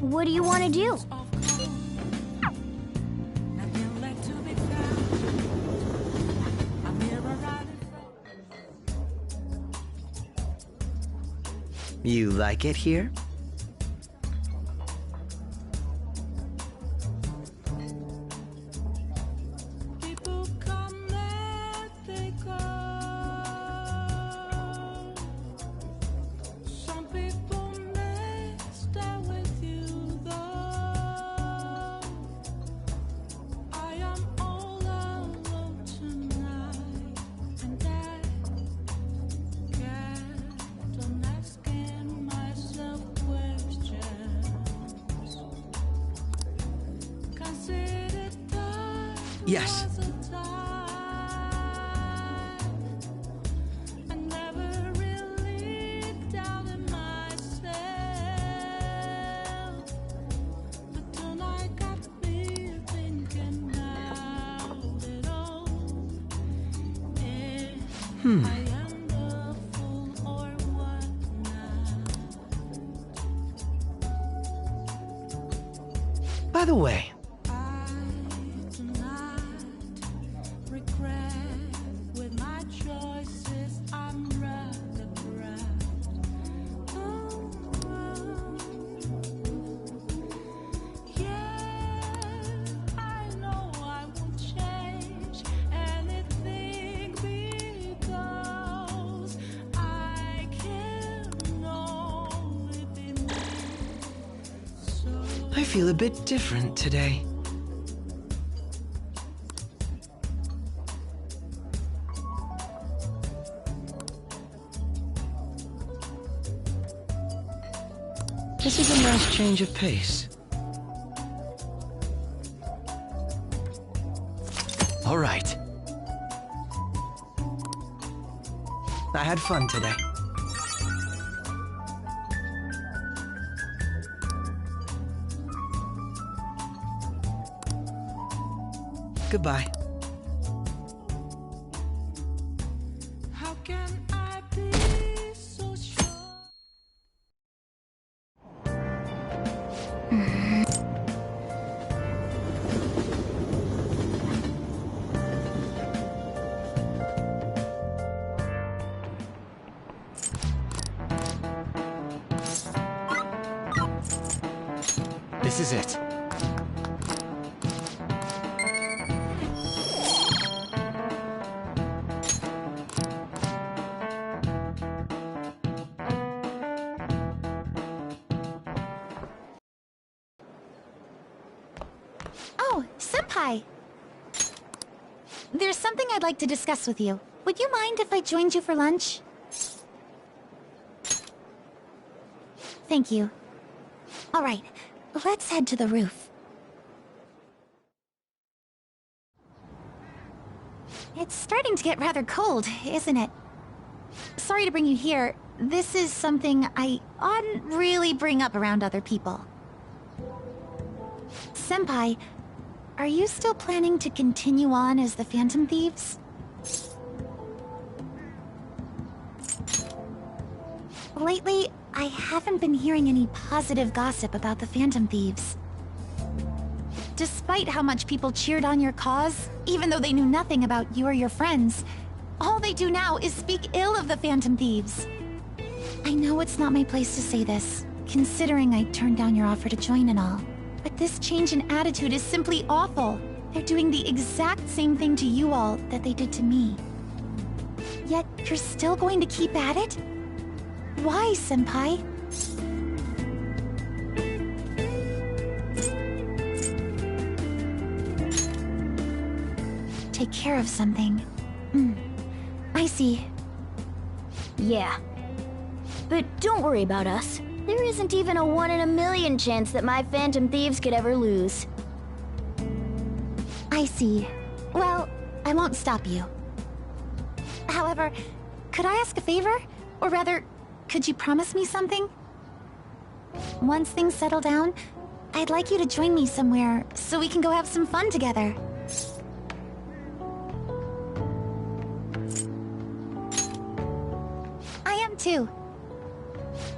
What do you want to do? You like it here? People come and they go. Some people may stay with you though. I am all alone tonight, and I kept on asking myself questions. Consider time Yes. was a time I never really doubted myself, but tonight got me thinking about it all. If I am the fool or what now? By the way, I do not regret with my choices. I'm rather proud. Yeah, I know I won't change anything because I can only be me. So I feel a bit different today. This is a nice change of pace. All right. I had fun today. Goodbye. how can I be so sure? This is it. Oh, Senpai! There's something I'd like to discuss with you. Would you mind if I joined you for lunch? Thank you. All right, let's head to the roof. It's starting to get rather cold, isn't it? Sorry to bring you here. This is something I oughtn't really bring up around other people. Senpai, are you still planning to continue on as the Phantom Thieves? Lately, I haven't been hearing any positive gossip about the Phantom Thieves. Despite how much people cheered on your cause, even though they knew nothing about you or your friends, all they do now is speak ill of the Phantom Thieves. I know it's not my place to say this, considering I turned down your offer to join and all. But this change in attitude is simply awful. They're doing the exact same thing to you all that they did to me. Yet, you're still going to keep at it? Why, Senpai? Take care of something. I see. Yeah. But don't worry about us. There isn't even a 1 in a million chance that my Phantom Thieves could ever lose. I see. Well, I won't stop you. However, could I ask a favor? Or rather, could you promise me something? Once things settle down, I'd like you to join me somewhere so we can go have some fun together. I am too.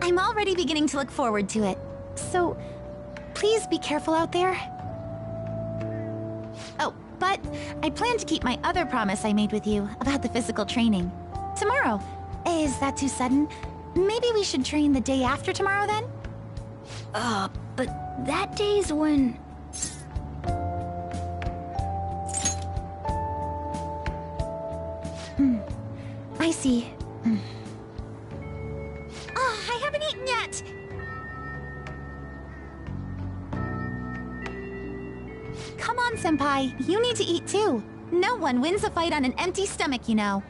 I'm already beginning to look forward to it. So, please be careful out there. Oh, but I plan to keep my other promise I made with you about the physical training. Tomorrow. Is that too sudden? Maybe we should train the day after tomorrow then? But that day's when... I see. Oh, I haven't eaten yet! Come on, Senpai. You need to eat too. No one wins a fight on an empty stomach, you know.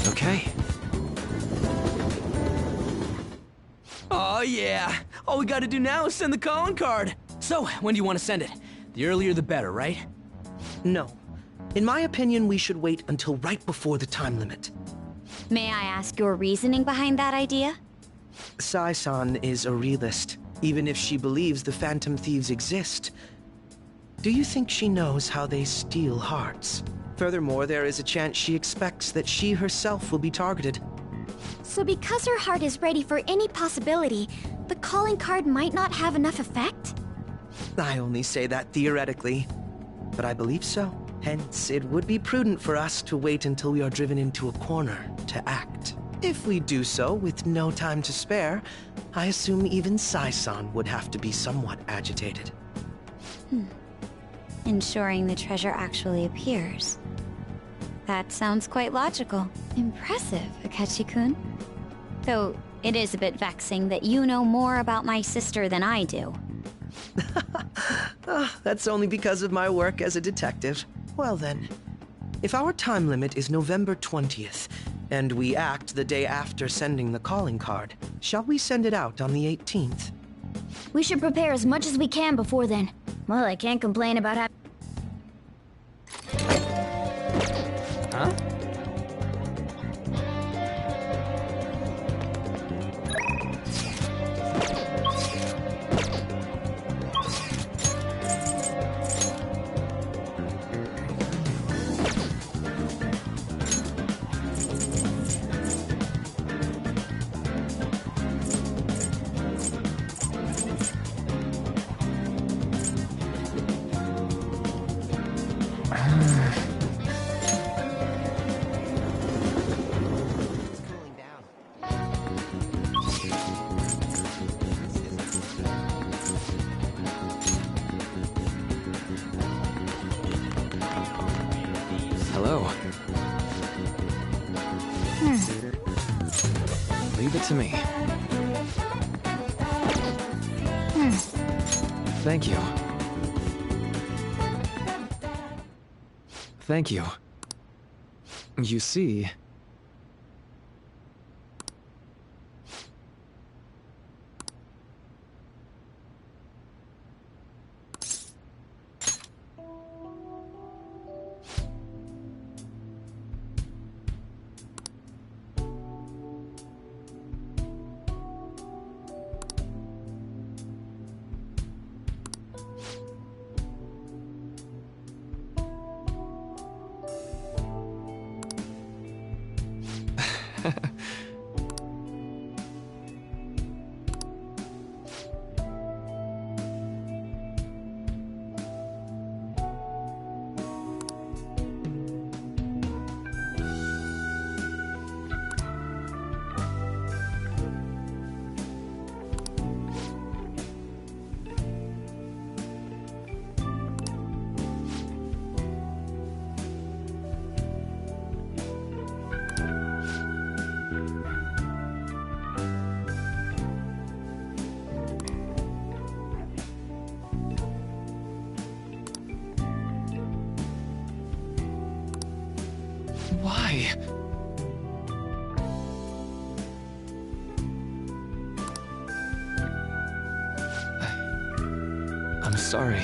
Okay. Oh, yeah. All we gotta do now is send the calling card. So, when do you want to send it? The earlier the better, right? No. In my opinion, we should wait until right before the time limit. May I ask your reasoning behind that idea? Sai-san is a realist, even if she believes the Phantom Thieves exist. Do you think she knows how they steal hearts? Furthermore, there is a chance she expects that she herself will be targeted. So because her heart is ready for any possibility, the calling card might not have enough effect? I only say that theoretically, but I believe so. Hence, it would be prudent for us to wait until we are driven into a corner to act. If we do so with no time to spare, I assume even Sai-san would have to be somewhat agitated. Ensuring the treasure actually appears. That sounds quite logical. Impressive, Akechi-kun. Though, it is a bit vexing that you know more about my sister than I do. That's only because of my work as a detective. Well then, if our time limit is November 20th, and we act the day after sending the calling card, shall we send it out on the 18th? We should prepare as much as we can before then. Well, I can't complain about having... Huh? Hello. Leave it to me. Thank you. Thank you. You see... Why? I'm sorry.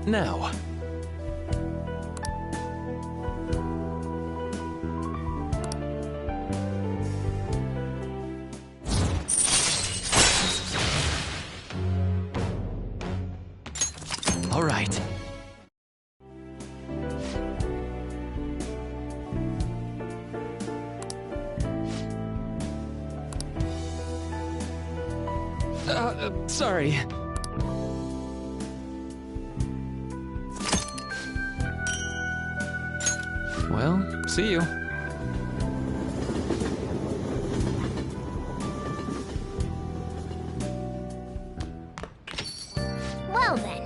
Now. All right. Sorry. Well, see you. Well then.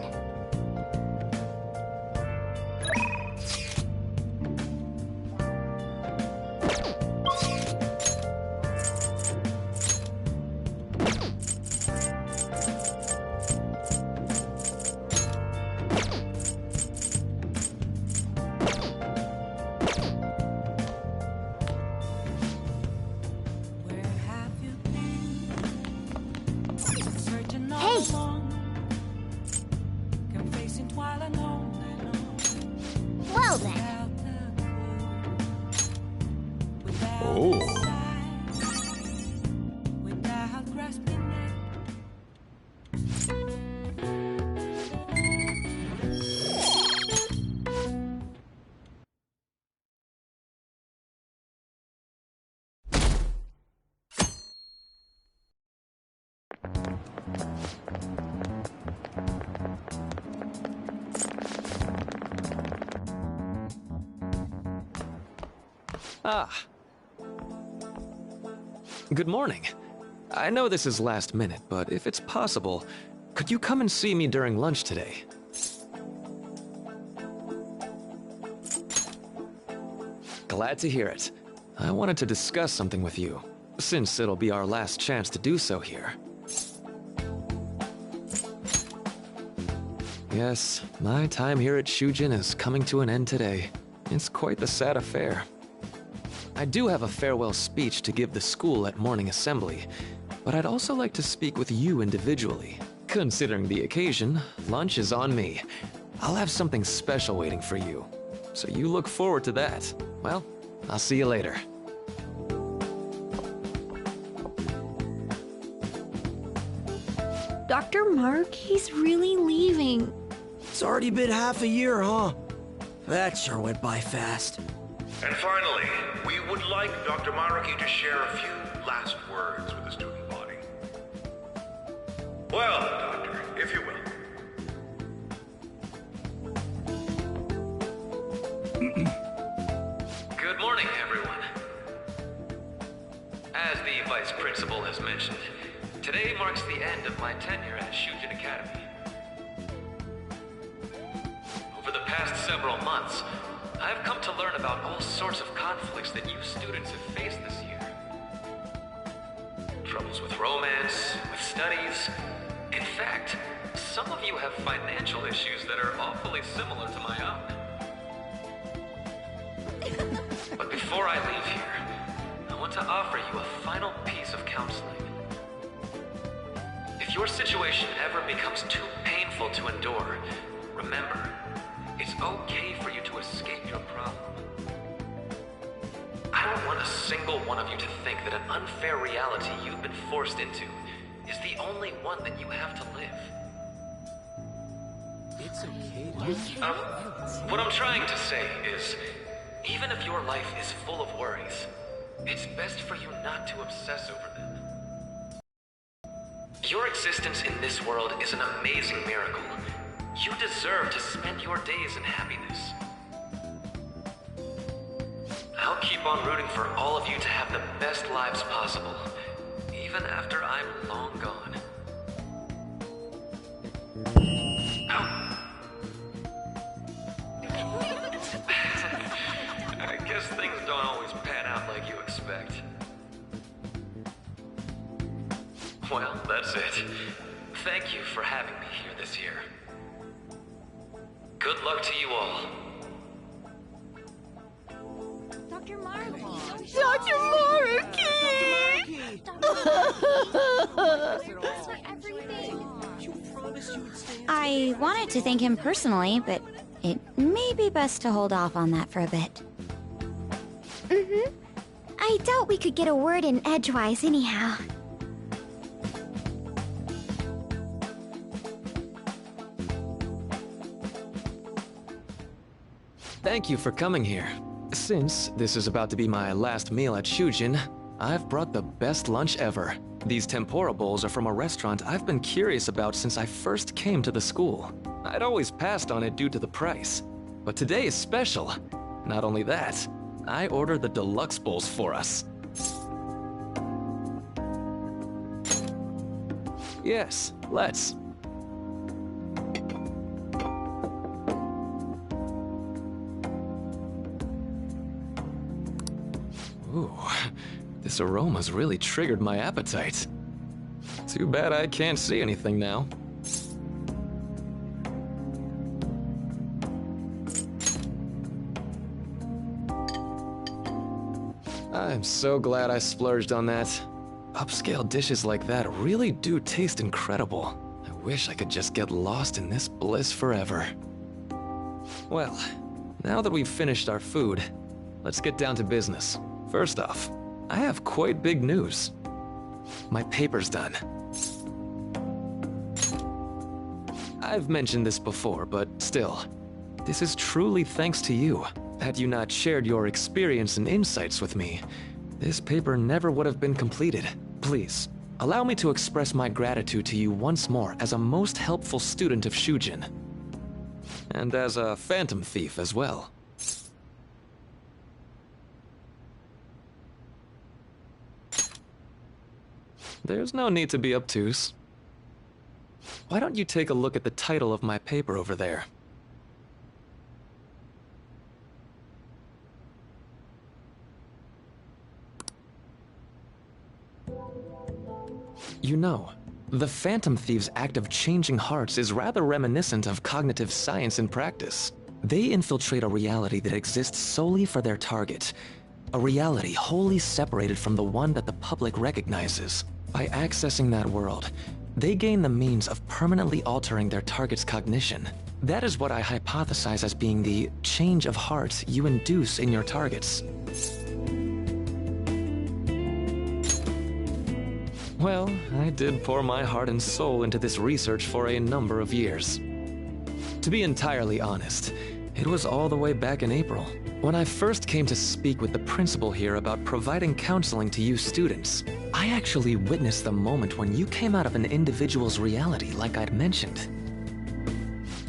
Where have you been? Searching all Hey. along, confessing while alone Well then. without the clue, without Oh. the sign, without grasping it. Ah. Good morning. I know this is last minute, but if it's possible, could you come and see me during lunch today? Glad to hear it. I wanted to discuss something with you, since it'll be our last chance to do so here. Yes, my time here at Shujin is coming to an end today. It's quite the sad affair. I do have a farewell speech to give the school at morning assembly, but I'd also like to speak with you individually. Considering the occasion, lunch is on me. I'll have something special waiting for you, so you look forward to that. Well, I'll see you later. Dr. Mark, he's really leaving. It's already been half a year, huh? That sure went by fast. And finally, we would like Dr. Maruki to share a few last words with the student body. Well, Doctor, if you will. Good morning, everyone. As the Vice Principal has mentioned, today marks the end of my tenure at Shujin Academy. Over the past several months, I've come to learn about all sorts of conflicts that you students have faced this year. Troubles with romance, with studies. In fact, some of you have financial issues that are awfully similar to my own. But before I leave here, I want to offer you a final piece of counseling. If If your situation ever becomes too painful to endure, remember, it's okay for you to escape your problem. I don't want a single one of you to think that an unfair reality you've been forced into is the only one that you have to live. It's okay to... What I'm trying to say is, even if your life is full of worries, it's best for you not to obsess over them. Your existence in this world is an amazing miracle. You deserve to spend your days in happiness. I'll keep on rooting for all of you to have the best lives possible, even after I'm long gone. I guess things don't always pan out like you expect. Well, that's it. Thank you for having me here this year. Good luck to you all. Dr. Maruki! Dr. Maruki! I wanted to thank him personally, but it may be best to hold off on that for a bit. Mm-hmm. I doubt we could get a word in edgewise anyhow. Thank you for coming here. Since this is about to be my last meal at Shujin, I've brought the best lunch ever. These tempura bowls are from a restaurant I've been curious about since I first came to the school. I'd always passed on it due to the price. But today is special. Not only that, I ordered the deluxe bowls for us. Yes, let's. Ooh, this aroma's really triggered my appetite. Too bad I can't see anything now. I'm so glad I splurged on that. Upscale dishes like that really do taste incredible. I wish I could just get lost in this bliss forever. Well, now that we've finished our food, let's get down to business. First off, I have quite big news. My paper's done. I've mentioned this before, but still, this is truly thanks to you. Had you not shared your experience and insights with me, this paper never would have been completed. Please, allow me to express my gratitude to you once more as a most helpful student of Shujin. And as a phantom thief as well. There's no need to be obtuse. Why don't you take a look at the title of my paper over there? You know, the Phantom Thieves' act of changing hearts is rather reminiscent of cognitive science in practice. They infiltrate a reality that exists solely for their target. A reality wholly separated from the one that the public recognizes. By accessing that world, they gain the means of permanently altering their target's cognition. That is what I hypothesize as being the change of heart you induce in your targets. Well, I did pour my heart and soul into this research for a number of years. To be entirely honest, it was all the way back in April, when I first came to speak with the principal here about providing counseling to you students. I actually witnessed the moment when you came out of an individual's reality like I'd mentioned.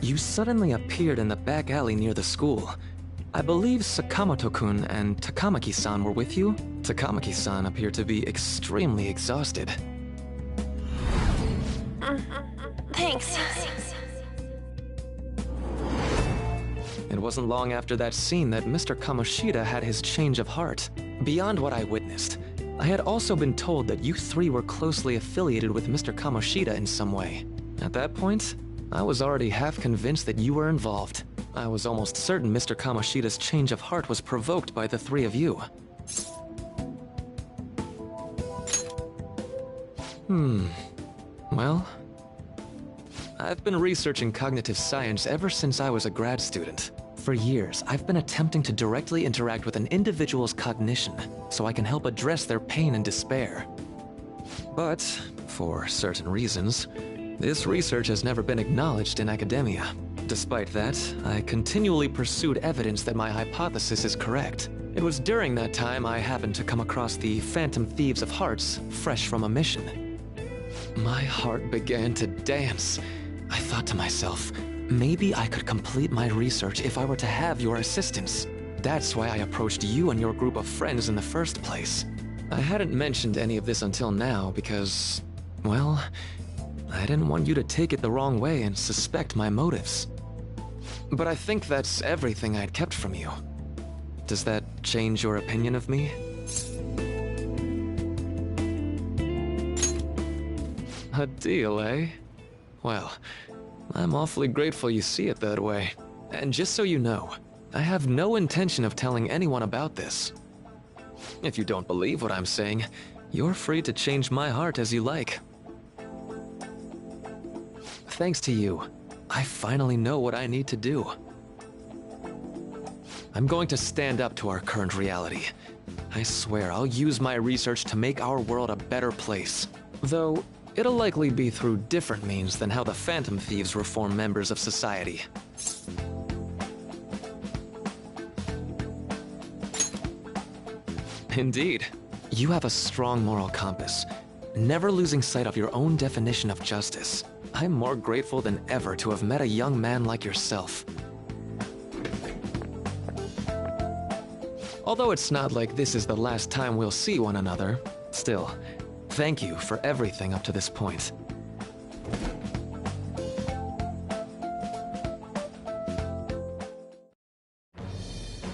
You suddenly appeared in the back alley near the school. I believe Sakamoto-kun and Takamaki-san were with you? Takamaki-san appeared to be extremely exhausted. Thanks. It wasn't long after that scene that Mr. Kamoshida had his change of heart. Beyond what I witnessed, I had also been told that you three were closely affiliated with Mr. Kamoshida in some way. At that point, I was already half convinced that you were involved. I was almost certain Mr. Kamoshida's change of heart was provoked by the three of you. Well, I've been researching cognitive science ever since I was a grad student. For years, I've been attempting to directly interact with an individual's cognition so I can help address their pain and despair. But, for certain reasons, this research has never been acknowledged in academia. Despite that, I continually pursued evidence that my hypothesis is correct. It was during that time I happened to come across the Phantom Thieves of Hearts, fresh from a mission. My heart began to dance. I thought to myself, maybe I could complete my research if I were to have your assistance. That's why I approached you and your group of friends in the first place. I hadn't mentioned any of this until now because, well, I didn't want you to take it the wrong way and suspect my motives. But I think that's everything I'd kept from you. Does that change your opinion of me? A deal, eh? Well, I'm awfully grateful you see it that way. And just so you know, I have no intention of telling anyone about this. If you don't believe what I'm saying, you're free to change my heart as you like. Thanks to you, I finally know what I need to do. I'm going to stand up to our current reality. I swear I'll use my research to make our world a better place. Though, it'll likely be through different means than how the Phantom Thieves reform members of society. Indeed. You have a strong moral compass, never losing sight of your own definition of justice. I'm more grateful than ever to have met a young man like yourself. Although it's not like this is the last time we'll see one another, still, thank you for everything up to this point.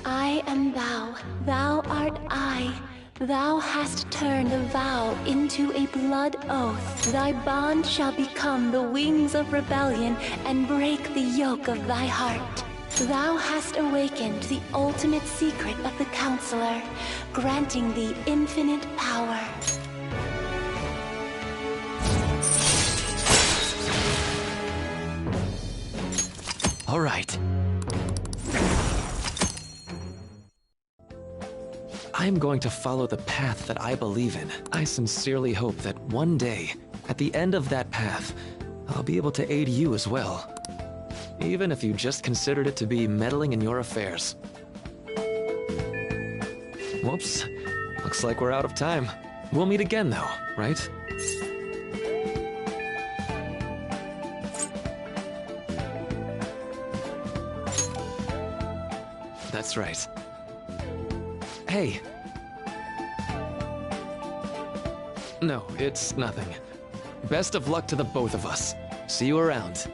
I am thou, thou art I. Thou hast turned a vow into a blood oath. Thy bond shall become the wings of rebellion and break the yoke of thy heart. Thou hast awakened the ultimate secret of the Counselor, granting thee infinite power. All right. I'm going to follow the path that I believe in. I sincerely hope that one day, at the end of that path, I'll be able to aid you as well. Even if you just considered it to be meddling in your affairs. Whoops. Looks like we're out of time. We'll meet again though, right? That's right. Hey. No, it's nothing. Best of luck to the both of us. See you around.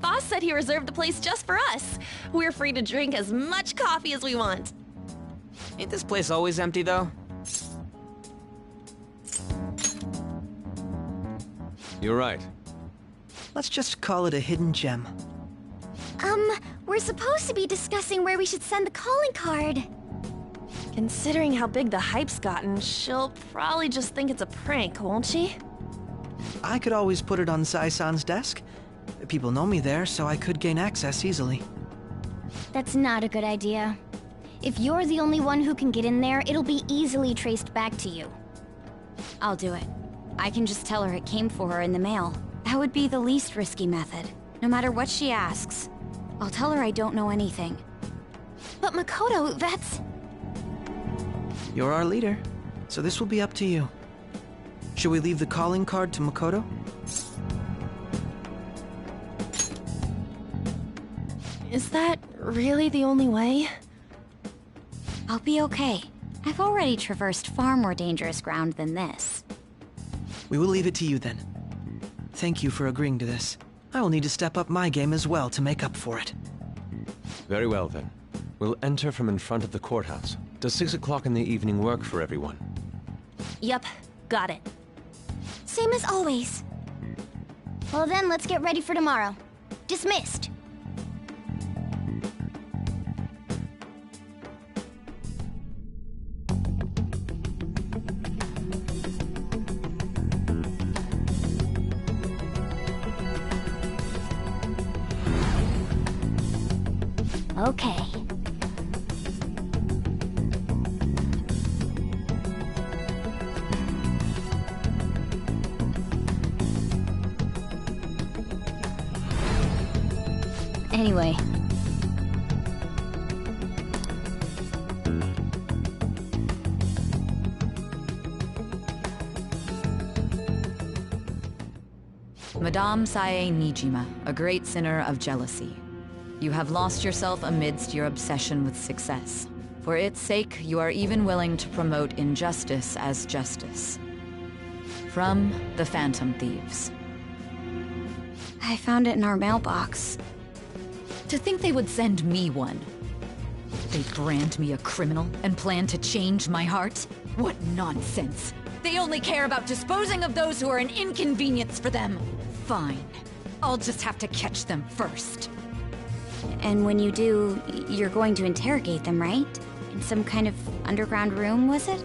Boss said he reserved the place just for us. We're free to drink as much coffee as we want. Ain't this place always empty, though? You're right. Let's just call it a hidden gem. We're supposed to be discussing where we should send the calling card. Considering how big the hype's gotten, she'll probably just think it's a prank, won't she? I could always put it on Sai-san's desk. People know me there, so I could gain access easily. That's not a good idea. If you're the only one who can get in there, it'll be easily traced back to you. I'll do it. I can just tell her it came for her in the mail. That would be the least risky method. No matter what she asks, I'll tell her I don't know anything. But Makoto, that's... You're our leader, so this will be up to you. Should we leave the calling card to Makoto? Is that really the only way? I'll be okay. I've already traversed far more dangerous ground than this. We will leave it to you then. Thank you for agreeing to this. I will need to step up my game as well to make up for it. Very well then. We'll enter from in front of the courthouse. Does 6 o'clock in the evening work for everyone? Yep, got it. Same as always. Well then, let's get ready for tomorrow. Dismissed. Okay. Anyway. Madame Sae Nijima, a great sinner of jealousy. You have lost yourself amidst your obsession with success. For its sake, you are even willing to promote injustice as justice. From the Phantom Thieves. I found it in our mailbox. To think they would send me one. They brand me a criminal and plan to change my heart? What nonsense! They only care about disposing of those who are an inconvenience for them. Fine. I'll just have to catch them first. And when you do, you're going to interrogate them, right? In some kind of underground room, was it?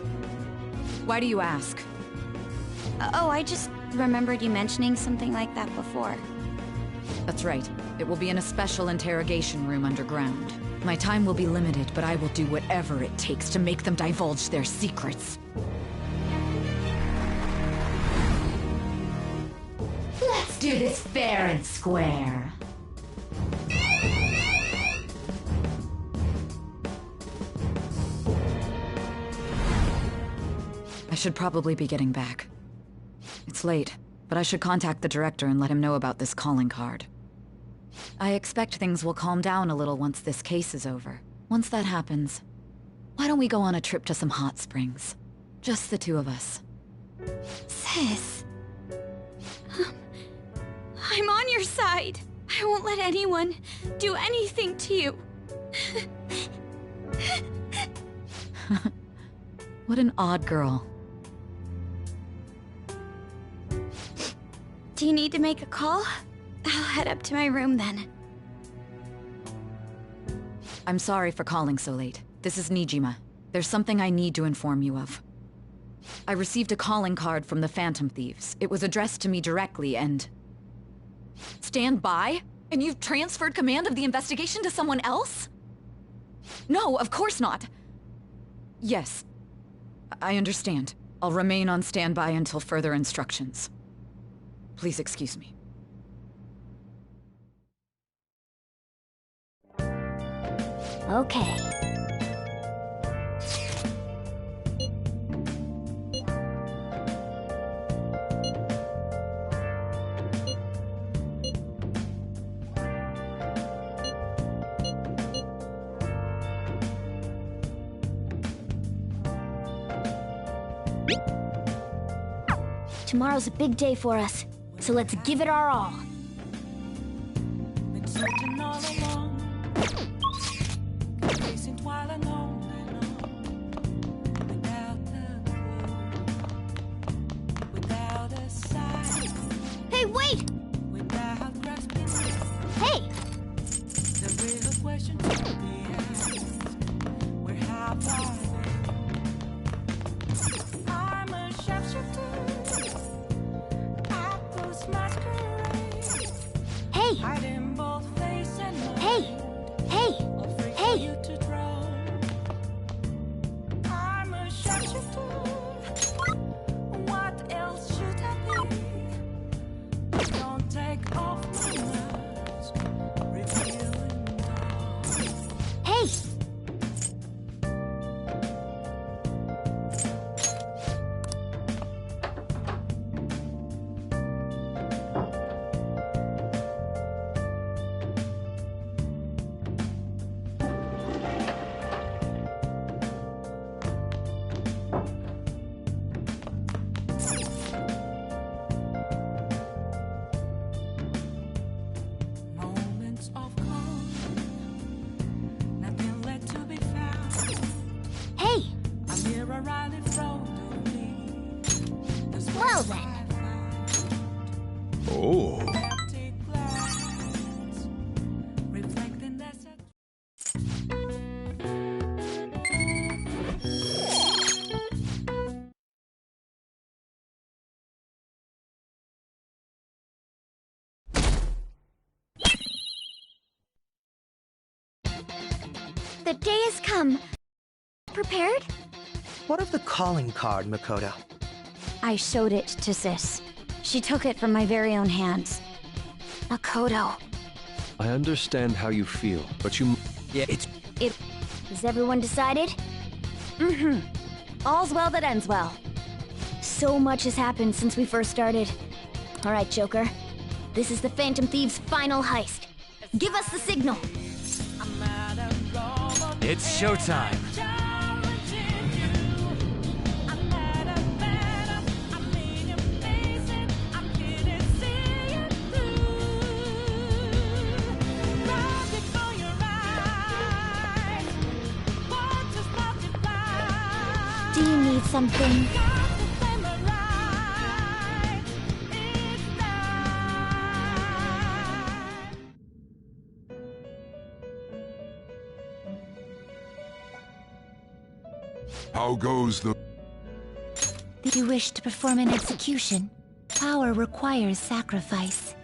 Why do you ask? Oh, I just remembered you mentioning something like that before. That's right. It will be in a special interrogation room underground. My time will be limited, but I will do whatever it takes to make them divulge their secrets. Let's do this fair and square. I should probably be getting back. It's late, but I should contact the director and let him know about this calling card. I expect things will calm down a little once this case is over. Once that happens, why don't we go on a trip to some hot springs? Just the two of us. Sis. I'm on your side. I won't let anyone do anything to you. What an odd girl. Do you need to make a call? I'll head up to my room then. I'm sorry for calling so late. This is Nijima. There's something I need to inform you of. I received a calling card from the Phantom Thieves. It was addressed to me directly and... Stand by? And you've transferred command of the investigation to someone else? No, of course not. Yes, I understand. I'll remain on standby until further instructions. Please excuse me. Okay. Tomorrow's a big day for us, so let's give it our all. Hey, wait! Hey! Hey! Hey! Hey! Hey! Hey! then. Oh. The day has come. Prepared? What of the calling card, Makoto? I showed it to Sis. She took it from my very own hands. Makoto. I understand how you feel, but you... Yeah, it's... Is everyone decided? Mm-hmm. All's well that ends well. So much has happened since we first started. Alright, Joker. This is the Phantom Thieves' final heist. Give us the signal! It's showtime. Do you need something? How goes the... If you wish to perform an execution, power requires sacrifice.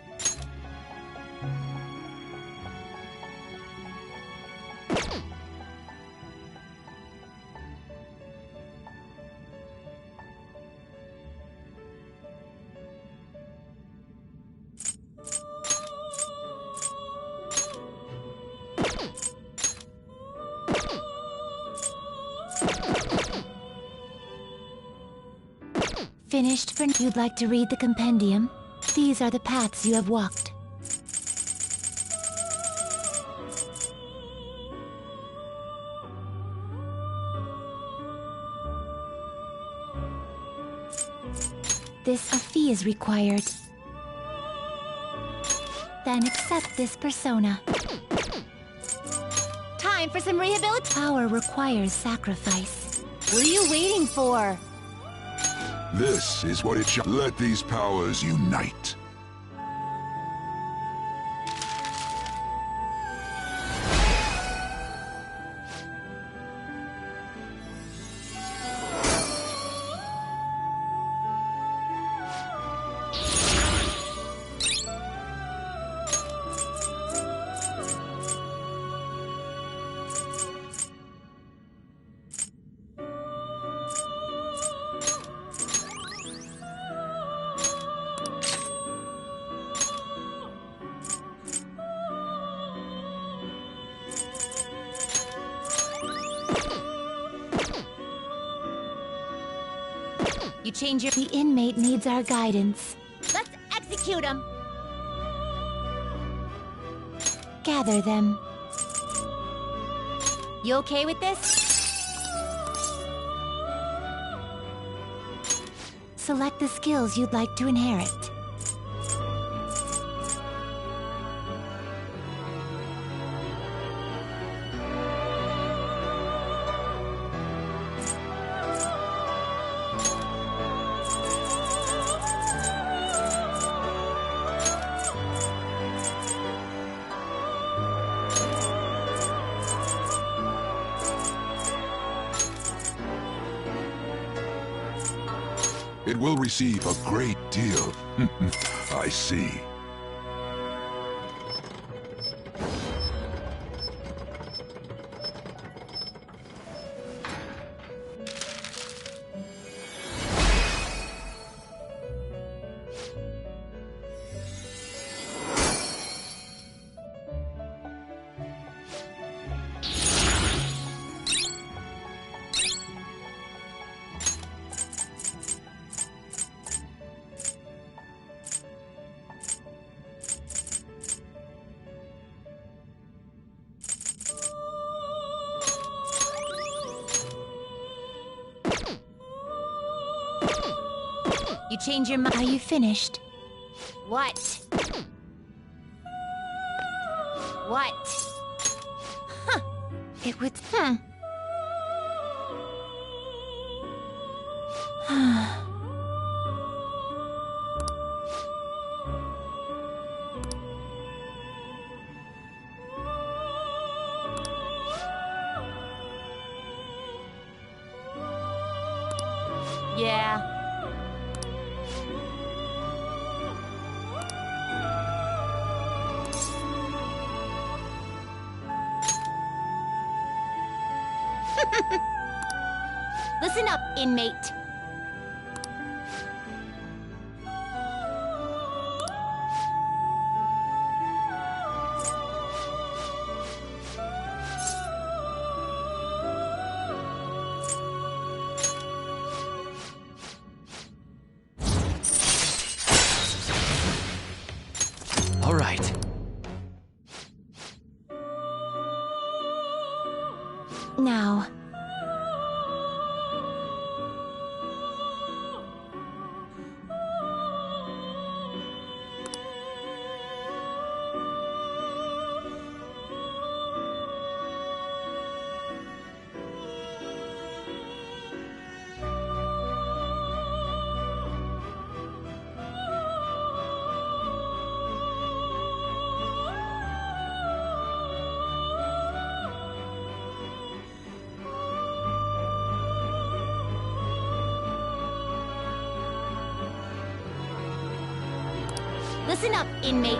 Finished for... You'd like to read the compendium? These are the paths you have walked. A fee is required. Then accept this persona. Time for some rehabilitation. Power requires sacrifice. What are you waiting for? This is what it shall... Let these powers unite. You change your... The inmate needs our guidance. Let's execute him! Gather them. You okay with this? Select the skills you'd like to inherit. It will receive a great deal. I see. You change your mind. Are you finished? What? What? Huh. It would... Yeah. Listen up, inmate. All right. Now. Listen up, inmate.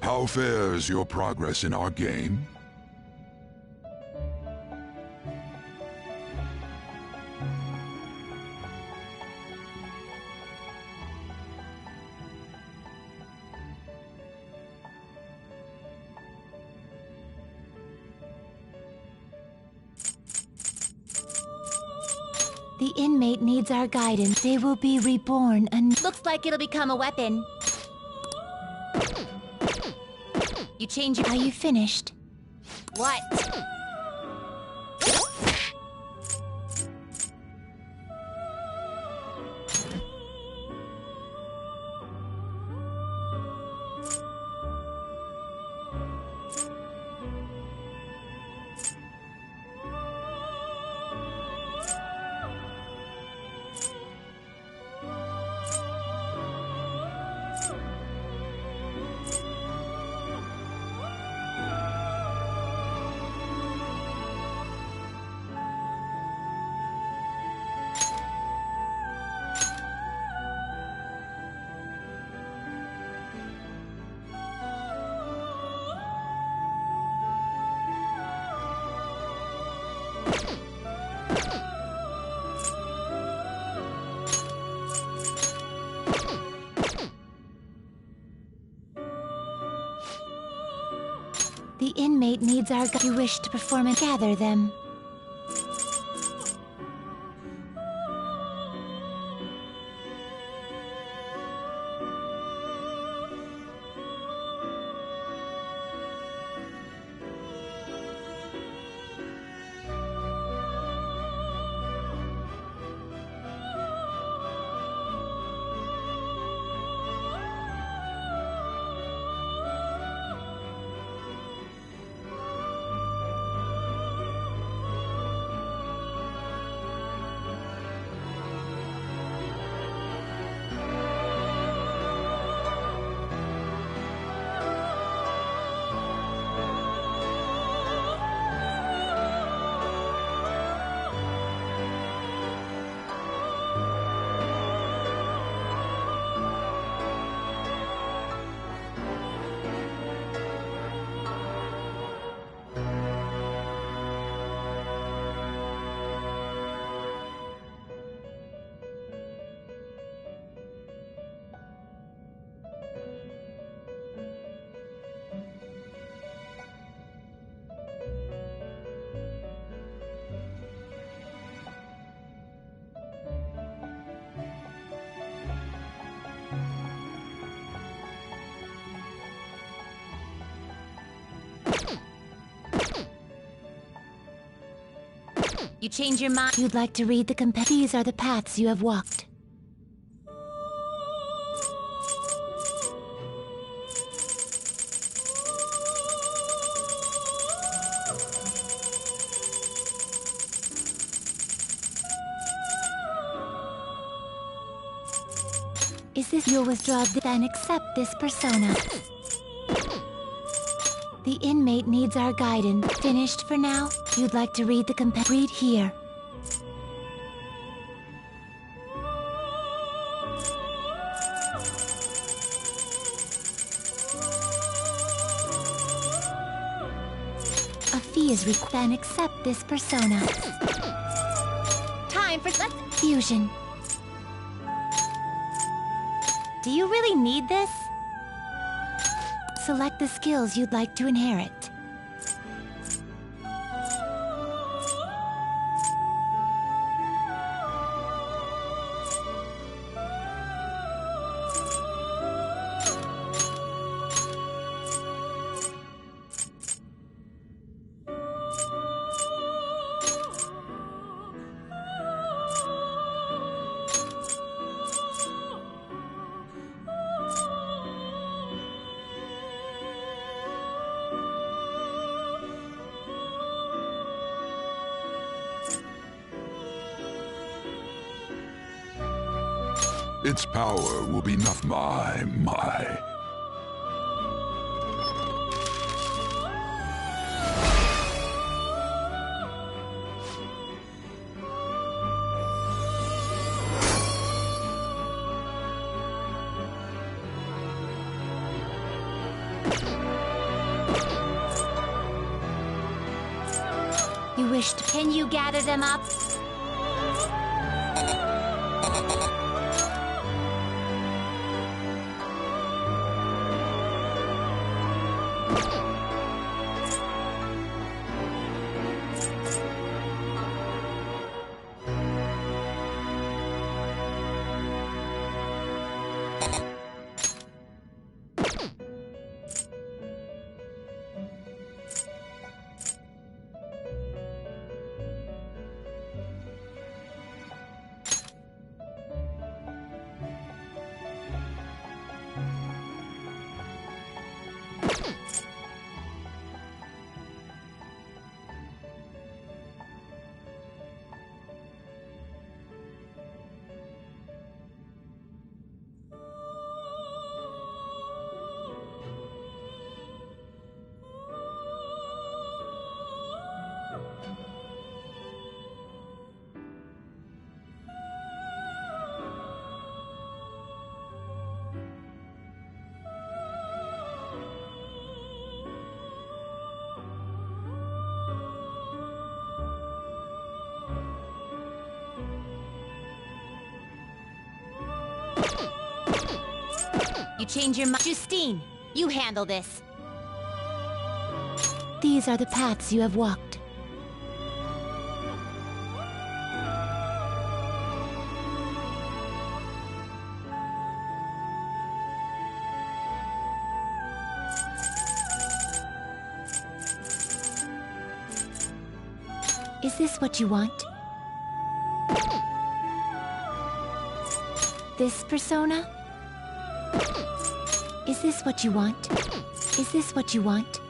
How fares your progress in our game? The inmate needs our guidance. They will be reborn and looks like it'll become a weapon. You change your... Are you finished? What? The inmate needs our guidance. You wish to perform and gather them. You change your mind. You'd like to read the These are the paths you have walked. Is this you'll withdraw then accept this persona? The inmate needs our guidance. Finished for now? You'd like to read the read here. A fee is then accept this persona. Time for fusion. Do you really need this? Select the skills you'd like to inherit. Its power will be enough. My. You wish to... Can you gather them up? You change your mind. Justine, you handle this. These are the paths you have walked. Is this what you want? This persona? Is this what you want? Is this what you want?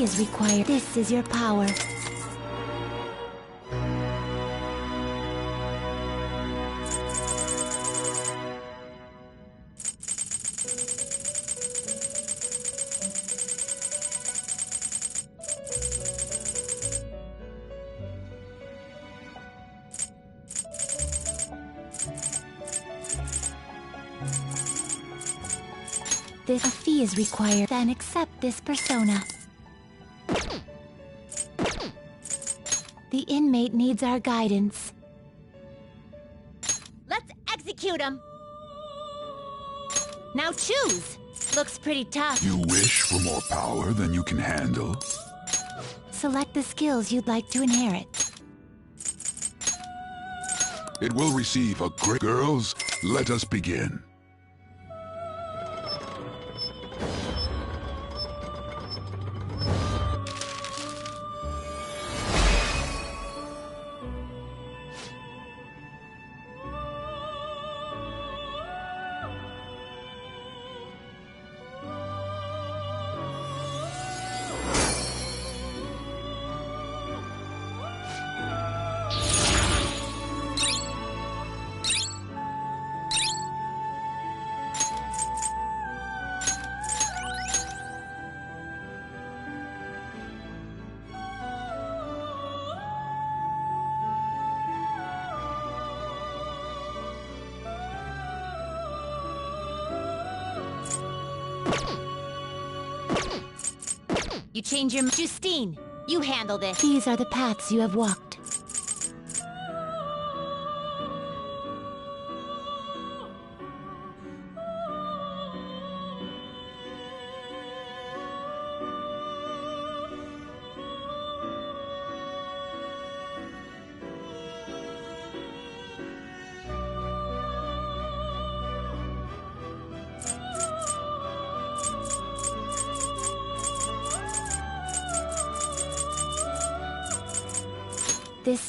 fee is required. This is your power. A fee is required. Then accept this persona. The inmate needs our guidance. Let's execute him! Now choose! Looks pretty tough. You wish for more power than you can handle? Select the skills you'd like to inherit. It will receive a great... Girls, let us begin. You change your... Justine, you handle this. These are the paths you have walked.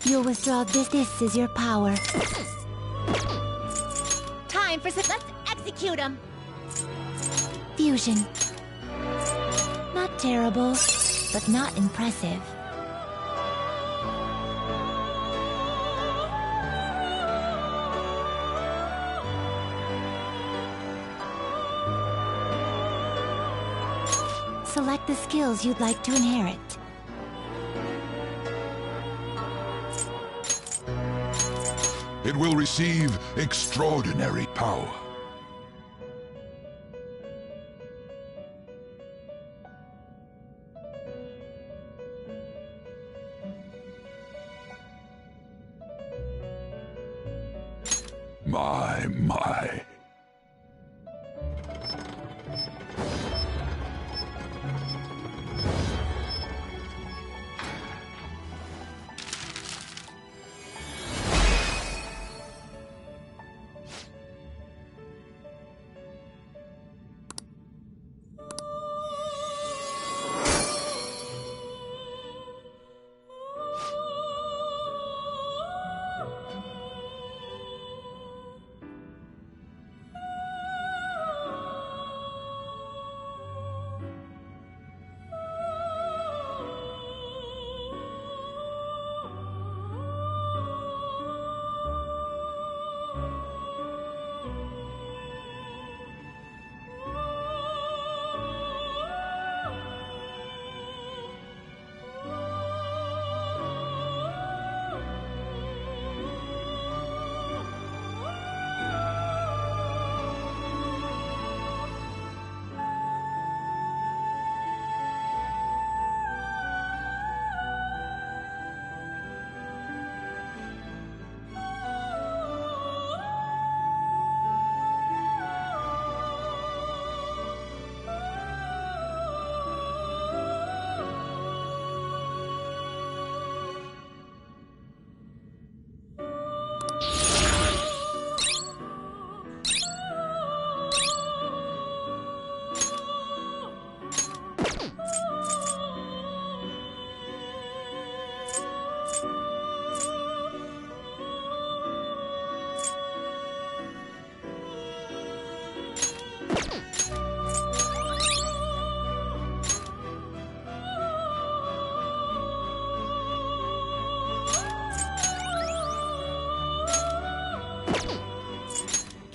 You'll withdraw this. This is your power. Time for some... Let's execute him! Fusion. Not terrible, but not impressive. Select the skills you'd like to inherit. It will receive extraordinary power. My.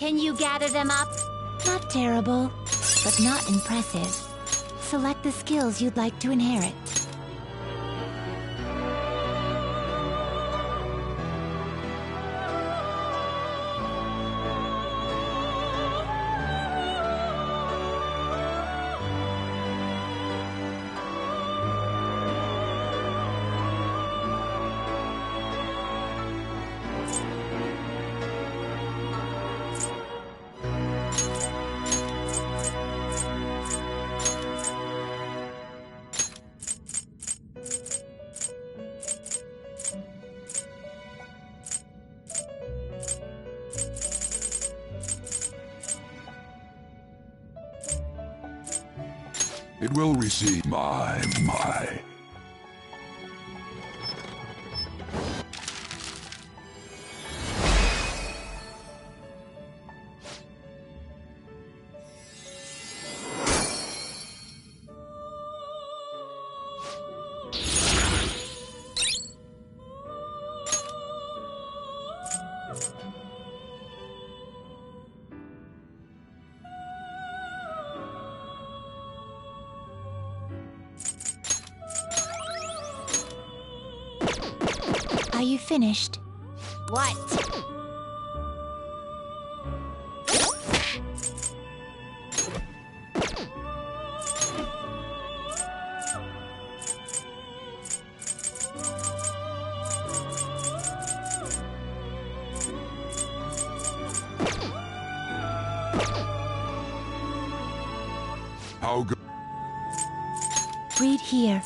Can you gather them up? Not terrible, but not impressive. Select the skills you'd like to inherit. It will receive my. Are you finished? What? How good? Read here.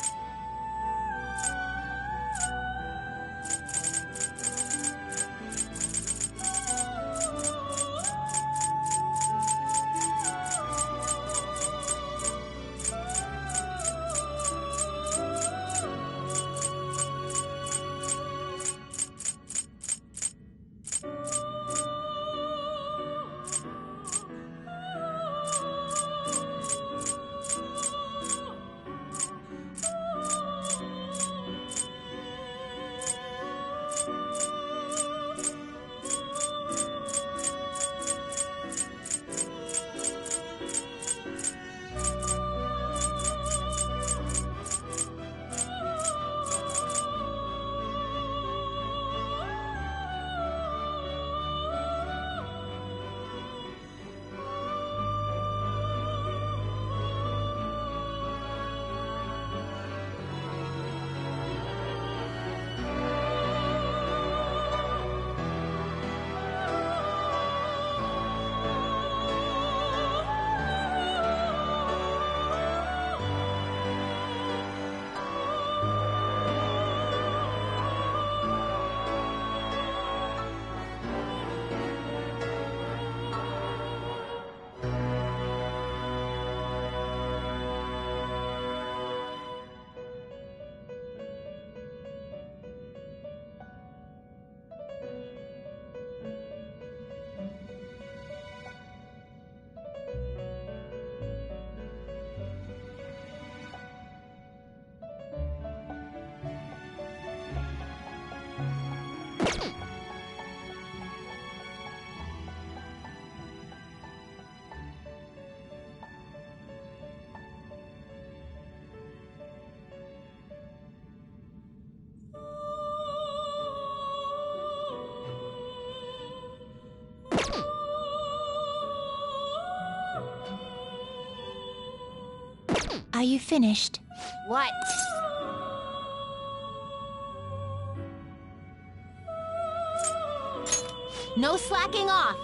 Are you finished? What? No slacking off!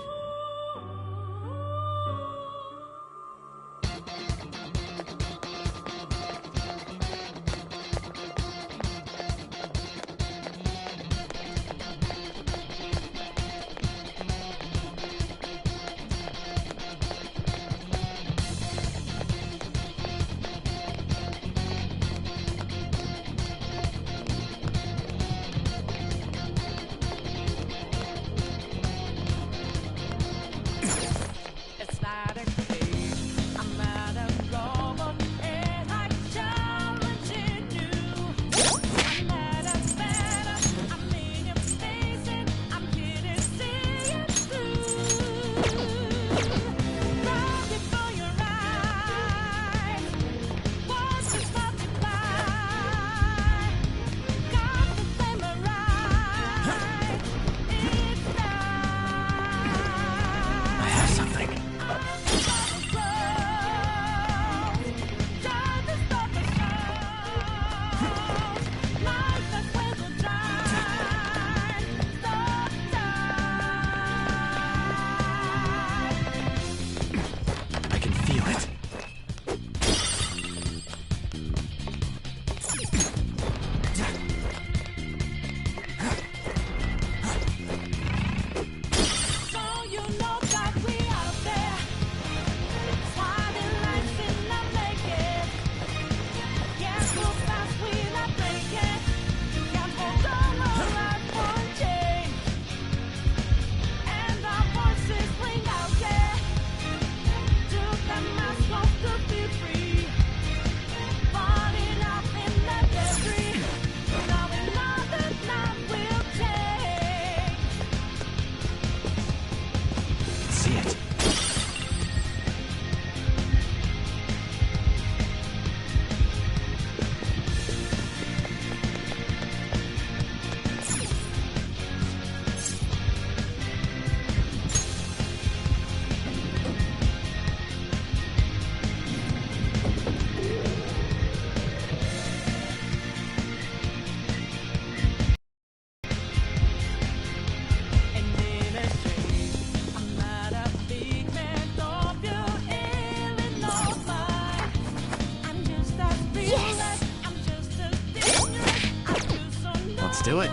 do it.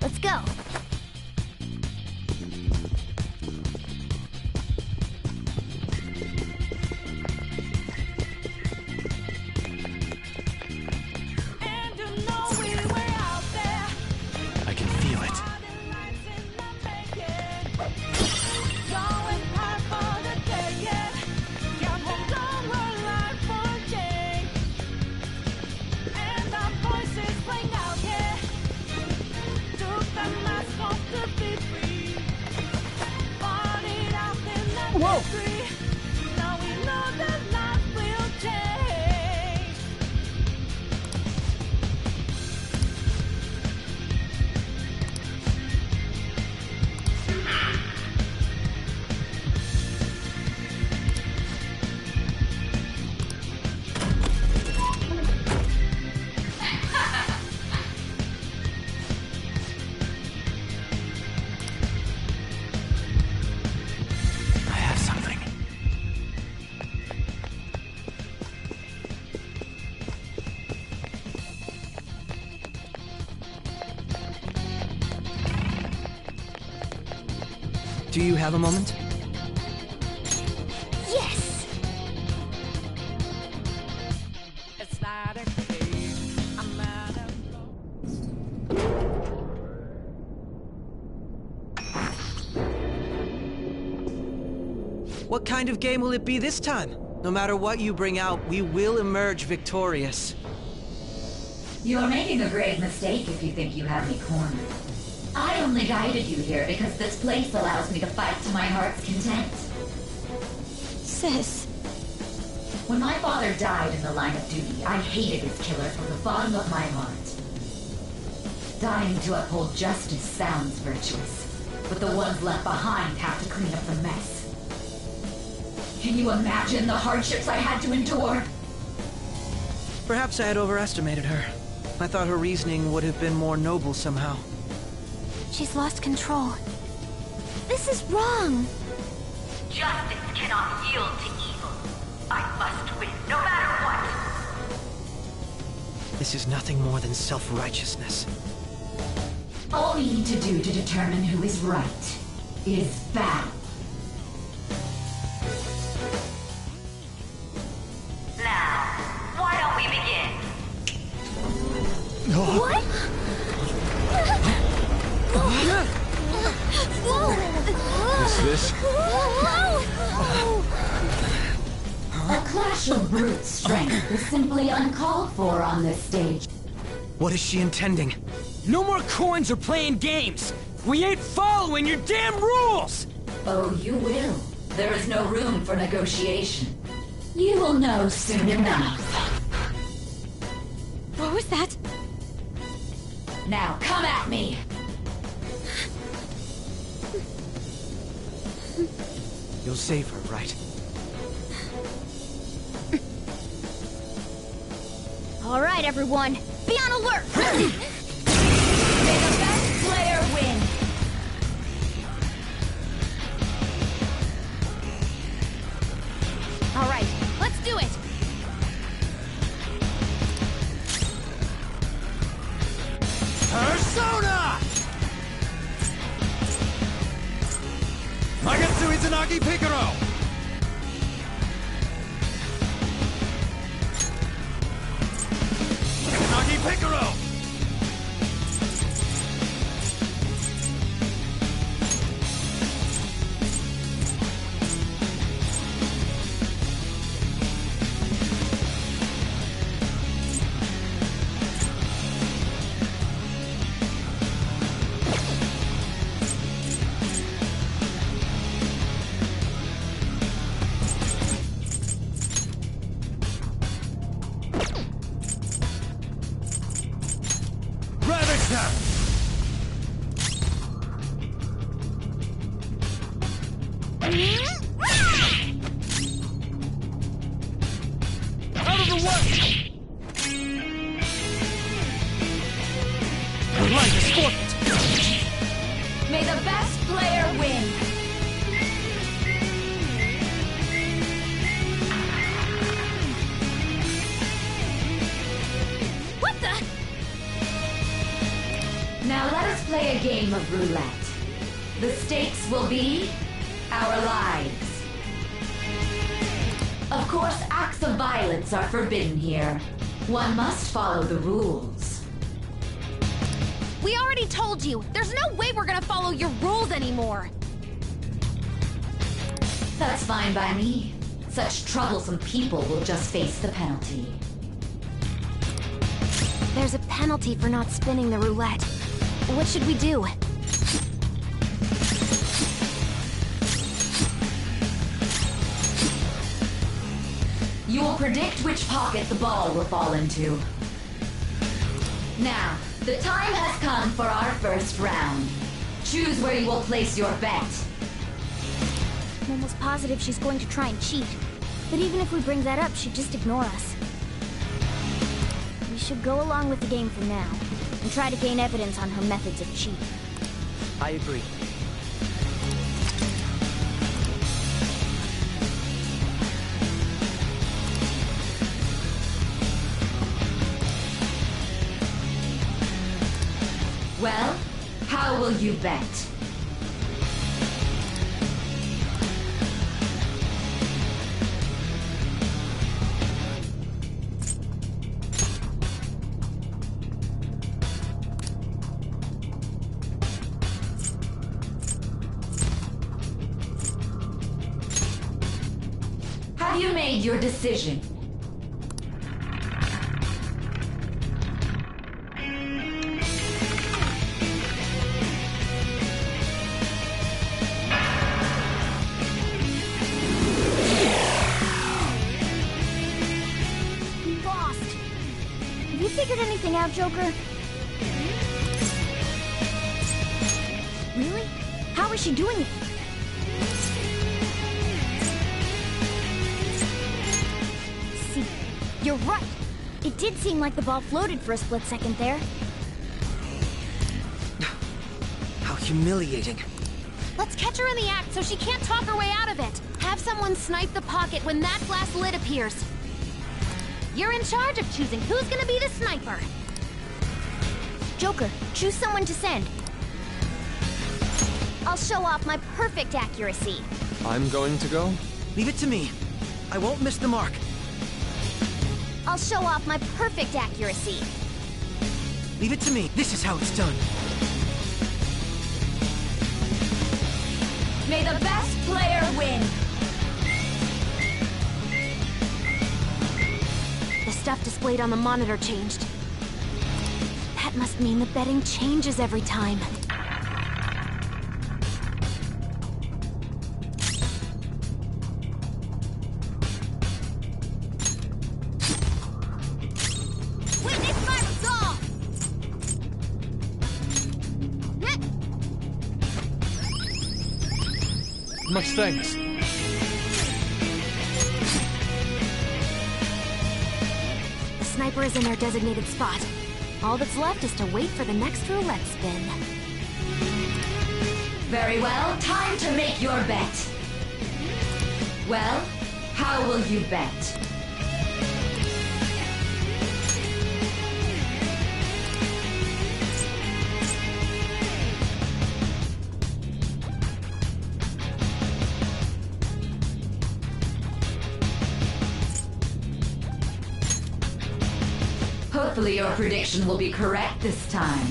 Let's go. I can feel it. Whoa! I have something. Do you have a moment? Yes! What kind of game will it be this time? No matter what you bring out, we will emerge victorious. You're making a grave mistake if you think you have me cornered. I only guided you here because this place allows me to fight to my heart's content. Sis. When my father died in the line of duty, I hated his killer from the bottom of my heart. Dying to uphold justice sounds virtuous, but the ones left behind have to clean up the mess. Can you imagine the hardships I had to endure? Perhaps I had overestimated her. I thought her reasoning would have been more noble somehow. She's lost control. This is wrong. Justice cannot yield to evil. I must win, no matter what. This is nothing more than self-righteousness. All we need to do to determine who is right is battle. Now, why don't we begin? What? Is this? A clash of brute strength is simply uncalled for on this stage. What is she intending? No more coins or playing games! We ain't following your damn rules! Oh, you will. There is no room for negotiation. You will know soon enough. What was that? Now come at me! You'll save her, right? All right, everyone. Be on alert! May the best player win! All right, let's do it! Persona! Magatsu Izanagi Picaro! Izanagi Picaro! game of roulette. The stakes will be our lives. Of course, acts of violence are forbidden here. One must follow the rules. We already told you! There's no way we're gonna follow your rules anymore! That's fine by me. Such troublesome people will just face the penalty. There's a penalty for not spinning the roulette. What should we do? You will predict which pocket the ball will fall into. Now, the time has come for our first round. Choose where you will place your bet. I'm almost positive she's going to try and cheat. But even if we bring that up, she'd just ignore us. We should go along with the game for now, and try to gain evidence on her methods of cheating. I agree. Well, how will you bet? Have you made your decision? Out, Joker? Really? How is she doing it? See, you're right. It did seem like the ball floated for a split second there. How humiliating. Let's catch her in the act so she can't talk her way out of it. Have someone snipe the pocket when that glass lid appears. You're in charge of choosing who's gonna be the sniper. Joker, choose someone to send. I'll show off my perfect accuracy. I'm going to go? Leave it to me. I won't miss the mark. I'll show off my perfect accuracy. Leave it to me. This is how it's done. May the best player win. The stuff displayed on the monitor changed. That must mean the betting changes every time. Witness my resolve! Much thanks. The sniper is in their designated spot. All that's left is to wait for the next roulette spin. Very well, time to make your bet. Well, how will you bet? Hopefully your prediction will be correct this time.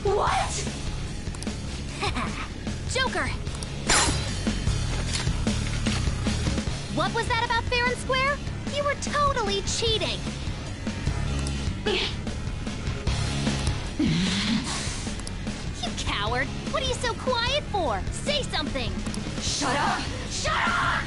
What? Joker! What was that about fair and square? You were totally cheating! You coward! What are you so quiet for? Say something! Shut up! Shut up!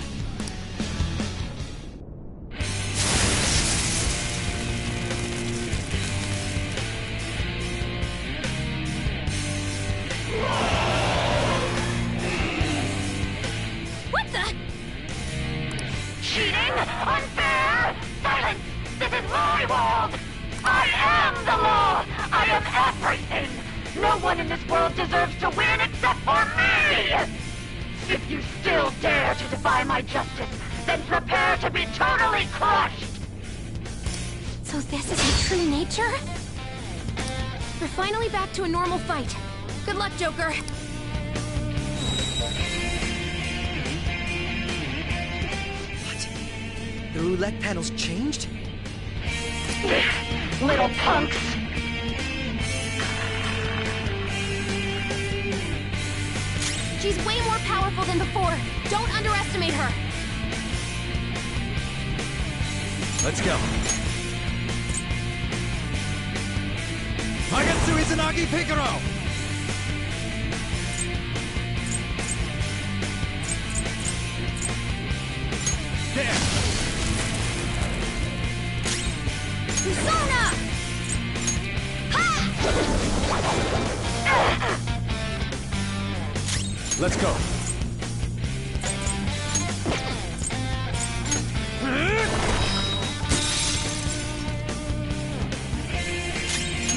What the? Cheating? Unfair? Silence! This is my world! I am the law! am everything! No one in this world deserves to win except for me! If you still dare to defy my justice, then prepare to be totally crushed! So this is her true nature? We're finally back to a normal fight. Good luck, Joker. The roulette panel's changed? Little punks! She's way more powerful than before. Don't underestimate her. Let's go. Magatsu Izanagi Picaro! There! Persona! Let's go.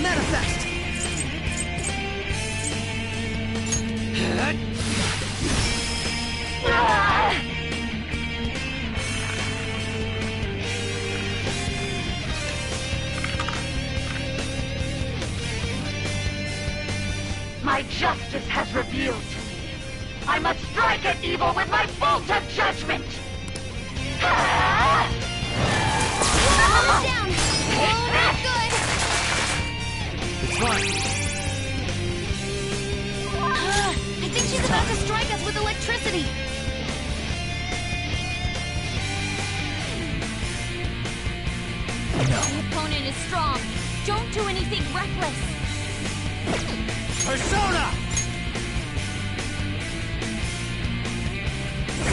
Manifest! My justice has revealed to me. I must strike at evil with my bolt of judgment! Hold it down! Oh, that's good! It's fine. I think she's about to strike us with electricity. No. The opponent is strong. Don't do anything reckless. Persona!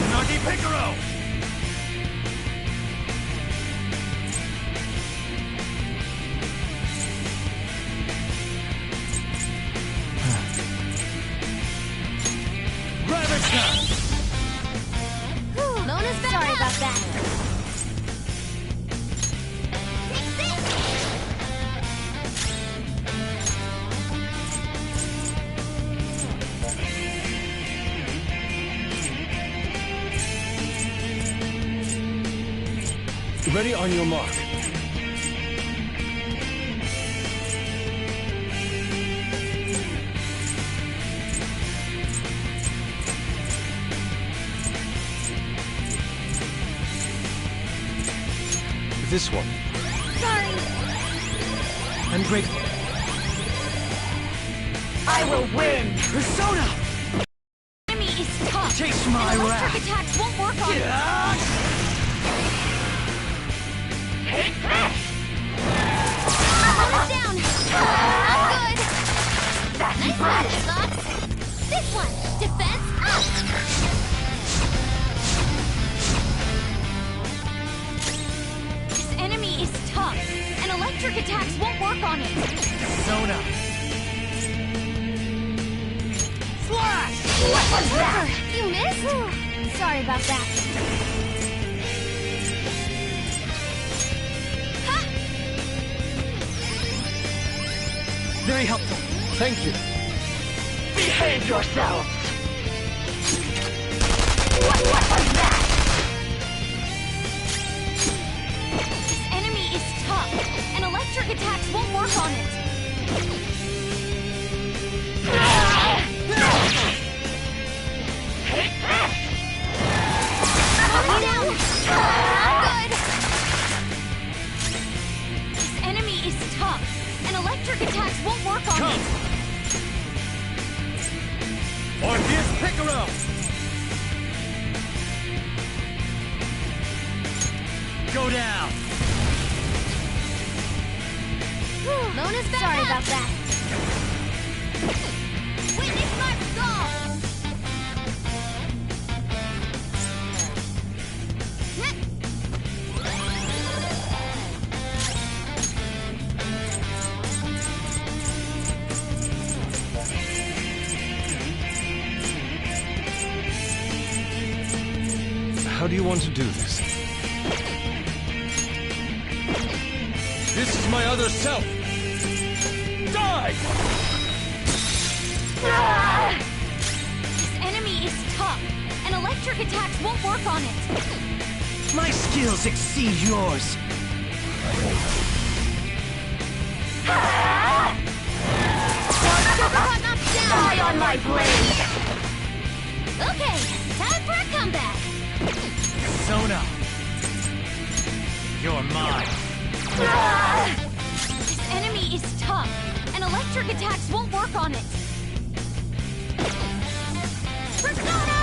Nagi Picaro! Ravishna! Lona's back. Sorry about that. Ready on your mark. This one. Sorry. I'm grateful. I will win! Persona! Enemy is tough. Chase my and wrath. electric attacks won't work on it. Take this! Hold it down. Not good. Nice one, Fox. This one. Defense up. This enemy is tough, and electric attacks won't work on it. Persona! Slash! What was that? You missed? Sorry about that. Very helpful. Thank you. Behave yourselves! What was that? This enemy is tough, and electric attacks won't work on it. Take this! Hold it down. Good. This enemy is tough, and electric attacks won't work on Come. it. Orpheus Picaro! Go down! Lona's back. Sorry about that. Witness my resolve. How do you want to do this? This is my other self! Die! mine! This enemy is tough, and electric attacks won't work on it. My skills exceed yours. Superhot knocks down! Die on my blade! Okay, time for a comeback! Sona! You're mine! This enemy is tough, and electric attacks won't work on it. Persona!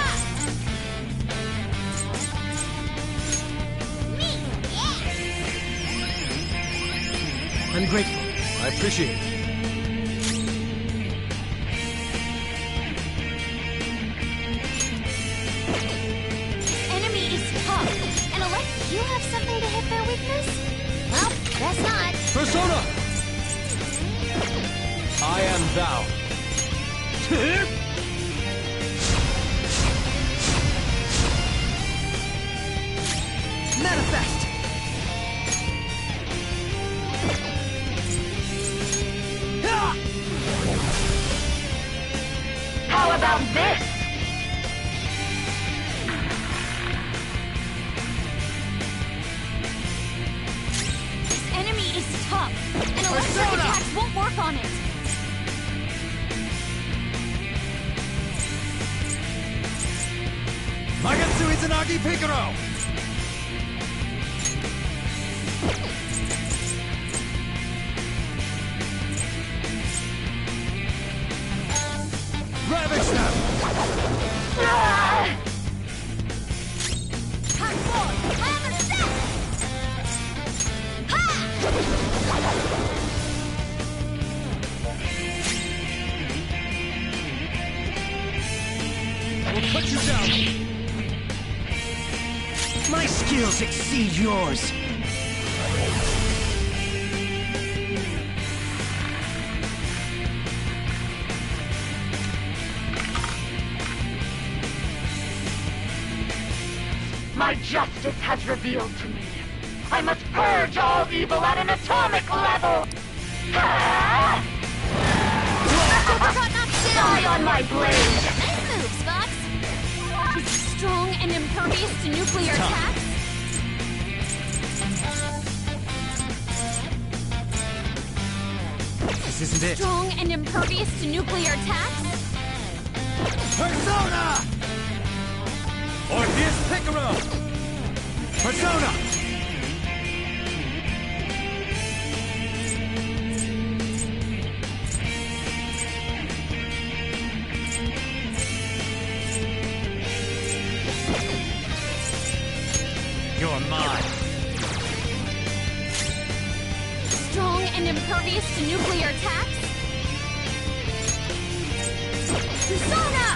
Me! Yeah! I'm grateful. I appreciate it. Enemy is tough, and you have something to hit their weakness? Well, guess not. Persona! I am thou. Manifest! How about this? This enemy is tough, and electric attacks won't work on it. Magatsu Izanagi Picaro! Ravage them! Time for hammer set! Ha! We'll put you down! My skills exceed yours. My justice has revealed to me. I must purge all evil at an atomic level! Superhot knocks down! Die on my blade! Nice moves, Fox! Is strong and impervious to nuclear attacks? This isn't it. Strong and impervious to nuclear attacks? Persona! Orpheus Picaro! Persona! You're mine. Strong and impervious to nuclear attacks? Persona!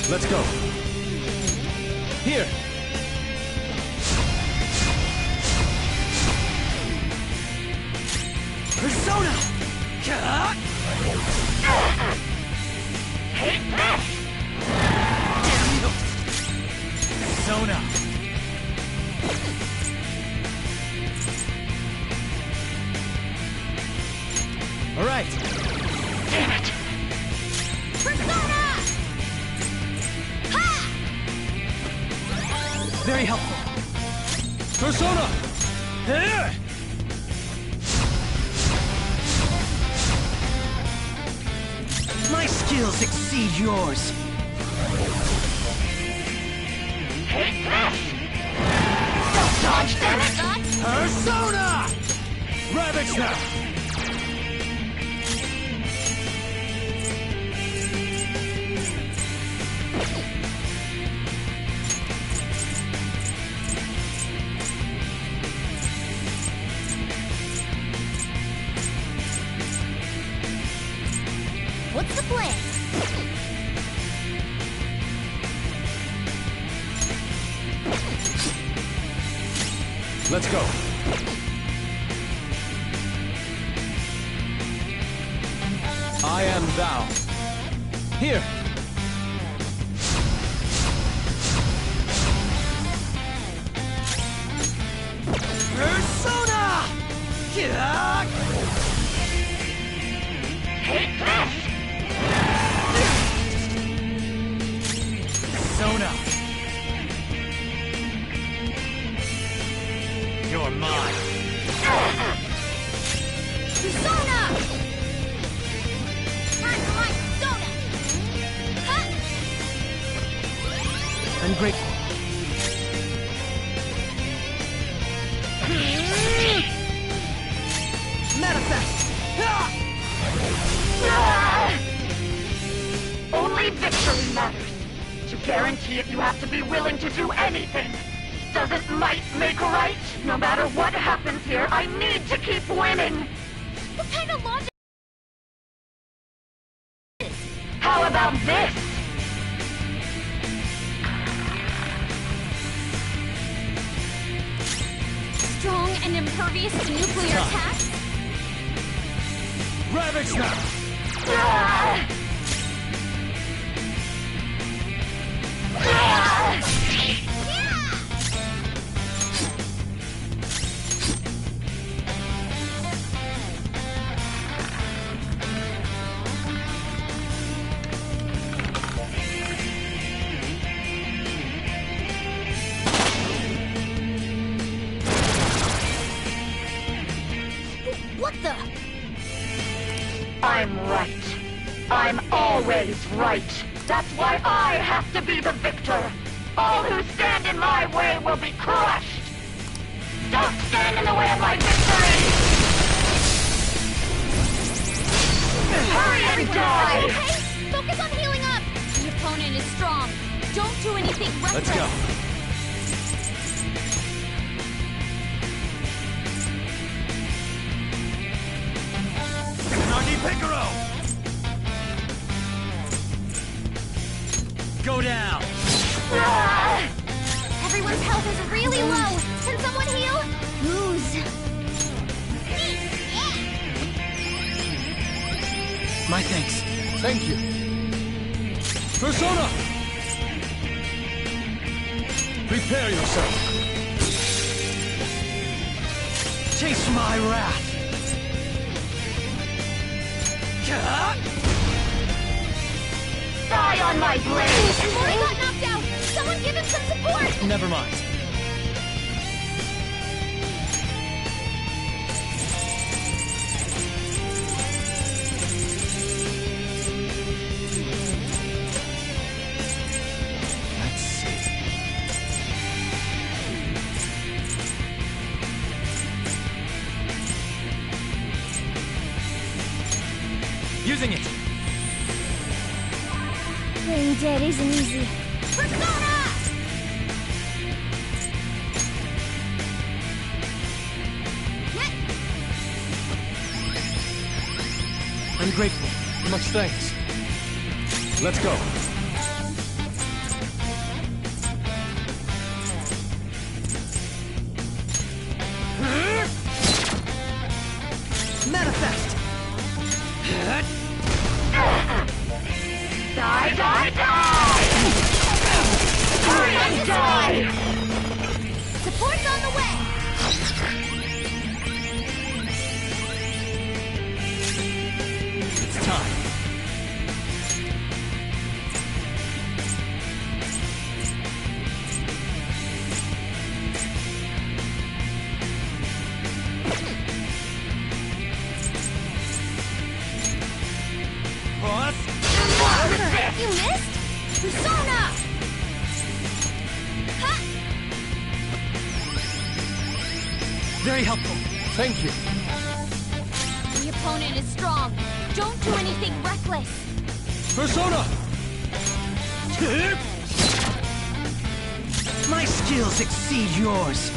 Let's go. Here. Persona! Take this! Damn you! Persona! All right. Damn it! Persona! Ha! Very helpful. Persona! Here! My skills exceed yours. Take this! Don't dodge, damn it! Persona! Ravage them! What's the plan? Let's go. I am thou. Here. Take this! Persona! You're mine! Persona! Time for my Persona! Huh? I'm grateful. Manifest! Only victory matters. To guarantee it, you have to be willing to do anything. Doesn't might make right? No matter what happens here, I need to keep winning. What kind of logic? How about this? Strong and impervious to nuclear attacks? Ravage now! What the? I'm right. I'm always right. That's why I have to be the victor. All who stand in my way will be crushed. Don't stand in the way of my victory! Hurry and die! Okay? Focus on healing up! The opponent is strong. Don't do anything reckless. Let's go. Nagi Picaro! Go down! Everyone's health is really low. Can someone heal? Who's? My thanks. Thank you. Persona! Prepare yourself. Taste my wrath. Die on my blade! Mori got knocked out. Someone give him some support. Never mind. Let's see. Using it. Playing dead isn't easy. Persona! I'm grateful. Much thanks. Let's go. Manifest! Die, die, die! Hurry and die! Support's on the way. It's time. Boss! You missed? Persona! Ha! Very helpful. Thank you. The opponent is strong. Don't do anything reckless. Persona! My skills exceed yours.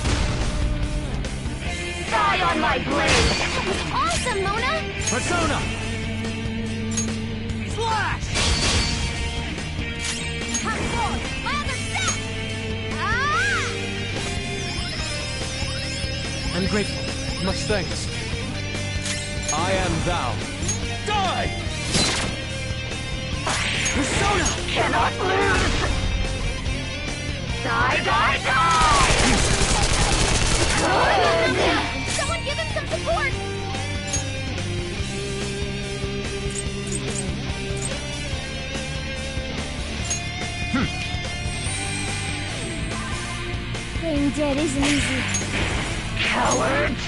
Die on my blade! That was awesome, Mona! Persona! Slash! Hot sword! My other step! Ah! I'm grateful. Much thanks. I am thou. Die! Persona! Cannot lose! Die, die, die! Someone give him some support! dead isn't easy. Cowards!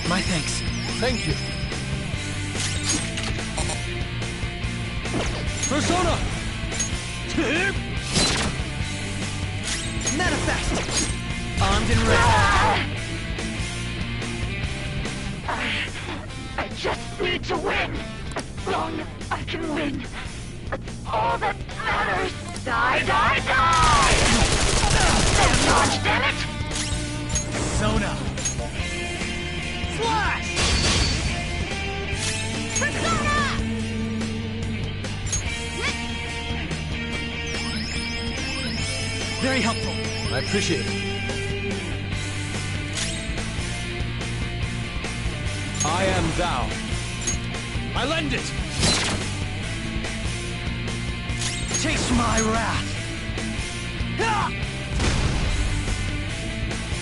My thanks. Thank you. Persona! Manifest! Armed and ready. I just need to win. As long as I can win. That's all that matters. Die, die, die! Dodge, damn it! Persona! Flash! Persona! Very helpful. I appreciate it. I am thou. I lend it! Taste my wrath! Ah!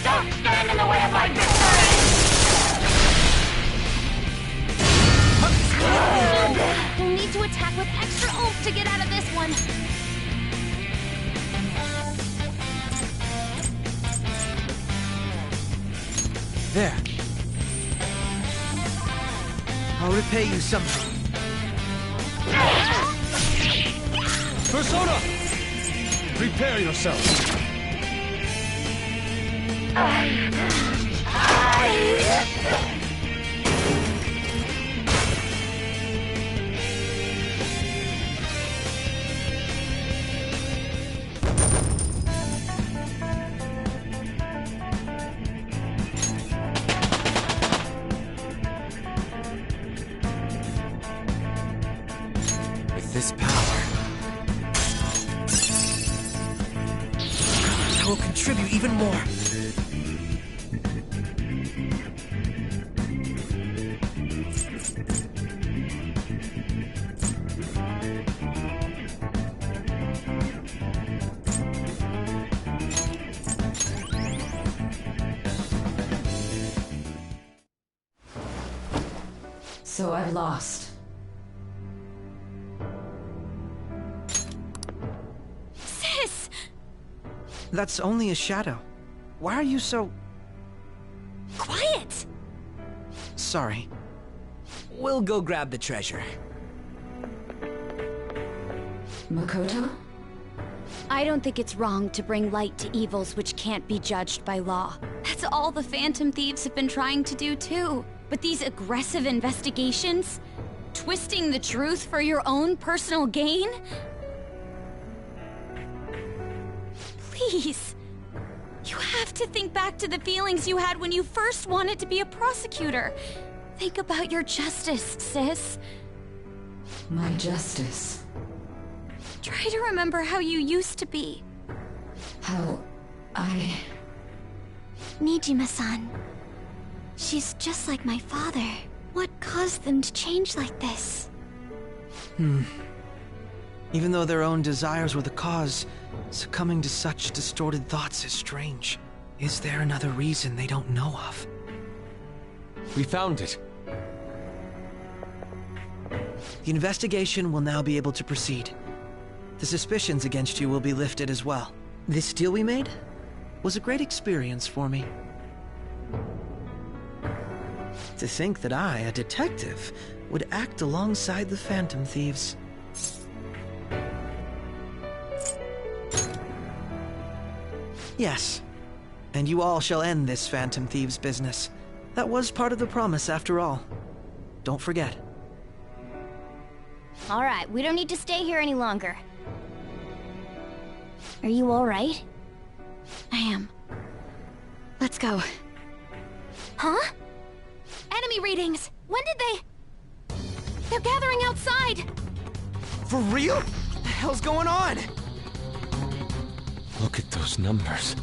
Don't stand in the way of my victory! We'll need to attack with extra oomph to get out of this one. There. I'll repay you somehow. Persona! Prepare yourself. With this power, I will contribute even more. So I've lost. Sis! That's only a shadow. Why are you so... Quiet! Sorry. We'll go grab the treasure. Makoto? I don't think it's wrong to bring light to evils which can't be judged by law. That's all the Phantom Thieves have been trying to do too. But these aggressive investigations? Twisting the truth for your own personal gain? Please. You have to think back to the feelings you had when you first wanted to be a prosecutor. Think about your justice, sis. My justice. Try to remember how you used to be. How I... Nijima-san. She's just like my father. What caused them to change like this? Even though their own desires were the cause, succumbing to such distorted thoughts is strange. Is there another reason they don't know of? We found it. The investigation will now be able to proceed. The suspicions against you will be lifted as well. This deal we made was a great experience for me. To think that I, a detective, would act alongside the Phantom Thieves. Yes, and you all shall end this Phantom Thieves business. That was part of the promise after all. Don't forget. All right, we don't need to stay here any longer. Are you all right? I am. Let's go. Huh? Enemy readings! When did they... They're gathering outside! For real? What the hell's going on? Look at those numbers.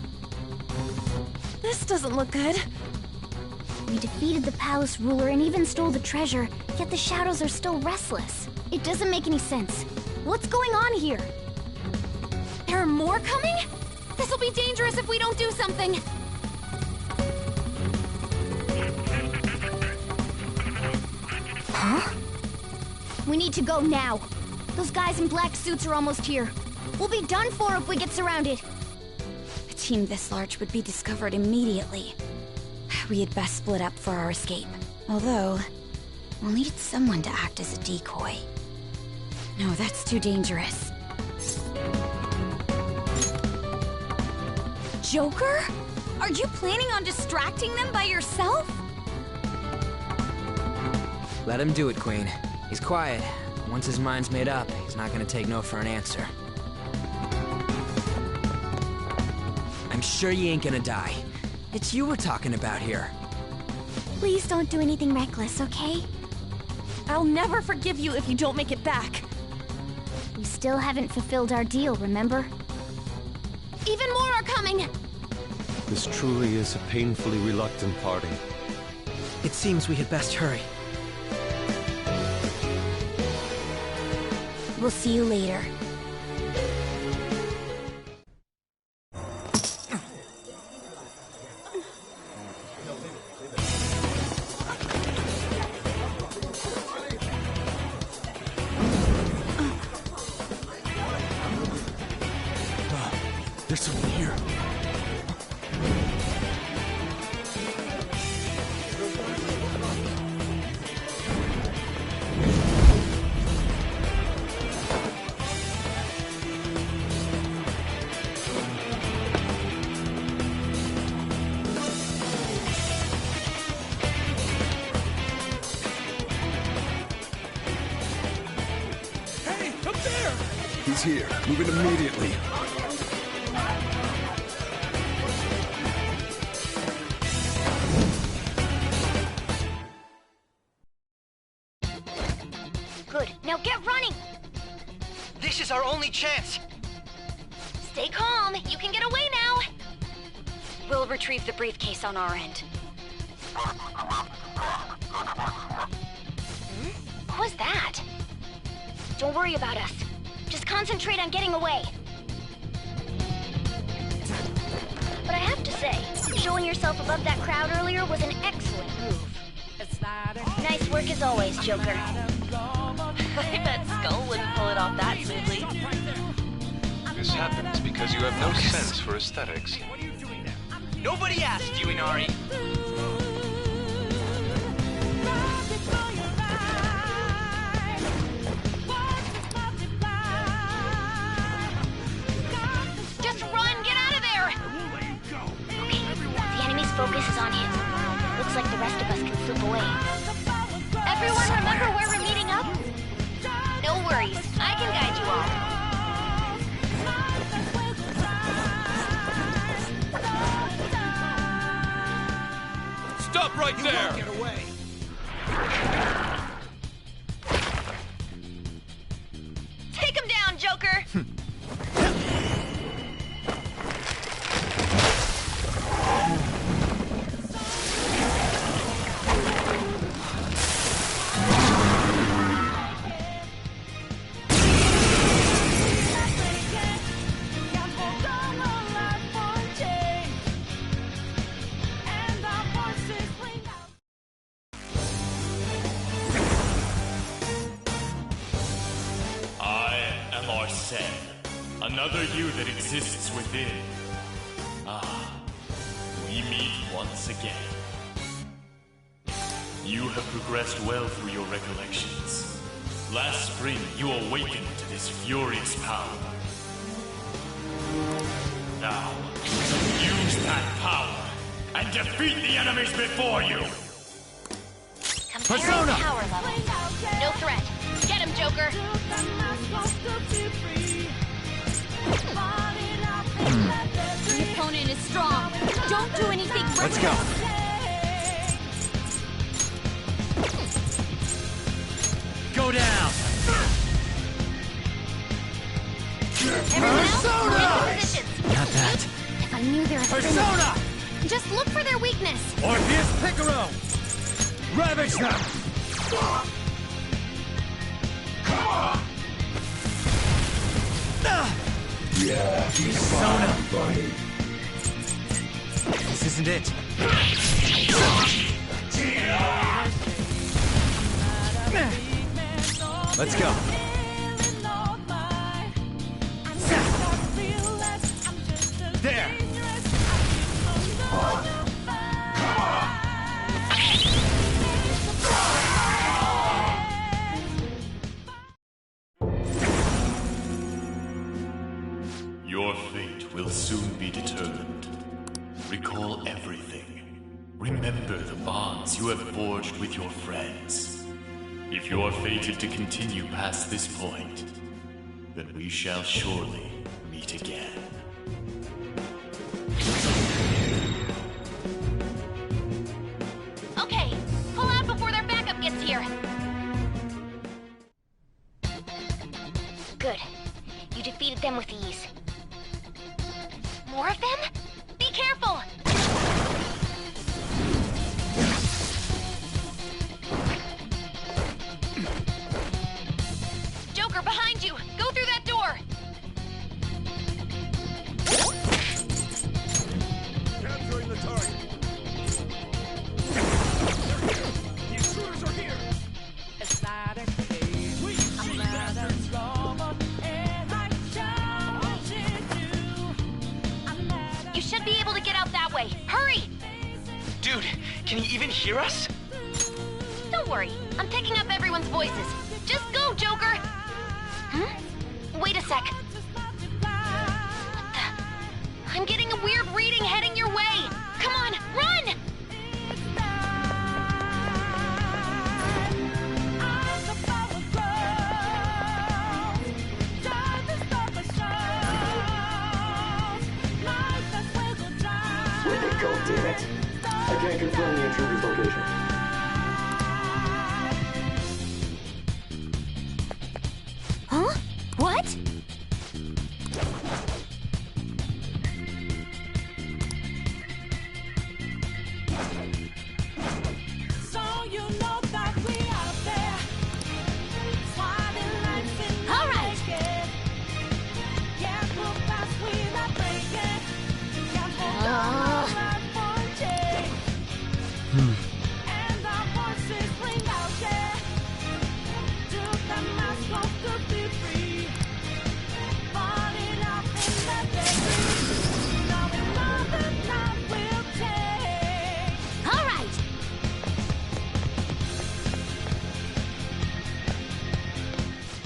This doesn't look good. We defeated the palace ruler and even stole the treasure, yet the shadows are still restless. It doesn't make any sense. What's going on here? There are more coming? This'll be dangerous if we don't do something! Huh? We need to go now. Those guys in black suits are almost here. We'll be done for if we get surrounded. A team this large would be discovered immediately. We had best split up for our escape. Although, we'll need someone to act as a decoy. No, that's too dangerous. Joker? Are you planning on distracting them by yourself? Let him do it, Queen. He's quiet. Once his mind's made up, he's not gonna take no for an answer. I'm sure you ain't gonna die. It's you we're talking about here. Please don't do anything reckless, okay? I'll never forgive you if you don't make it back. We still haven't fulfilled our deal, remember? Even more are coming! This truly is a painfully reluctant party. It seems we had best hurry. We'll see you later. There's someone here. Hey, up there! He's here. Move it immediately. Good. Now get running! This is our only chance! Stay calm. You can get away now. We'll retrieve the briefcase on our end. What was that? Don't worry about us. Just concentrate on getting away. But I have to say, showing yourself above that crowd earlier was an excellent move. Nice work as always, Joker. I bet Skull wouldn't pull it off that smoothly. This happens because you have no sense for aesthetics. Nobody asked you, Inari. Just run! Get out of there! Okay, the enemy's focus is on him. Looks like the rest of us can slip away. Everyone remember where we're meeting up? No worries. I can guide you all. Stop right there! Get away! Take him down, Joker! Another you that exists within. We meet once again. You have progressed well through your recollections. Last spring, you awakened to this furious power. Now, use that power and defeat the enemies before you! Comparing power levels. No threat. Get him, Joker! The opponent is strong. Don't do anything reckless. Let's go. Go down! Everyone else, take positions. Not that. If I knew there was Persona! Just look for their weakness. Orpheus Picaro! Ravage them! Yeah, Persona! buddy. This isn't it. Let's go. will soon be determined. Recall everything. Remember the bonds you have forged with your friends. If you are fated to continue past this point, then we shall surely meet again. Okay, pull out before their backup gets here. Good. You defeated them with ease. More of them? Be careful! Joker, behind you! Go through that door! Capturing the target. The intruders are here. You should be able to get out that way. Hurry! Dude, can you even hear us? Don't worry. I'm picking up everyone's voices. Just go, Joker! Wait a sec. What the? I'm getting a weird reading heading your way. Come on, run! Where'd they go, damn it? I can't confirm the intruder's location. Huh? What? So you know that we out there, swatting lights in the naked. Can't move fast without breaking. Can't hold on for a change. And our voices ring out there. Took the mask off to be free. Falling out in the debris. Now we know the night will take. All right!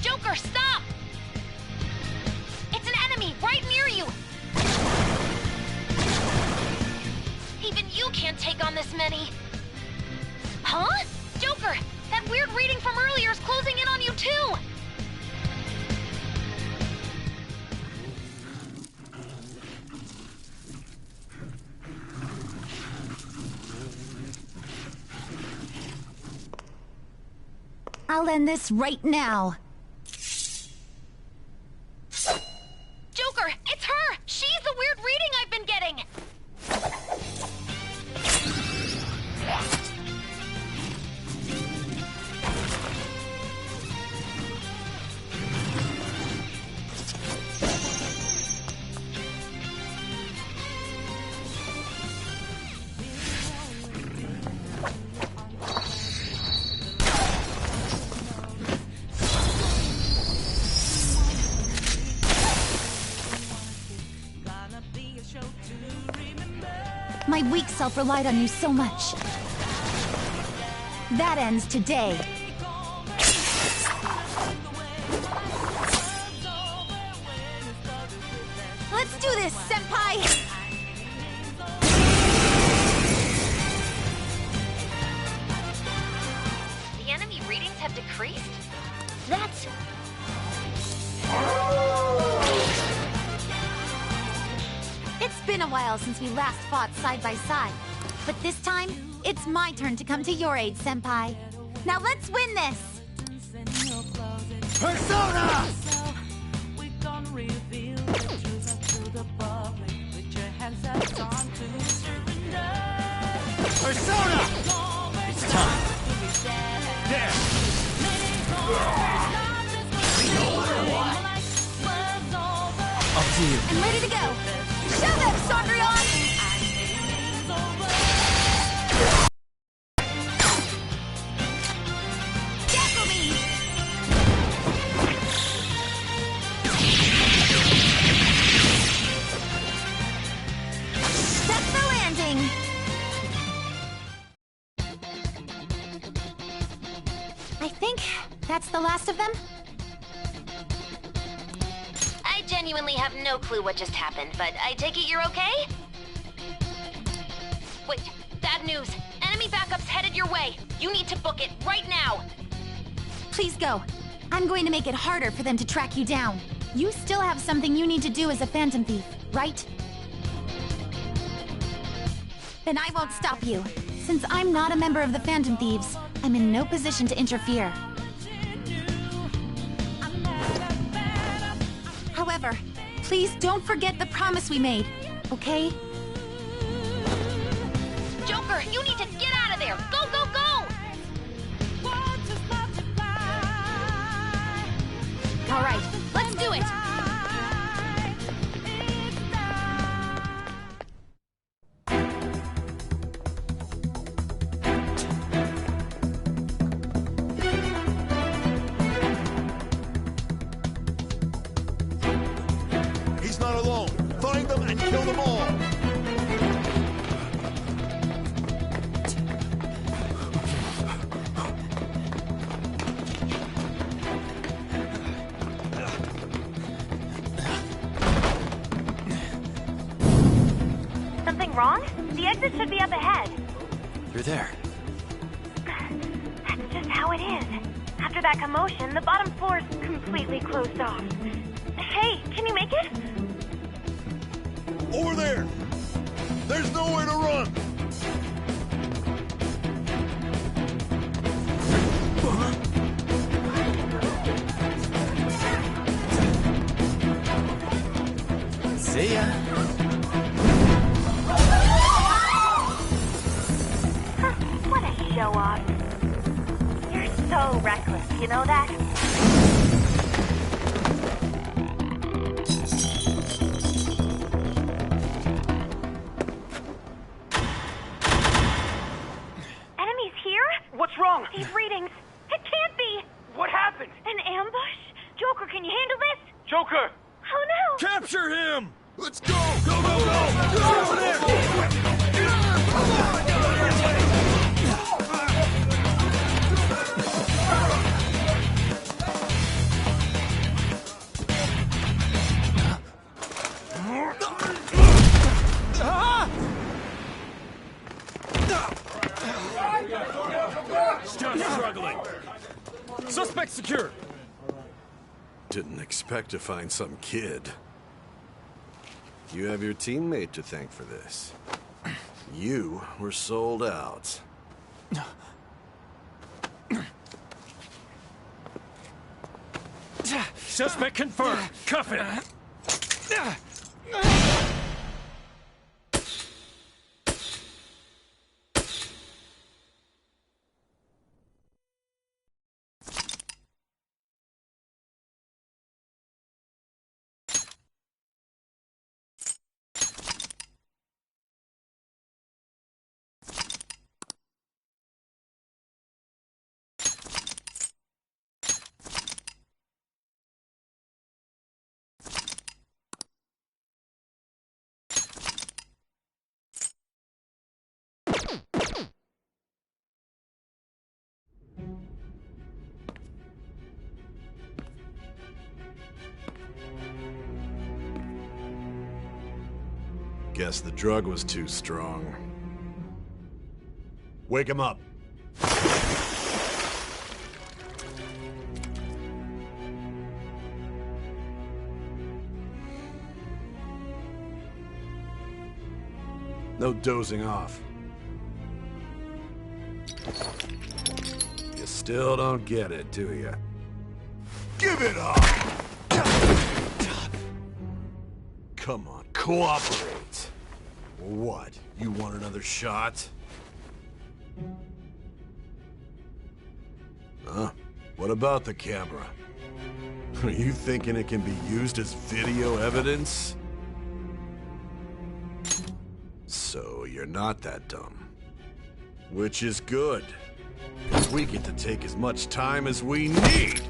Joker, stop! It's an enemy right near you! Even you can't take on this many. Huh? Joker, that weird reading from earlier is closing in on you too! I'll end this right now. Joker, it's her! She's the weird reading I've been getting! My weak self relied on you so much. That ends today. Let's do this, Senpai! The enemy readings have decreased? That's... It's been a while since we last fought side by side. But this time, it's my turn to come to your aid, Senpai. Now let's win this! Persona! Persona! It's time. There. Up to you. I'm ready to go! Show them, Sakuyon! Tackle me! That's the landing! I think that's the last of them. Hi, Jen. genuinely have no clue what just happened, but I take it you're okay? Wait, bad news. Enemy backup's headed your way. You need to book it right now. Please go. I'm going to make it harder for them to track you down. You still have something you need to do as a Phantom Thief, right? Then I won't stop you. Since I'm not a member of the Phantom Thieves, I'm in no position to interfere. However, please don't forget the promise we made, okay? Joker, you need to get out of there! Go, go, go! All right, let's do it! He's not alone. Find them and kill them all. Something wrong? The exit should be up ahead. You're there. That's just how it is. After that commotion, the bottom floor's completely closed off. Hey, can you make it? Over there! There's nowhere to run! See ya. What a show off. You're so reckless, you know that? Enemies here? What's wrong? These readings. It can't be. What happened? An ambush? Joker, can you handle this? Joker! Oh no! Capture him! Let's go! Go, go, go! Go over there! Still struggling. Suspect secure. Didn't expect to find some kid. You have your teammate to thank for this. You were sold out. Suspect confirmed. Cuff it. Guess the drug was too strong. Wake him up. No dozing off. You still don't get it, do you? Give it up! Come on, cooperate. What? You want another shot? Huh? What about the camera? Are you thinking it can be used as video evidence? So you're not that dumb. Which is good. 'Cause we get to take as much time as we need.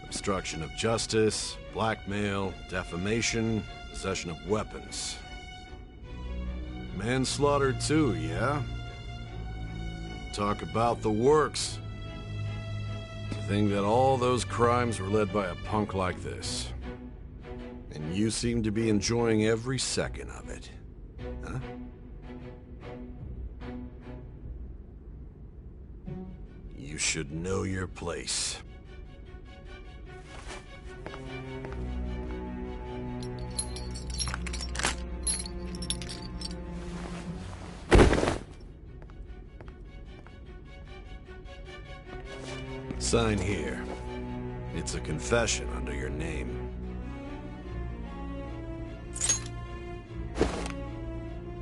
Obstruction of justice, blackmail, defamation, possession of weapons. Manslaughter too, yeah? Talk about the works. To think that all those crimes were led by a punk like this. And you seem to be enjoying every second of it. Huh? You should know your place. Sign here. It's a confession under your name.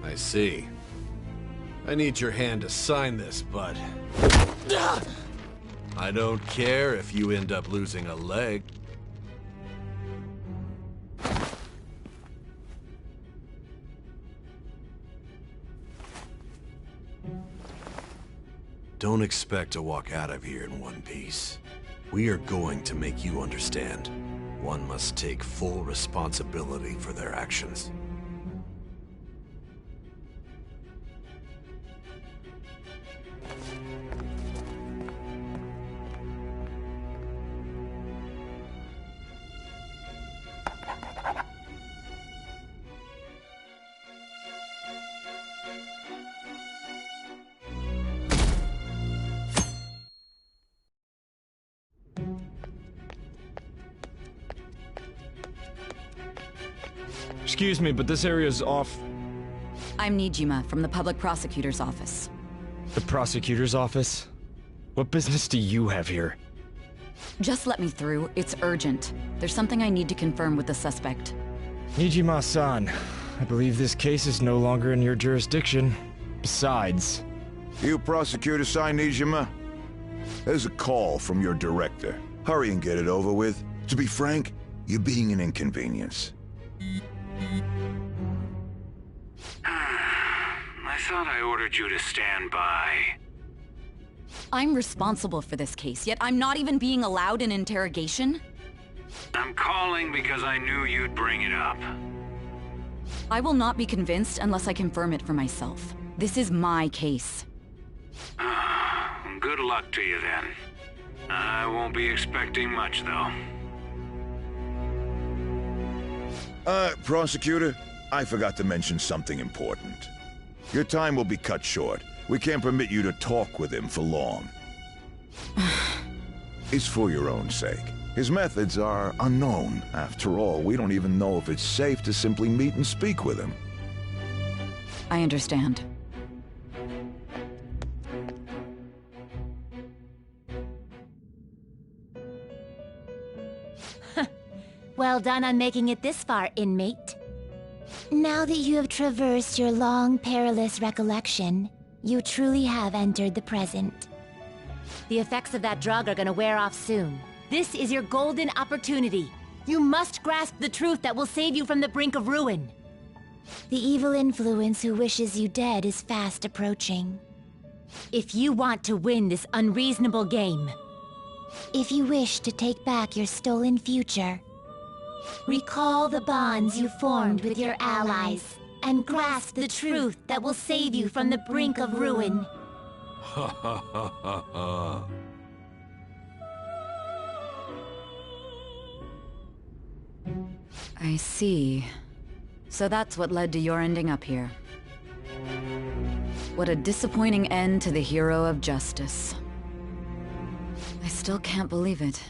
I see. I need your hand to sign this, but... I don't care if you end up losing a leg. Don't expect to walk out of here in one piece. We are going to make you understand. One must take full responsibility for their actions. Excuse me, but this area's off... I'm Nijima, from the Public Prosecutor's Office. The Prosecutor's Office? What business do you have here? Just let me through. It's urgent. There's something I need to confirm with the suspect. Nijima-san, I believe this case is no longer in your jurisdiction. Besides... You Prosecutor Sai Nijima? There's a call from your director. Hurry and get it over with. To be frank, you're being an inconvenience. I thought I ordered you to stand by. I'm responsible for this case, yet I'm not even being allowed an interrogation? I'm calling because I knew you'd bring it up. I will not be convinced unless I confirm it for myself. This is my case. Good luck to you then. I won't be expecting much, though. Prosecutor, I forgot to mention something important. Your time will be cut short. We can't permit you to talk with him for long. It's for your own sake. His methods are unknown. After all, we don't even know if it's safe to simply meet and speak with him. I understand. Well done on making it this far, inmate. Now that you have traversed your long, perilous recollection, you truly have entered the present. The effects of that drug are gonna wear off soon. This is your golden opportunity. You must grasp the truth that will save you from the brink of ruin. The evil influence who wishes you dead is fast approaching. If you want to win this unreasonable game, if you wish to take back your stolen future, recall the bonds you formed with your allies, and grasp the truth that will save you from the brink of ruin. Ha ha ha ha ha. I see. So that's what led to your ending up here. What a disappointing end to the hero of justice. I still can't believe it.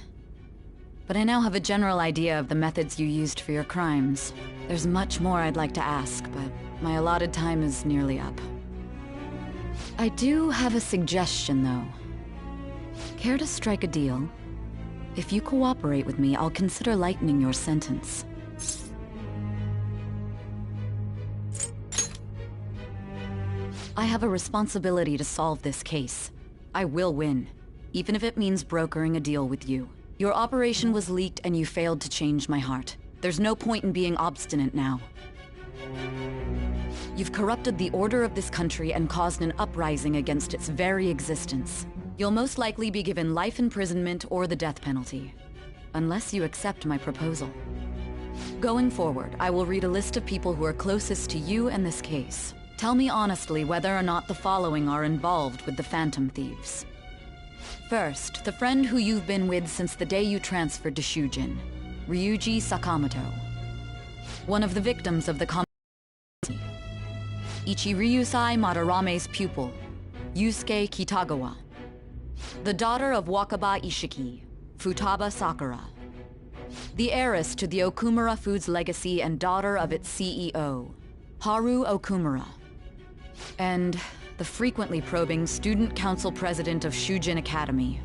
But I now have a general idea of the methods you used for your crimes. There's much more I'd like to ask, but my allotted time is nearly up. I do have a suggestion, though. Care to strike a deal? If you cooperate with me, I'll consider lightening your sentence. I have a responsibility to solve this case. I will win, even if it means brokering a deal with you. Your operation was leaked and you failed to change my heart. There's no point in being obstinate now. You've corrupted the order of this country and caused an uprising against its very existence. You'll most likely be given life imprisonment or the death penalty, unless you accept my proposal. Going forward, I will read a list of people who are closest to you and this case. Tell me honestly whether or not the following are involved with the Phantom Thieves. First, the friend who you've been with since the day you transferred to Shujin, Ryuji Sakamoto. One of the victims of the Ichiryusai Madarame's pupil, Yusuke Kitagawa. The daughter of Wakaba Ishiki, Futaba Sakura. The heiress to the Okumura Foods legacy and daughter of its CEO, Haru Okumura. And the frequently probing student council president of Shujin Academy,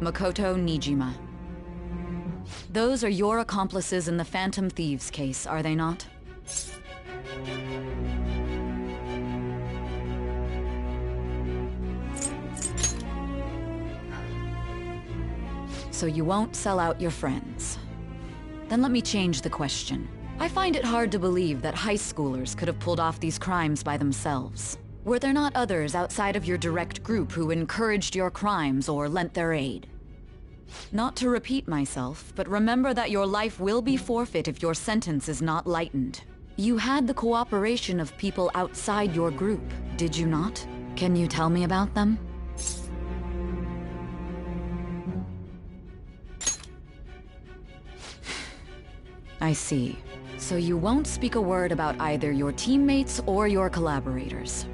Makoto Nijima. Those are your accomplices in the Phantom Thieves case, are they not? So you won't sell out your friends. Then let me change the question. I find it hard to believe that high schoolers could have pulled off these crimes by themselves. Were there not others outside of your direct group who encouraged your crimes or lent their aid? Not to repeat myself, but remember that your life will be forfeit if your sentence is not lightened. You had the cooperation of people outside your group, did you not? Can you tell me about them? I see. So you won't speak a word about either your teammates or your collaborators.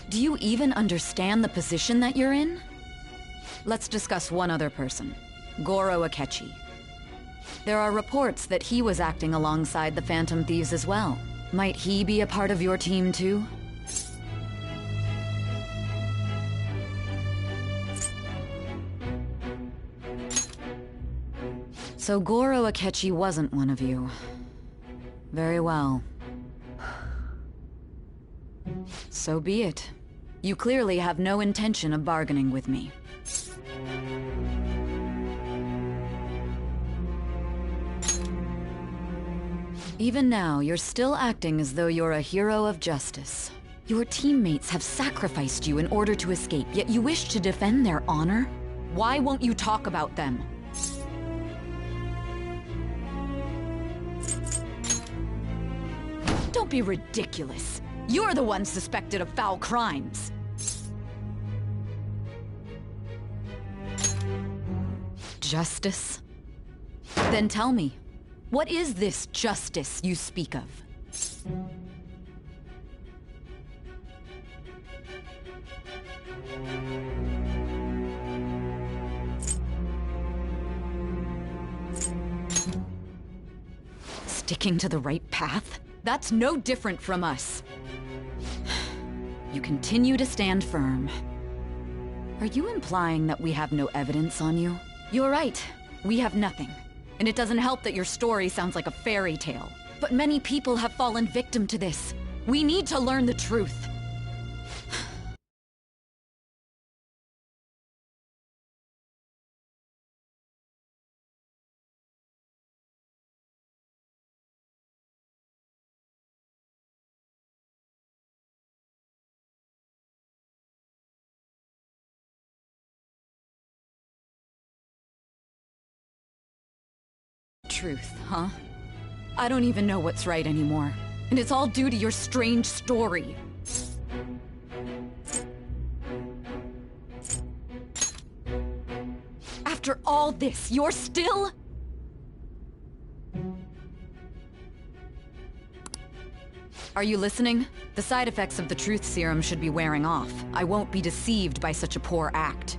Do you even understand the position that you're in? Let's discuss one other person, Goro Akechi. There are reports that he was acting alongside the Phantom Thieves as well. Might he be a part of your team too? So Goro Akechi wasn't one of you. Very well. So be it. You clearly have no intention of bargaining with me. Even now, you're still acting as though you're a hero of justice. Your teammates have sacrificed you in order to escape, yet you wish to defend their honor? Why won't you talk about them? Don't be ridiculous. You're the one suspected of foul crimes. Justice? Then tell me, what is this justice you speak of? Sticking to the right path? That's no different from us. You continue to stand firm. Are you implying that we have no evidence on you? You're right. We have nothing. And it doesn't help that your story sounds like a fairy tale. But many people have fallen victim to this. We need to learn the truth. Truth, huh? I don't even know what's right anymore. And it's all due to your strange story. After all this, you're still... Are you listening? The side effects of the truth serum should be wearing off. I won't be deceived by such a poor act.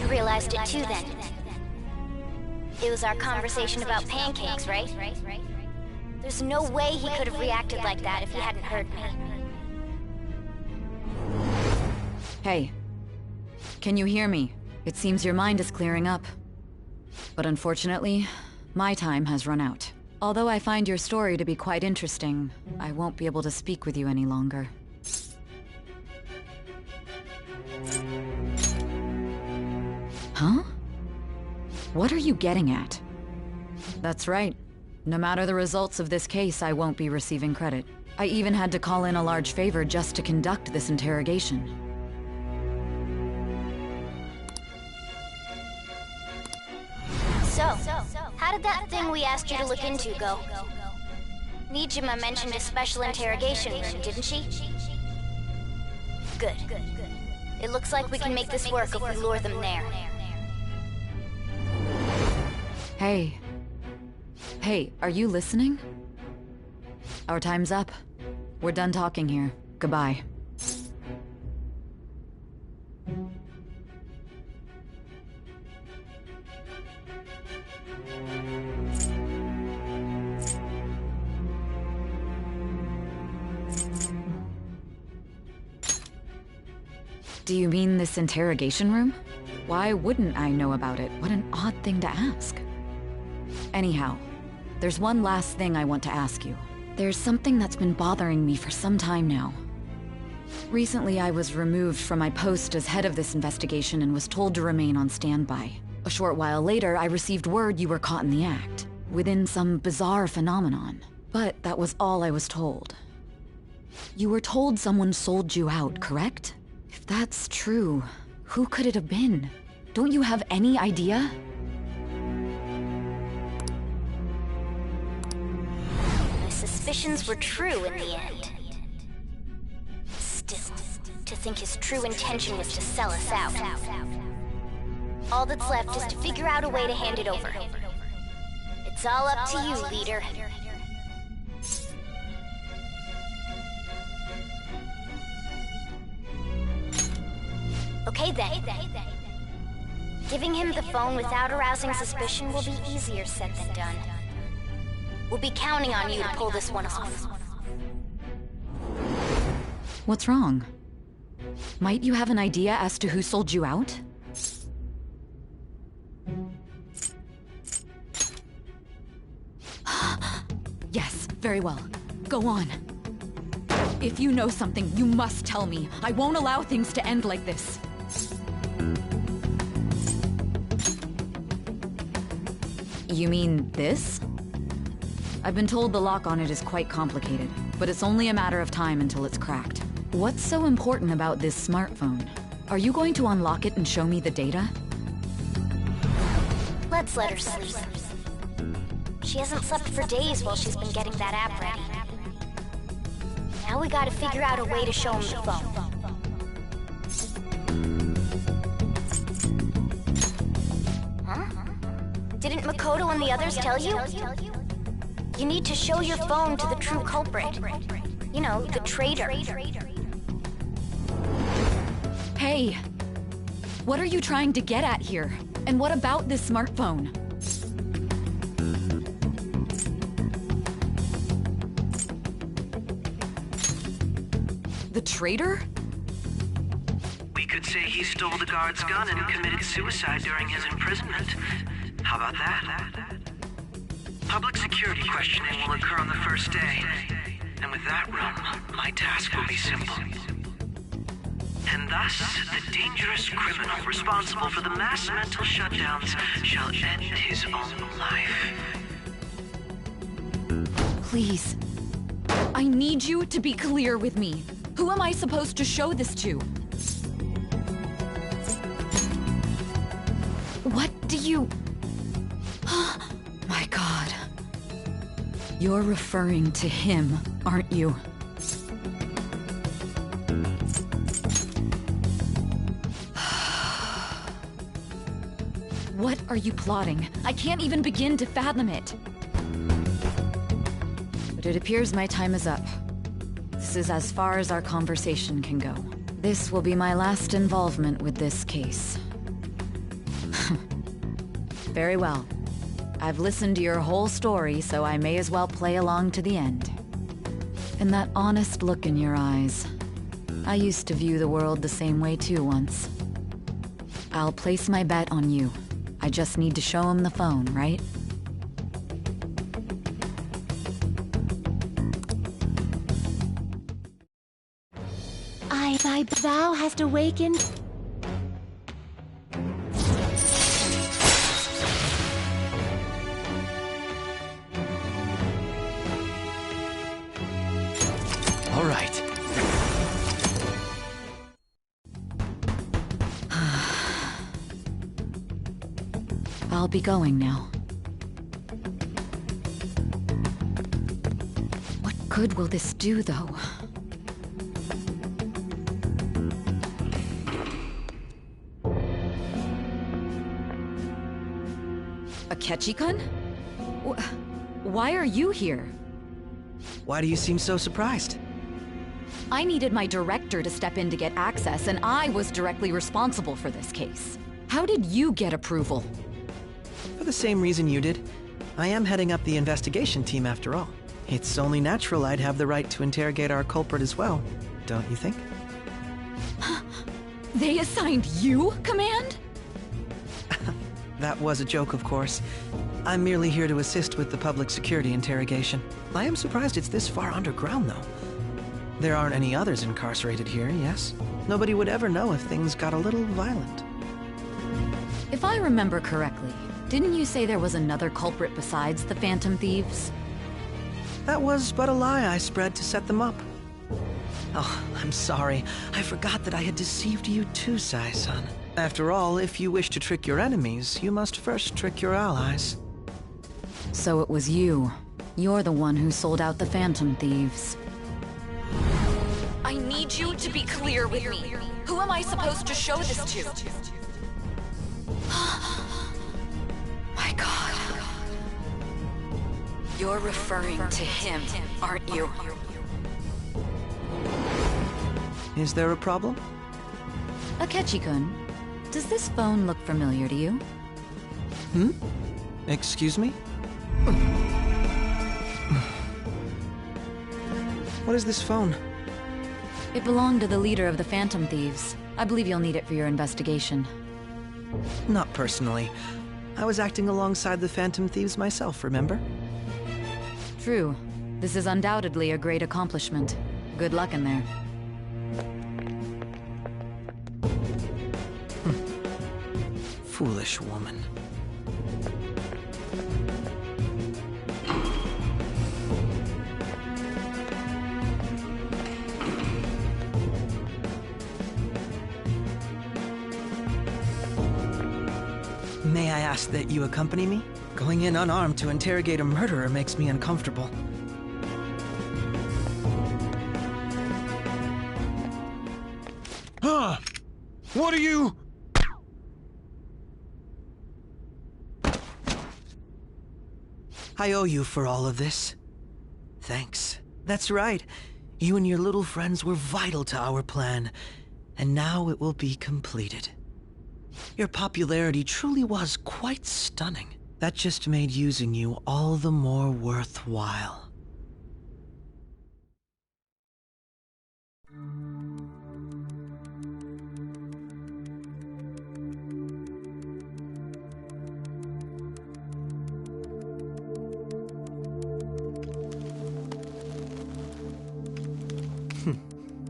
Realized it too then. It was our conversation about pancakes, right? There's no way he could have reacted like that if he hadn't heard me. Hey. Can you hear me? It seems your mind is clearing up. But unfortunately, my time has run out. Although I find your story to be quite interesting, I won't be able to speak with you any longer. Huh? What are you getting at? That's right. No matter the results of this case, I won't be receiving credit. I even had to call in a large favor just to conduct this interrogation. So, how How did that thing we asked you to look into go? Nijima mentioned a special interrogation room, didn't she? Good. It looks like we can make this work if we lure them there. Hey. Hey, are you listening? Our time's up. We're done talking here. Goodbye. Do you mean this interrogation room? Why wouldn't I know about it? What an odd thing to ask. Anyhow, there's one last thing I want to ask you. There's something that's been bothering me for some time now. Recently, I was removed from my post as head of this investigation and was told to remain on standby. A short while later, I received word you were caught in the act, within some bizarre phenomenon. But that was all I was told. You were told someone sold you out, correct? If that's true, who could it have been? Don't you have any idea? My suspicions were true in the end. Still, to think his true intention was to sell us out. All that's left is to figure out a way to hand it over. It's all up to you, leader. Okay then. Giving him the phone without arousing suspicion will be easier said than done. We'll be counting on you to pull this one off. What's wrong? Might you have an idea as to who sold you out? Yes, very well. Go on. If you know something, you must tell me. I won't allow things to end like this. You mean this? I've been told the lock on it is quite complicated, but it's only a matter of time until it's cracked. What's so important about this smartphone? Are you going to unlock it and show me the data? Let's let her sleep. She hasn't slept for days while she's been getting that app ready. Now we gotta figure out a way to show him the phone. Huh? Didn't Makoto and the others tell you? You need to show your phone to the true culprit. You know, the traitor. Hey! What are you trying to get at here? And what about this smartphone? The traitor? We could say he stole the guard's gun and committed suicide during his imprisonment. How about that? Public security questioning will occur on the first day. And with that room, my task will be simple. And thus, the dangerous criminal responsible for the mass mental shutdowns shall end his own life. Please. I need you to be clear with me. Who am I supposed to show this to? What do you... My God. You're referring to him, aren't you? What are you plotting? I can't even begin to fathom it. But it appears my time is up. This is as far as our conversation can go. This will be my last involvement with this case. Very well. I've listened to your whole story, so I may as well play along to the end. And that honest look in your eyes. I used to view the world the same way too once. I'll place my bet on you. I just need to show him the phone, right? Thou hast awakened. All right. I'll be going now. good will this do, though? Akechi-kun? Why are you here? Why do you seem so surprised? I needed my director to step in to get access, and I was directly responsible for this case. How did you get approval? For the same reason you did. I am heading up the investigation team after all. It's only natural I'd have the right to interrogate our culprit as well, don't you think? They assigned you command? That was a joke, of course. I'm merely here to assist with the public security interrogation. I am surprised it's this far underground, though. There aren't any others incarcerated here, yes? Nobody would ever know if things got a little violent. If I remember correctly, didn't you say there was another culprit besides the Phantom Thieves? That was but a lie I spread to set them up. Oh, I'm sorry. I forgot that I had deceived you too, Sai-san. After all, if you wish to trick your enemies, you must first trick your allies. So it was you. You're the one who sold out the Phantom Thieves. I need you to be clear with me. Who am I supposed to show this to? My God. You're referring to him, aren't you? Is there a problem? Akechi-kun, does this phone look familiar to you? Excuse me? What is this phone? It belonged to the leader of the Phantom Thieves. I believe you'll need it for your investigation. Not personally. I was acting alongside the Phantom Thieves myself, remember? True. This is undoubtedly a great accomplishment. Good luck in there. Foolish woman. May I ask that you accompany me? Going in unarmed to interrogate a murderer makes me uncomfortable. What are you... I owe you for all of this. Thanks. That's right. You and your little friends were vital to our plan, and now it will be completed. Your popularity truly was quite stunning. That just made using you all the more worthwhile.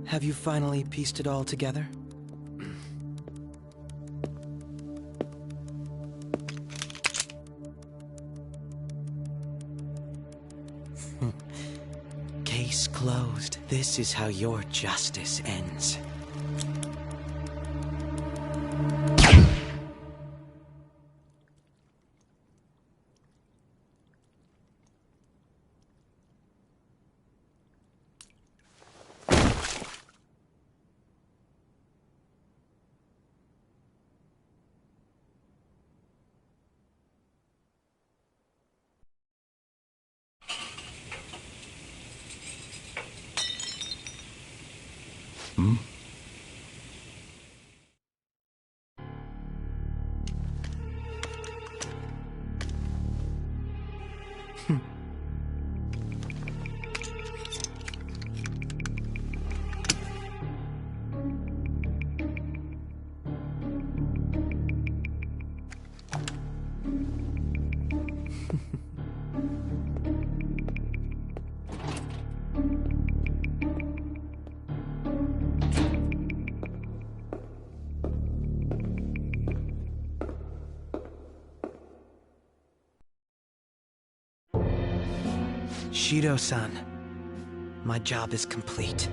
Have you finally pieced it all together? Case closed. This is how your justice ends. Shido-san, my job is complete.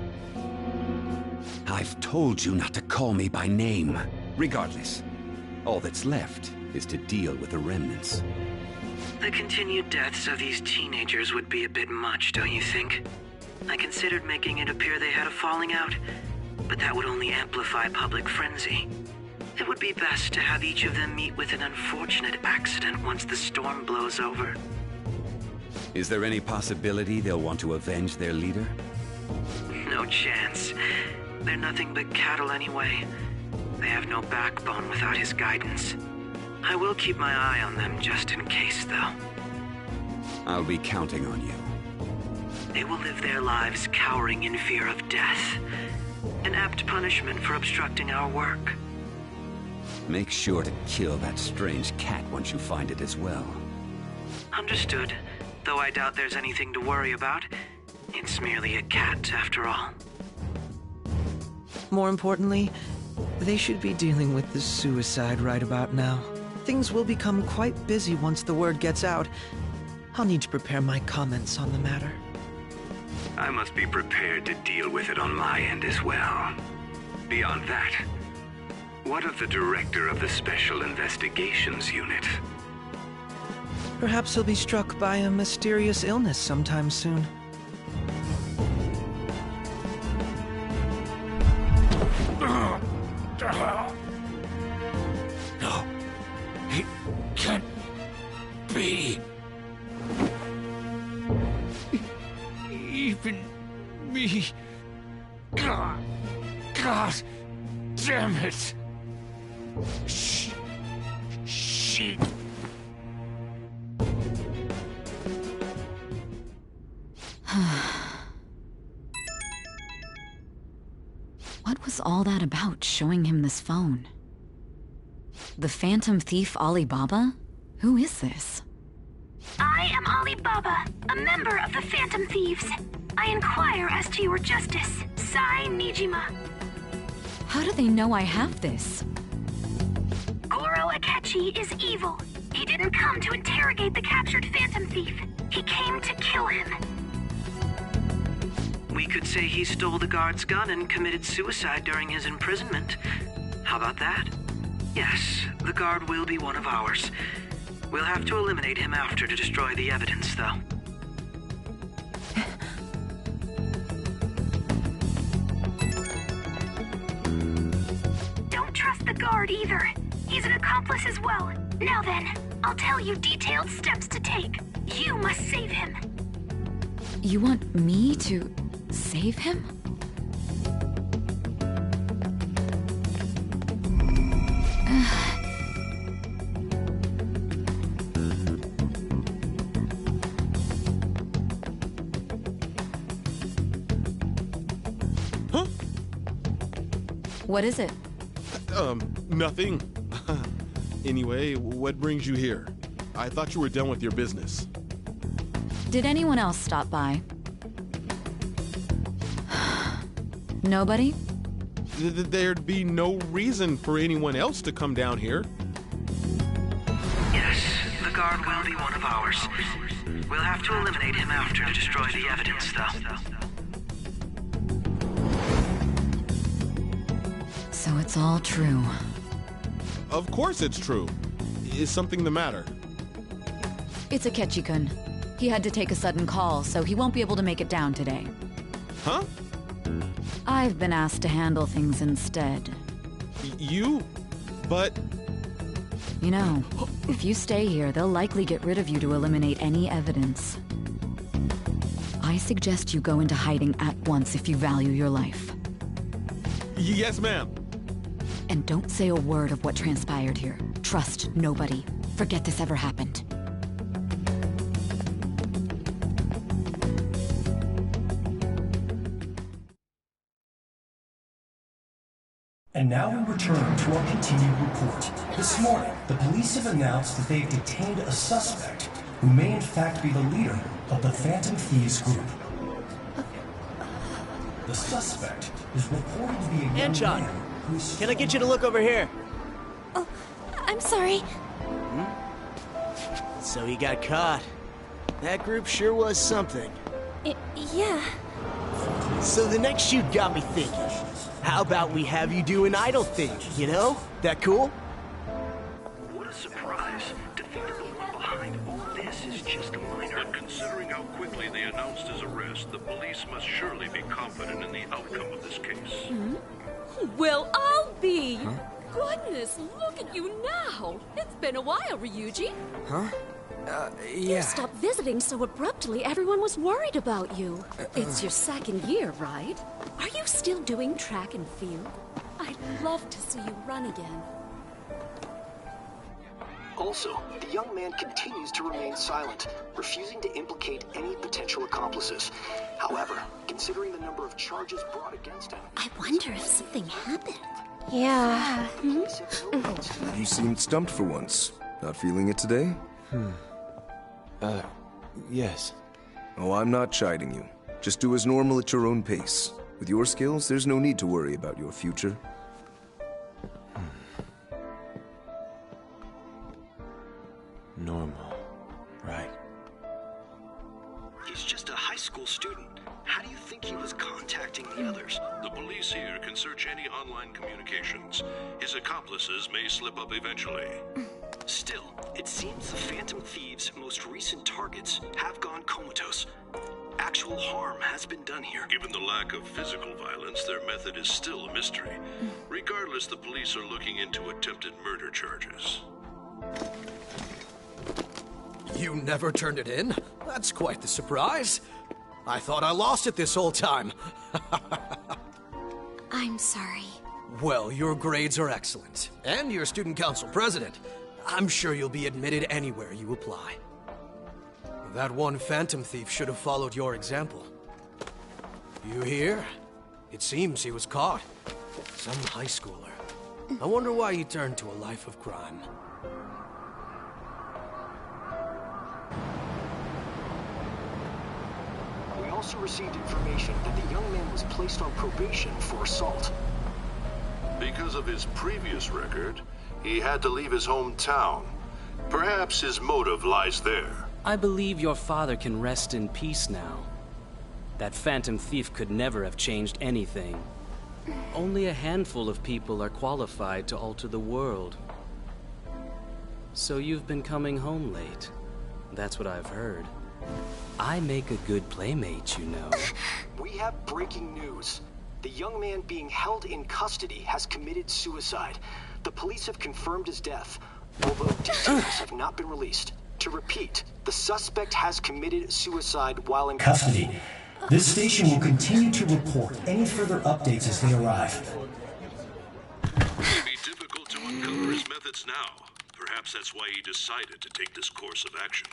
I've told you not to call me by name. Regardless, all that's left is to deal with the remnants. The continued deaths of these teenagers would be a bit much, don't you think? I considered making it appear they had a falling out, but that would only amplify public frenzy. It would be best to have each of them meet with an unfortunate accident once the storm blows over. Is there any possibility they'll want to avenge their leader? No chance. They're nothing but cattle anyway. They have no backbone without his guidance. I will keep my eye on them just in case, though. I'll be counting on you. They will live their lives cowering in fear of death. An apt punishment for obstructing our work. Make sure to kill that strange cat once you find it as well. Understood. Though I doubt there's anything to worry about. It's merely a cat, after all. More importantly, they should be dealing with the suicide right about now. Things will become quite busy once the word gets out. I'll need to prepare my comments on the matter. I must be prepared to deal with it on my end as well. Beyond that, what of the director of the Special Investigations Unit? Perhaps he'll be struck by a mysterious illness sometime soon. No, it can't be. Even me. God damn it. She. What was all that about, showing him this phone? The Phantom Thief Alibaba? Who is this? I am Alibaba, a member of the Phantom Thieves. I inquire as to your justice, Sai Nijima. How do they know I have this? Goro Akechi is evil. He didn't come to interrogate the captured Phantom Thief. He came to kill him. We could say he stole the guard's gun and committed suicide during his imprisonment. How about that? Yes, the guard will be one of ours. We'll have to eliminate him after to destroy the evidence, though. Don't trust the guard either. He's an accomplice as well. Now then, I'll tell you detailed steps to take. You must save him. You want me to save him? Huh? What is it? Nothing. Anyway, what brings you here? I thought you were done with your business. Did anyone else stop by? Nobody? There'd be no reason for anyone else to come down here. Yes, the guard will be one of ours. We'll have to eliminate him after to destroy the evidence, though. So it's all true. Of course it's true. Is something the matter? It's Akechi-kun. He had to take a sudden call, so he won't be able to make it down today. Huh? I've been asked to handle things instead. But... You know, if you stay here, they'll likely get rid of you to eliminate any evidence. I suggest you go into hiding at once if you value your life. Yes, ma'am. And don't say a word of what transpired here. Trust nobody. Forget this ever happened. And now we return to our continued report. This morning, the police have announced that they've detained a suspect who may in fact be the leader of the Phantom Thieves group. The suspect is reported to be a young man who's... Can I get you to look over here? Oh, I'm sorry. So he got caught. That group sure was something. Yeah. So the next shoot got me thinking. How about we have you do an idol thing, you know? That cool? What a surprise. To think that the one behind all this is just a minor Considering how quickly they announced his arrest, the police must surely be confident in the outcome of this case. Well, I'll be. Goodness, look at you now. It's been a while, Ryuji. Huh? You stopped visiting so abruptly, everyone was worried about you. It's your second year, right? Are you still doing track and field? I'd love to see you run again. Also, the young man continues to remain silent, refusing to implicate any potential accomplices. However, considering the number of charges brought against him... I wonder if something happened. Yeah. You seemed stumped for once. Not feeling it today? Yes. Oh, I'm not chiding you. Just do as normal at your own pace. With your skills, there's no need to worry about your future. Normal. Right. He's just a high school student. How do you think he was contacting the others? The police here can search any online communications. His accomplices may slip up eventually. Still, it seems the Phantom Thieves' most recent targets have gone comatose. Actual harm has been done here. Given the lack of physical violence, their method is still a mystery. Regardless, the police are looking into attempted murder charges. You never turned it in? That's quite the surprise. I thought I lost it this whole time. I'm sorry. Well, your grades are excellent. And you're student council president. I'm sure you'll be admitted anywhere you apply. That one Phantom Thief should have followed your example. You hear? It seems he was caught. Some high schooler. I wonder why he turned to a life of crime. We also received information that the young man was placed on probation for assault. Because of his previous record, he had to leave his hometown. Perhaps his motive lies there. I believe your father can rest in peace now. That Phantom Thief could never have changed anything. Only a handful of people are qualified to alter the world. So you've been coming home late. That's what I've heard. I make a good playmate, you know. We have breaking news. The young man being held in custody has committed suicide. The police have confirmed his death, although details have not been released. To repeat, the suspect has committed suicide while in Custody. This station will continue to report any further updates as they arrive. It would be difficult to uncover his methods now. Perhaps that's why he decided to take this course of action.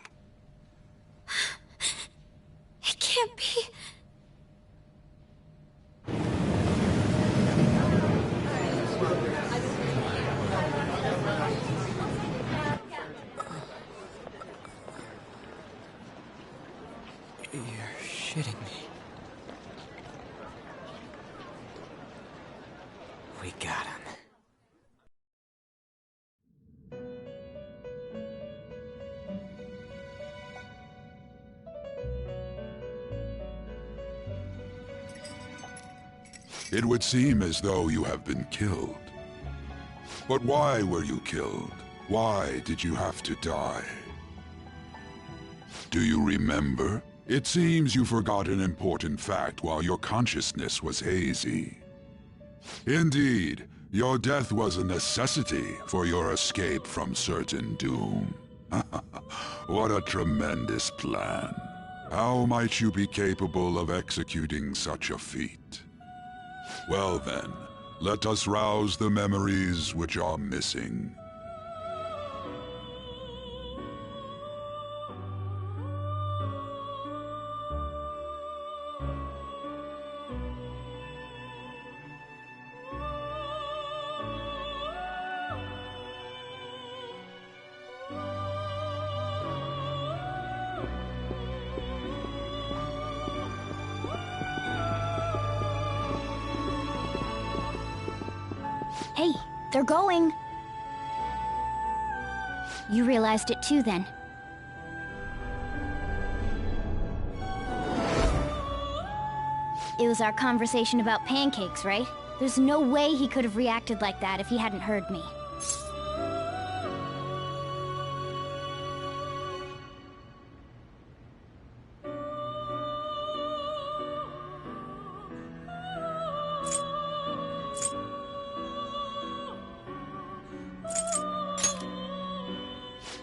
It can't be. You're shitting me. We got him. It would seem as though you have been killed. But why were you killed? Why did you have to die? Do you remember? It seems you forgot an important fact while your consciousness was hazy. Indeed, your death was a necessity for your escape from certain doom. What a tremendous plan. How might you be capable of executing such a feat? Well then, let us rouse the memories which are missing. Hey, they're going. You realized it too, then. It was our conversation about pancakes, right? There's no way he could have reacted like that if he hadn't heard me.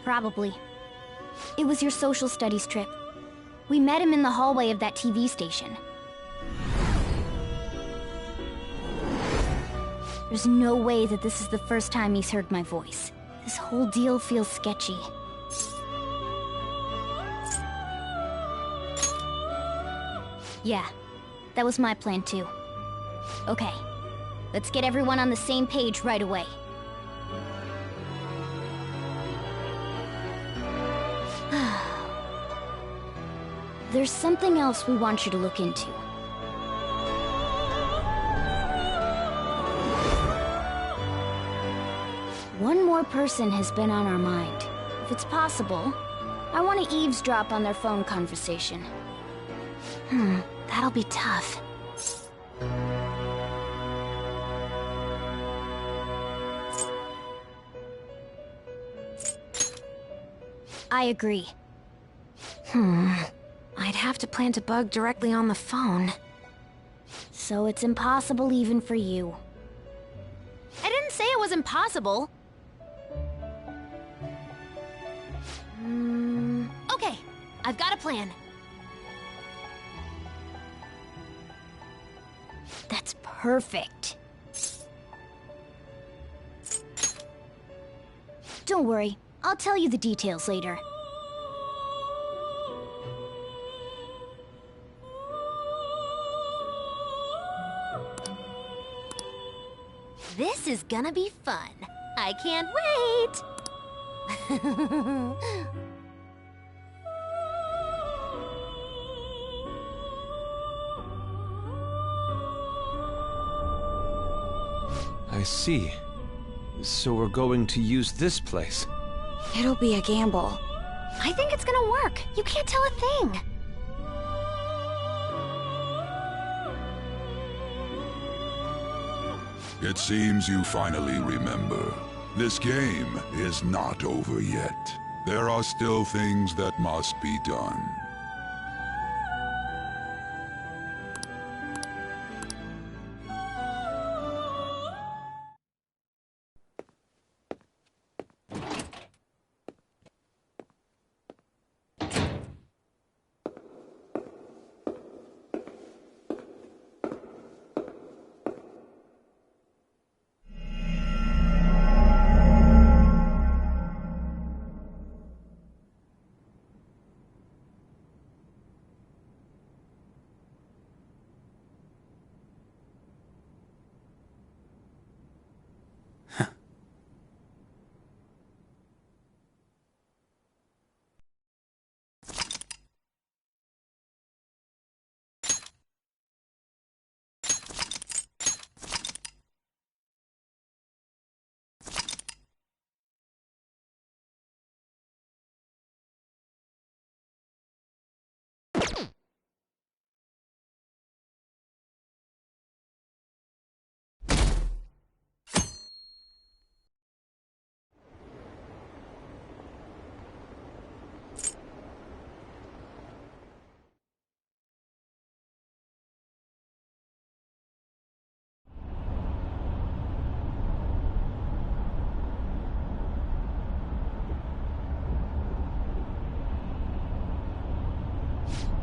Probably. It was your social studies trip. We met him in the hallway of that TV station. There's no way that this is the first time he's heard my voice. This whole deal feels sketchy. Yeah, that was my plan too. Okay, let's get everyone on the same page right away. There's something else we want you to look into. One more person has been on our mind. If it's possible, I want to eavesdrop on their phone conversation. That'll be tough. I agree. I'd have to plant a bug directly on the phone. So it's impossible even for you. I didn't say it was impossible. Okay, I've got a plan. That's perfect. Don't worry, I'll tell you the details later. This is gonna be fun. I can't wait! I see. So we're going to use this place. It'll be a gamble. I think it's gonna work. You can't tell a thing. It seems you finally remember. This game is not over yet. There are still things that must be done.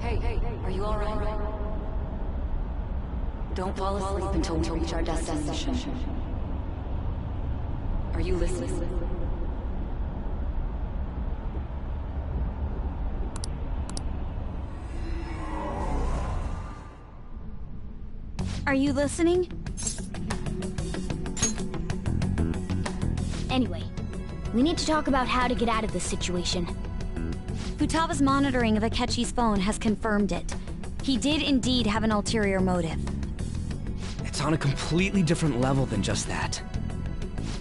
Hey, are you alright? Don't fall asleep until we reach our destination. Are you listening? Are you listening? Anyway, we need to talk about how to get out of this situation. Futaga's monitoring of Akechi's phone has confirmed it. He did indeed have an ulterior motive. It's on a completely different level than just that.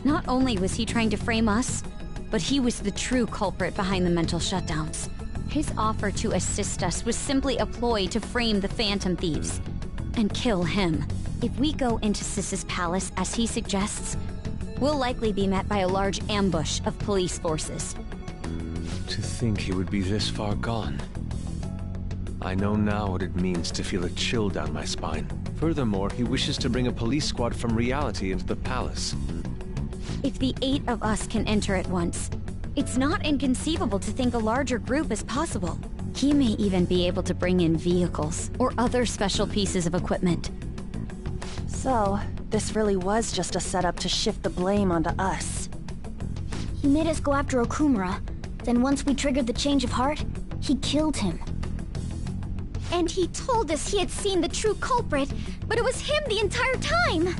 Not only was he trying to frame us, but he was the true culprit behind the mental shutdowns. His offer to assist us was simply a ploy to frame the Phantom Thieves and kill him. If we go into Sis's palace as he suggests, we'll likely be met by a large ambush of police forces. To think he would be this far gone. I know now what it means to feel a chill down my spine. Furthermore, he wishes to bring a police squad from reality into the palace. If the 8 of us can enter at once, It's not inconceivable to think a larger group is possible. He may even be able to bring in vehicles or other special pieces of equipment. So, this really was just a setup to shift the blame onto us. He made us go after Okumura. Then once we triggered the change of heart, he killed him. And he told us he had seen the true culprit, but it was him the entire time!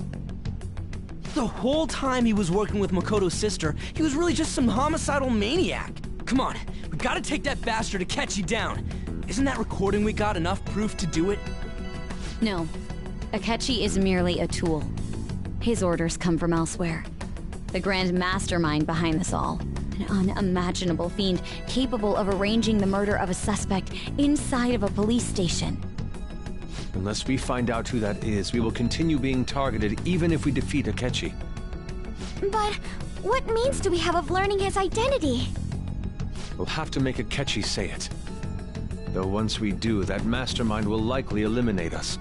The whole time he was working with Makoto's sister, he was really just some homicidal maniac. Come on, we gotta take that bastard Akechi down. Isn't that recording we got enough proof to do it? No. Akechi is merely a tool. His orders come from elsewhere. The grand mastermind behind this all. An unimaginable fiend capable of arranging the murder of a suspect inside of a police station. Unless we find out who that is, we will continue being targeted even if we defeat Akechi. But what means do we have of learning his identity? We'll have to make Akechi say it. Though once we do, that mastermind will likely eliminate us.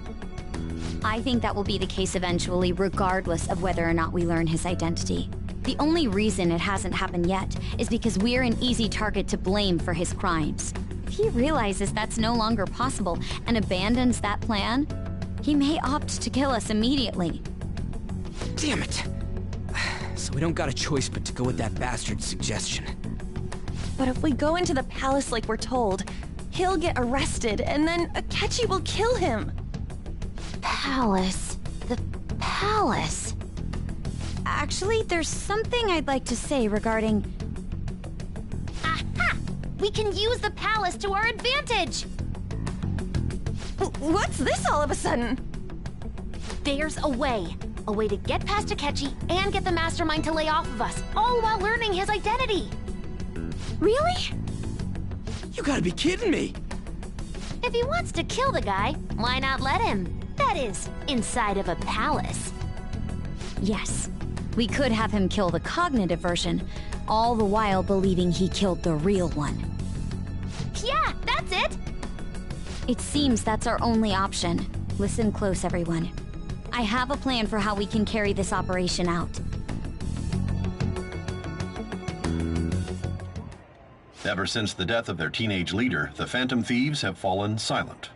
I think that will be the case eventually, regardless of whether or not we learn his identity. The only reason it hasn't happened yet is because we're an easy target to blame for his crimes. If he realizes that's no longer possible and abandons that plan, he may opt to kill us immediately. Damn it! So we don't got a choice but to go with that bastard's suggestion. But if we go into the palace like we're told, he'll get arrested and then Akechi will kill him. Palace. The palace. Actually, there's something I'd like to say regarding... Aha! We can use the palace to our advantage! What's this all of a sudden? There's a way. A way to get past Akechi and get the mastermind to lay off of us, all while learning his identity. Really? You gotta be kidding me! If he wants to kill the guy, why not let him? That is, inside of a palace. Yes. We could have him kill the cognitive version, all the while believing he killed the real one. Yeah, that's it! It seems that's our only option. Listen close, everyone. I have a plan for how we can carry this operation out. Ever since the death of their teenage leader, the Phantom Thieves have fallen silent.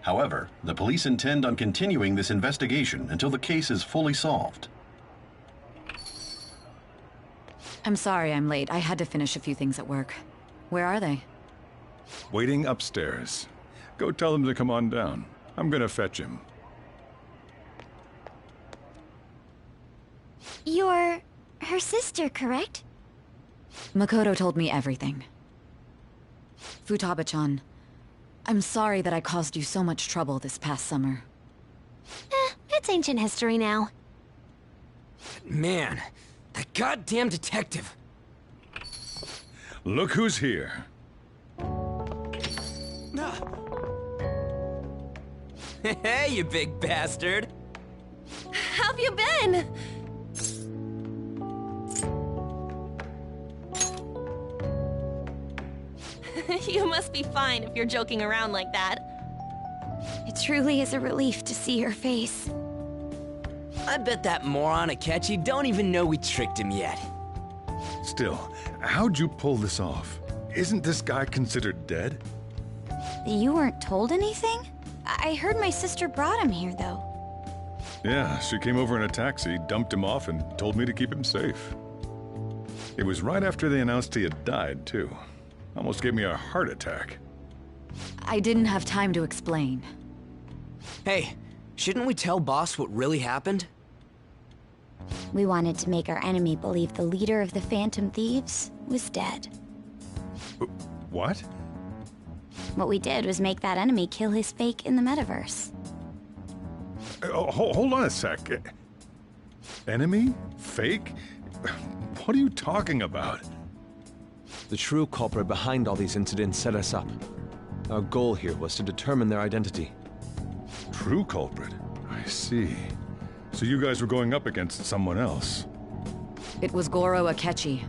However, the police intend on continuing this investigation until the case is fully solved. I'm sorry I'm late. I had to finish a few things at work. Where are they? Waiting upstairs. Go tell them to come on down. I'm gonna fetch him. You're... her sister, correct? Makoto told me everything. Futaba-chan, I'm sorry that I caused you so much trouble this past summer. It's ancient history now. Man, that goddamn detective. Look who's here. Hey, you big bastard. How've you been? You must be fine if you're joking around like that. It truly is a relief to see your face. I bet that moron Akechi don't even know we tricked him yet. Still, how'd you pull this off? Isn't this guy considered dead? You weren't told anything? I heard my sister brought him here, though. Yeah, she came over in a taxi, dumped him off, and told me to keep him safe. It was right after they announced he had died, too. Almost gave me a heart attack. I didn't have time to explain. Hey, shouldn't we tell boss what really happened? We wanted to make our enemy believe the leader of the Phantom Thieves was dead. What? What we did was make that enemy kill his fake in the metaverse. Hold on a sec. Enemy? Fake? What are you talking about? The true culprit behind all these incidents set us up. Our goal here was to determine their identity. True culprit? I see. So you guys were going up against someone else? It was Goro Akechi.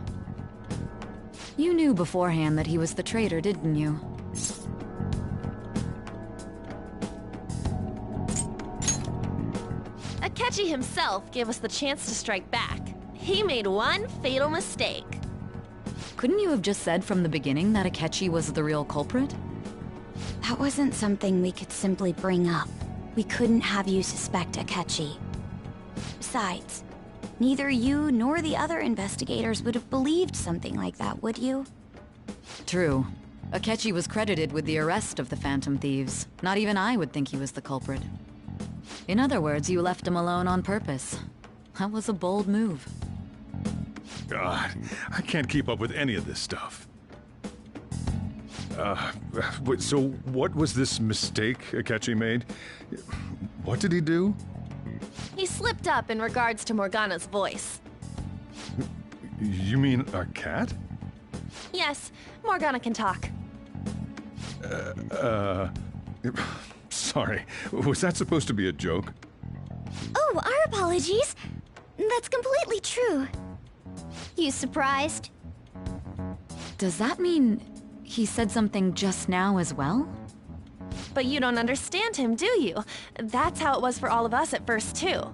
You knew beforehand that he was the traitor, didn't you? Akechi himself gave us the chance to strike back. He made one fatal mistake. Couldn't you have just said from the beginning that Akechi was the real culprit? That wasn't something we could simply bring up. We couldn't have you suspect Akechi. Besides, neither you nor the other investigators would have believed something like that, would you? True. Akechi was credited with the arrest of the Phantom Thieves. Not even I would think he was the culprit. In other words, you left him alone on purpose. That was a bold move. God, I can't keep up with any of this stuff. So what was this mistake Akechi made? What did he do? He slipped up in regards to Morgana's voice. You mean our cat? Yes, Morgana can talk. Sorry. Was that supposed to be a joke? Oh, our apologies. That's completely true. You surprised? Does that mean he said something just now as well? But you don't understand him, do you? That's how it was for all of us at first, too.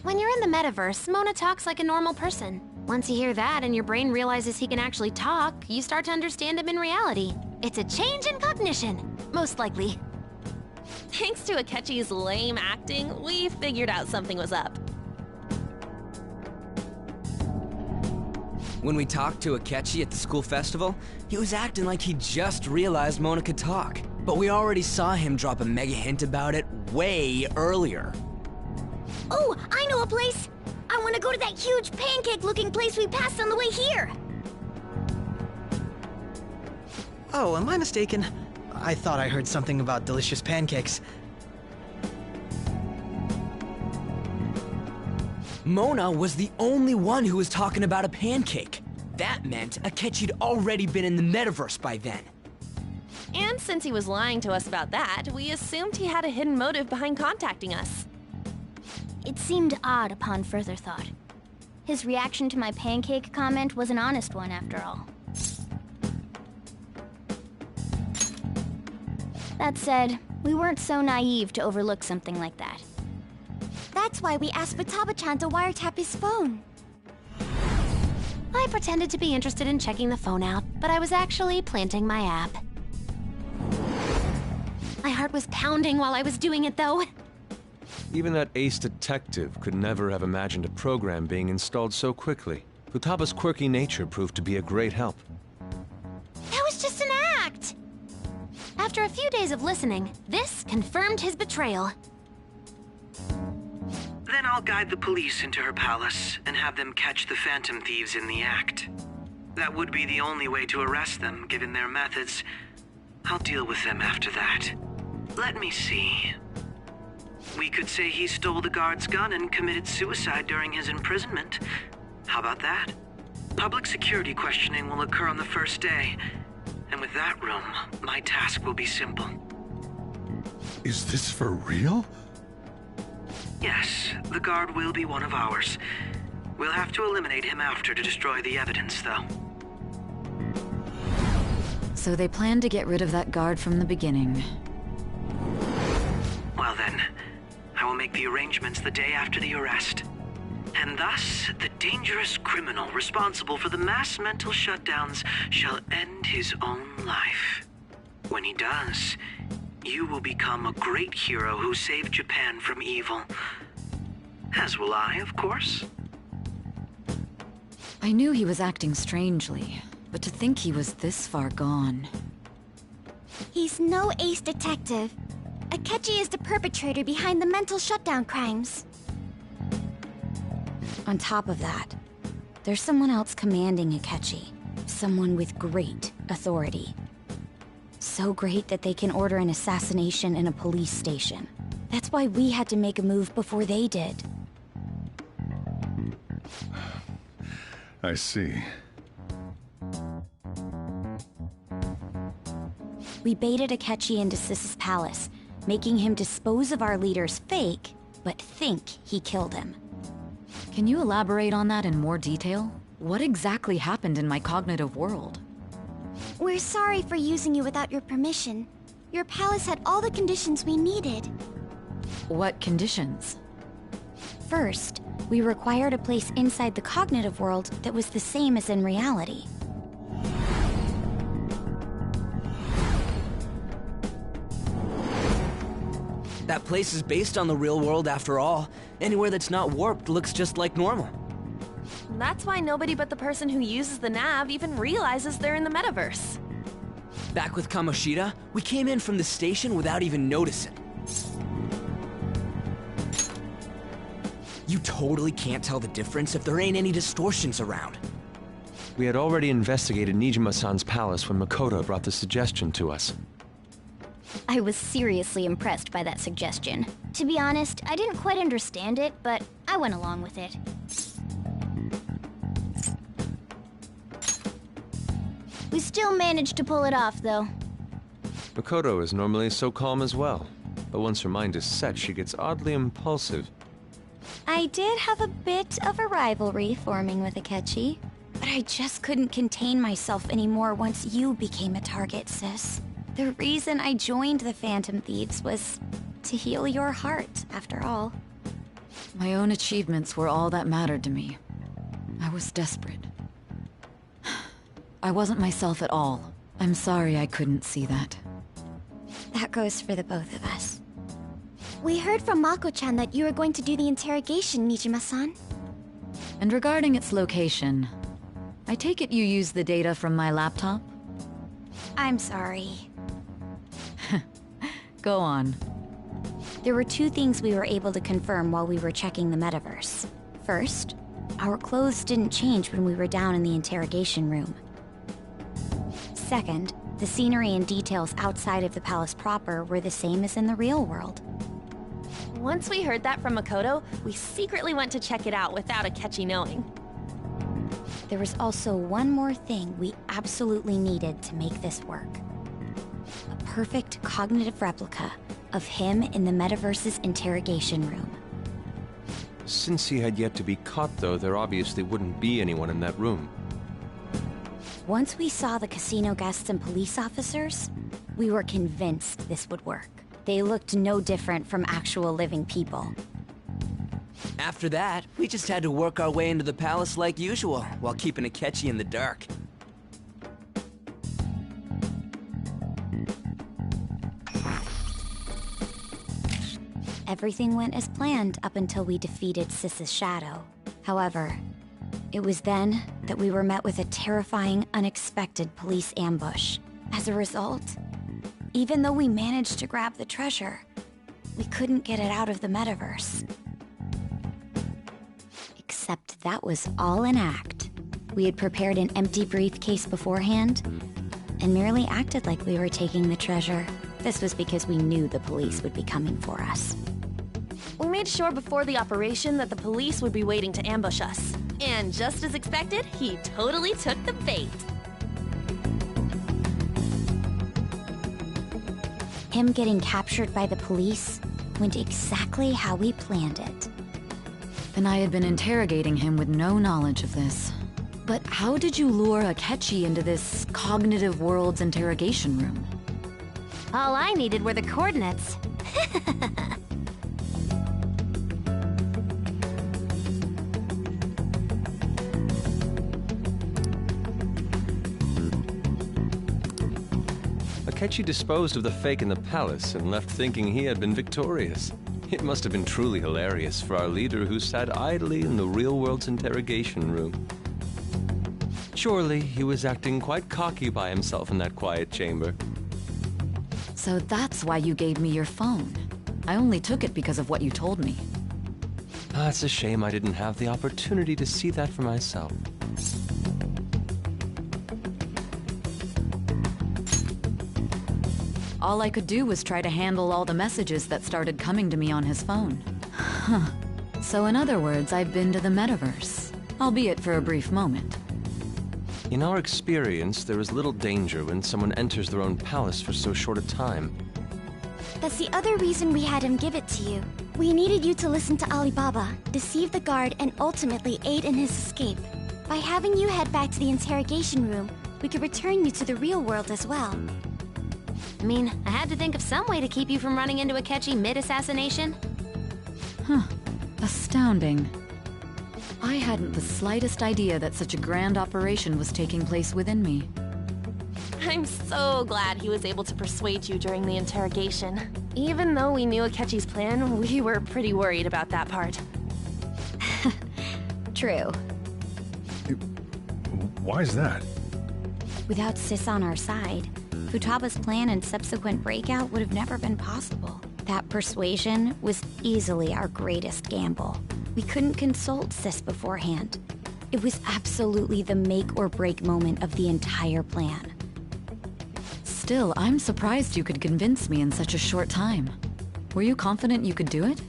When you're in the metaverse, Mona talks like a normal person. Once you hear that and your brain realizes he can actually talk, you start to understand him in reality. It's a change in cognition, most likely. Thanks to Akechi's lame acting, we figured out something was up. When we talked to Akechi at the school festival, he was acting like he just realized Mona could talk. But we already saw him drop a mega hint about it way earlier. Oh, I know a place! I want to go to that huge pancake-looking place we passed on the way here! Oh, am I mistaken? I thought I heard something about delicious pancakes. Mona was the only one who was talking about a pancake. That meant Akechi'd already been in the metaverse by then. And since he was lying to us about that, we assumed he had a hidden motive behind contacting us. It seemed odd upon further thought. His reaction to my pancake comment was an honest one, after all. That said, we weren't so naive to overlook something like that. That's why we asked Futaba-chan to wiretap his phone. I pretended to be interested in checking the phone out, but I was actually planting my app. My heart was pounding while I was doing it, though. Even that ace detective could never have imagined a program being installed so quickly. Futaba's quirky nature proved to be a great help. That was just an act! After a few days of listening, this confirmed his betrayal. Then I'll guide the police into her palace and have them catch the Phantom Thieves in the act. That would be the only way to arrest them, given their methods. I'll deal with them after that. Let me see. We could say he stole the guard's gun and committed suicide during his imprisonment. How about that? Public security questioning will occur on the first day. And with that room, my task will be simple. Is this for real? Yes, the guard will be one of ours. We'll have to eliminate him after to destroy the evidence, though. So they planned to get rid of that guard from the beginning. Well then, I will make the arrangements the day after the arrest. And thus, the dangerous criminal responsible for the mass mental shutdowns shall end his own life. When he does, you will become a great hero who saved Japan from evil. As will I, of course. I knew he was acting strangely, but to think he was this far gone. He's no ace detective. Akechi is the perpetrator behind the mental shutdown crimes. On top of that, there's someone else commanding Akechi. Someone with great authority. So great that they can order an assassination in a police station. That's why we had to make a move before they did. I see. We baited Akechi into Sis's palace, making him dispose of our leader's fake, but think he killed him. Can you elaborate on that in more detail? What exactly happened in my cognitive world? We're sorry for using you without your permission. Your palace had all the conditions we needed. What conditions? First, we required a place inside the cognitive world that was the same as in reality. That place is based on the real world after all. Anywhere that's not warped looks just like normal. That's why nobody but the person who uses the nav even realizes they're in the metaverse. Back with Kamoshida, we came in from the station without even noticing. You totally can't tell the difference if there ain't any distortions around. We had already investigated Nijima-san's palace when Makoto brought the suggestion to us. I was seriously impressed by that suggestion. To be honest, I didn't quite understand it, but I went along with it. We still managed to pull it off, though. Makoto is normally so calm as well, but once her mind is set, she gets oddly impulsive. I did have a bit of a rivalry forming with Akechi, but I just couldn't contain myself anymore once you became a target, sis. The reason I joined the Phantom Thieves was to heal your heart, after all. My own achievements were all that mattered to me. I was desperate. I wasn't myself at all. I'm sorry I couldn't see that. That goes for the both of us. We heard from Mako-chan that you were going to do the interrogation, Nijima-san. And regarding its location, I take it you used the data from my laptop? I'm sorry. Go on. There were two things we were able to confirm while we were checking the metaverse. First, our clothes didn't change when we were down in the interrogation room. Second, the scenery and details outside of the palace proper were the same as in the real world. Once we heard that from Makoto, we secretly went to check it out without Akechi knowing. There was also one more thing we absolutely needed to make this work. A perfect cognitive replica of him in the metaverse's interrogation room. Since he had yet to be caught, though, there obviously wouldn't be anyone in that room. Once we saw the casino guests and police officers, we were convinced this would work. They looked no different from actual living people. After that, we just had to work our way into the palace like usual, while keeping Akechi in the dark. Everything went as planned up until we defeated Sis's shadow. However, it was then that we were met with a terrifying, unexpected police ambush. As a result, even though we managed to grab the treasure, we couldn't get it out of the metaverse. Except that was all an act. We had prepared an empty briefcase beforehand, and merely acted like we were taking the treasure. This was because we knew the police would be coming for us. We made sure before the operation that the police would be waiting to ambush us. And just as expected, he totally took the bait. Him getting captured by the police went exactly how we planned it. And I had been interrogating him with no knowledge of this. But how did you lure Akechi into this cognitive world's interrogation room? All I needed were the coordinates. Akechi disposed of the fake in the palace and left thinking he had been victorious. It must have been truly hilarious for our leader who sat idly in the real world's interrogation room. Surely he was acting quite cocky by himself in that quiet chamber. So that's why you gave me your phone. I only took it because of what you told me. It's a shame I didn't have the opportunity to see that for myself. All I could do was try to handle all the messages that started coming to me on his phone. Huh. So in other words, I've been to the metaverse, albeit for a brief moment. In our experience, there is little danger when someone enters their own palace for so short a time. That's the other reason we had him give it to you. We needed you to listen to Alibaba, deceive the guard, and ultimately aid in his escape. By having you head back to the interrogation room, we could return you to the real world as well. I mean, I had to think of some way to keep you from running into Akechi mid-assassination. Huh. Astounding. I hadn't the slightest idea that such a grand operation was taking place within me. I'm so glad he was able to persuade you during the interrogation. Even though we knew Akechi's plan, we were pretty worried about that part. True. Why is that? Without Sis on our side, Futaba's plan and subsequent breakout would have never been possible. That persuasion was easily our greatest gamble. We couldn't consult Sis beforehand. It was absolutely the make or break moment of the entire plan. Still, I'm surprised you could convince me in such a short time. Were you confident you could do it?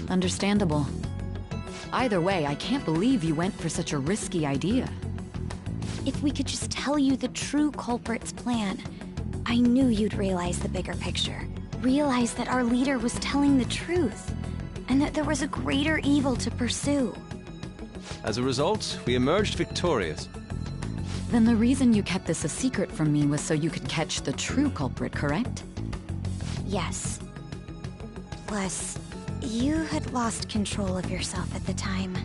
Understandable. Either way, I can't believe you went for such a risky idea. If we could just tell you the true culprit's plan, I knew you'd realize the bigger picture. Realize that our leader was telling the truth, and that there was a greater evil to pursue. As a result, we emerged victorious. Then the reason you kept this a secret from me was so you could catch the true culprit, correct? Yes. Plus, you had lost control of yourself at the time.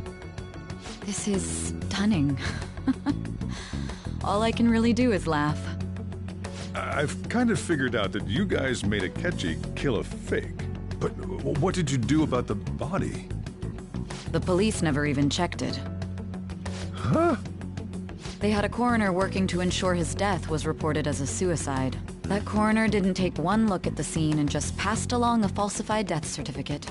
This is stunning. All I can really do is laugh. I've kind of figured out that you guys made Akechi kill a fake. But what did you do about the body? The police never even checked it. Huh? They had a coroner working to ensure his death was reported as a suicide. That coroner didn't take one look at the scene and just passed along a falsified death certificate.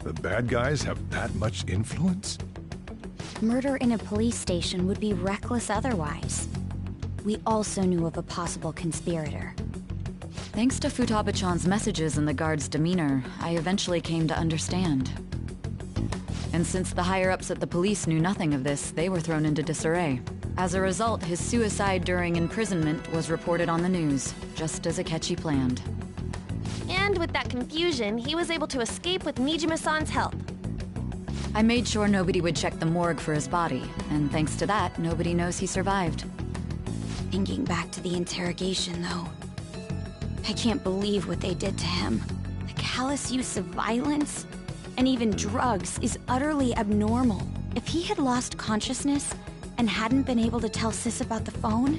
The bad guys have that much influence? Murder in a police station would be reckless otherwise. We also knew of a possible conspirator. Thanks to Futaba-chan's messages and the guard's demeanor, I eventually came to understand. And since the higher-ups at the police knew nothing of this, they were thrown into disarray. As a result, his suicide during imprisonment was reported on the news, just as Akechi planned. And with that confusion, he was able to escape with Nijima-san's help. I made sure nobody would check the morgue for his body, and thanks to that, nobody knows he survived. Thinking back to the interrogation, though, I can't believe what they did to him. The callous use of violence, and even drugs, is utterly abnormal. If he had lost consciousness and hadn't been able to tell Sis about the phone,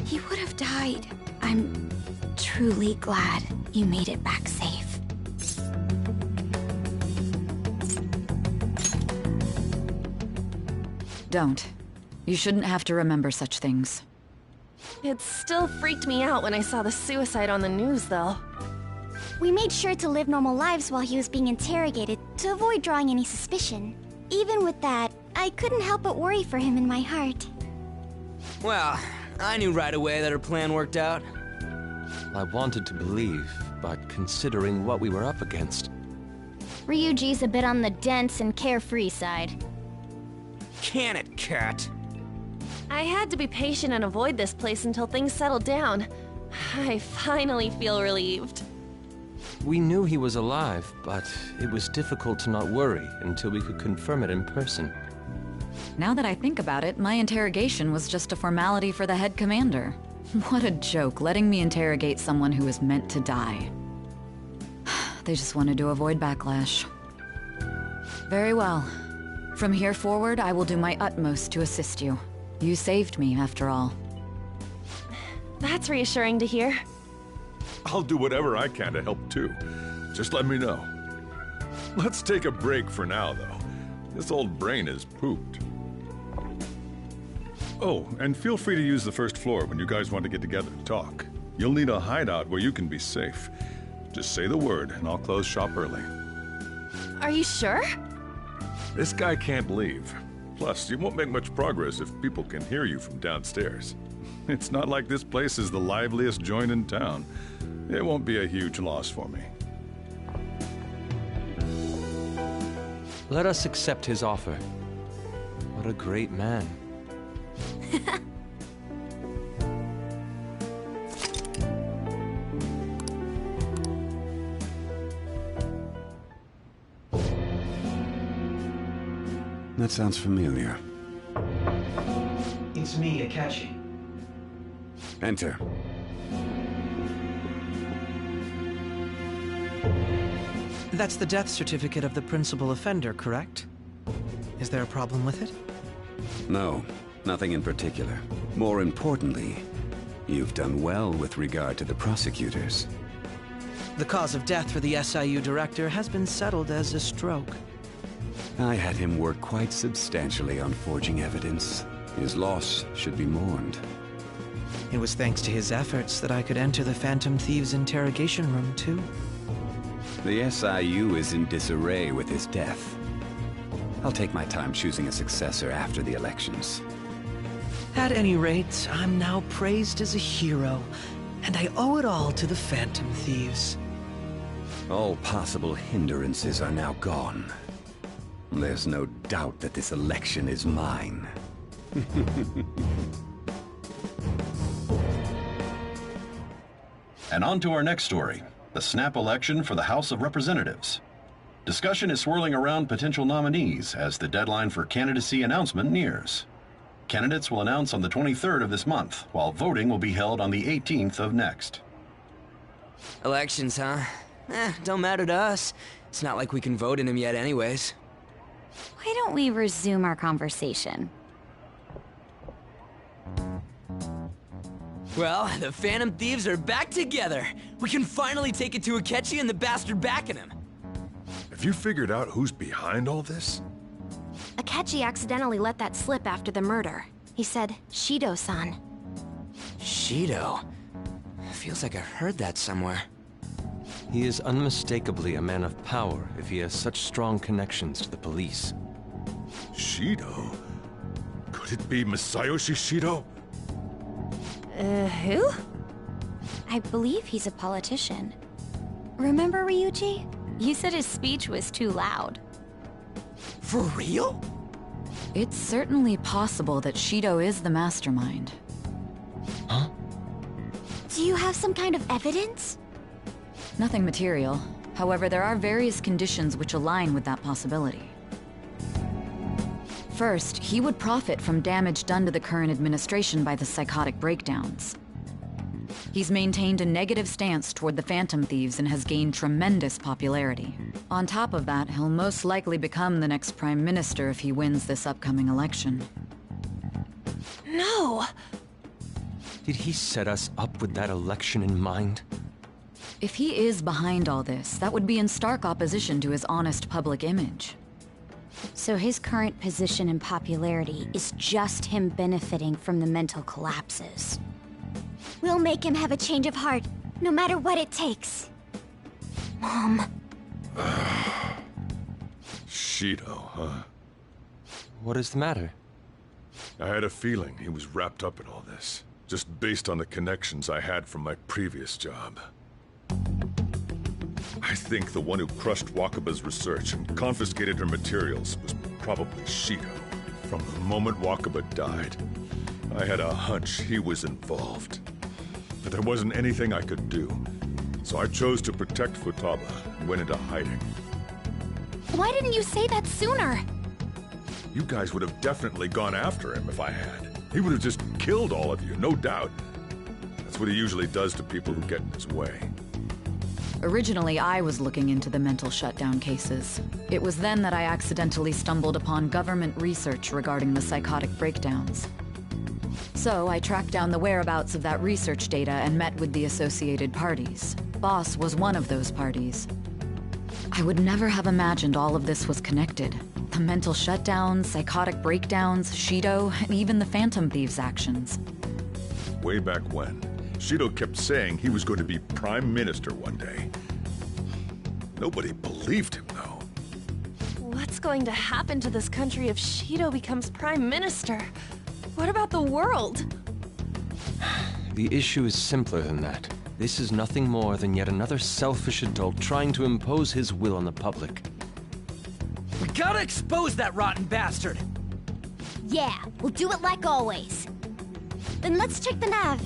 he would have died. I'm truly glad you made it back safe. Don't. You shouldn't have to remember such things. It still freaked me out when I saw the suicide on the news, though. We made sure to live normal lives while he was being interrogated to avoid drawing any suspicion. Even with that, I couldn't help but worry for him in my heart. Well, I knew right away that her plan worked out. I wanted to believe, but considering what we were up against... Ryuji's a bit on the dense and carefree side. Can it, Cat? I had to be patient and avoid this place until things settled down. I finally feel relieved. We knew he was alive, but it was difficult to not worry until we could confirm it in person. Now that I think about it, my interrogation was just a formality for the head commander. What a joke, letting me interrogate someone who was meant to die. They just wanted to avoid backlash. Very well. From here forward, I will do my utmost to assist you. You saved me, after all. That's reassuring to hear. I'll do whatever I can to help too. Just let me know. Let's take a break for now, though. This old brain is pooped. Oh, and feel free to use the first floor when you guys want to get together to talk. You'll need a hideout where you can be safe. Just say the word, and I'll close shop early. Are you sure? This guy can't leave. Plus, you won't make much progress if people can hear you from downstairs. It's not like this place is the liveliest joint in town. It won't be a huge loss for me. Let us accept his offer. What a great man. That sounds familiar. It's me, Akechi. Enter. That's the death certificate of the principal offender, correct? Is there a problem with it? No. Nothing in particular. More importantly, you've done well with regard to the prosecutors. The cause of death for the SIU director has been settled as a stroke. I had him work quite substantially on forging evidence. His loss should be mourned. It was thanks to his efforts that I could enter the Phantom Thieves' interrogation room, too. The SIU is in disarray with his death. I'll take my time choosing a successor after the elections. At any rate, I'm now praised as a hero, and I owe it all to the Phantom Thieves. All possible hindrances are now gone. There's no doubt that this election is mine. And on to our next story, the snap election for the House of Representatives. Discussion is swirling around potential nominees as the deadline for candidacy announcement nears. Candidates will announce on the 23rd of this month, while voting will be held on the 18th of next. Elections, huh? Don't matter to us. It's not like we can vote in them yet anyways. Why don't we resume our conversation? Well, the Phantom Thieves are back together. We can finally take it to Akechi and the bastard backing him. Have you figured out who's behind all this? Akechi accidentally let that slip after the murder. He said, Shido-san. Shido? Feels like I've heard that somewhere. He is unmistakably a man of power if he has such strong connections to the police. Shido? Could it be Masayoshi Shido? Who? I believe he's a politician. Remember, Ryuji? You said his speech was too loud. For real? It's certainly possible that Shido is the mastermind. Huh? Do you have some kind of evidence? Nothing material. However, there are various conditions which align with that possibility. First, he would profit from damage done to the current administration by the psychotic breakdowns. He's maintained a negative stance toward the Phantom Thieves and has gained tremendous popularity. On top of that, he'll most likely become the next Prime Minister if he wins this upcoming election. No! Did he set us up with that election in mind? If he is behind all this, that would be in stark opposition to his honest public image. So his current position and popularity is just him benefiting from the mental collapses. We'll make him have a change of heart, no matter what it takes. Mom. Shido, huh? What is the matter? I had a feeling he was wrapped up in all this, just based on the connections I had from my previous job. I think the one who crushed Wakaba's research and confiscated her materials was probably Shido. From the moment Wakaba died, I had a hunch he was involved. But there wasn't anything I could do, so I chose to protect Futaba and went into hiding. Why didn't you say that sooner? You guys would have definitely gone after him if I had. He would have just killed all of you, no doubt. That's what he usually does to people who get in his way. Originally, I was looking into the mental shutdown cases. It was then that I accidentally stumbled upon government research regarding the psychotic breakdowns. So I tracked down the whereabouts of that research data and met with the associated parties. Boss was one of those parties. I would never have imagined all of this was connected. The mental shutdowns, psychotic breakdowns, Shido, and even the Phantom Thieves' actions. Way back when, Shido kept saying he was going to be Prime Minister one day. Nobody believed him, though. What's going to happen to this country if Shido becomes Prime Minister? What about the world? The issue is simpler than that. This is nothing more than yet another selfish adult trying to impose his will on the public. We gotta expose that rotten bastard! Yeah, we'll do it like always. Then let's check the nav.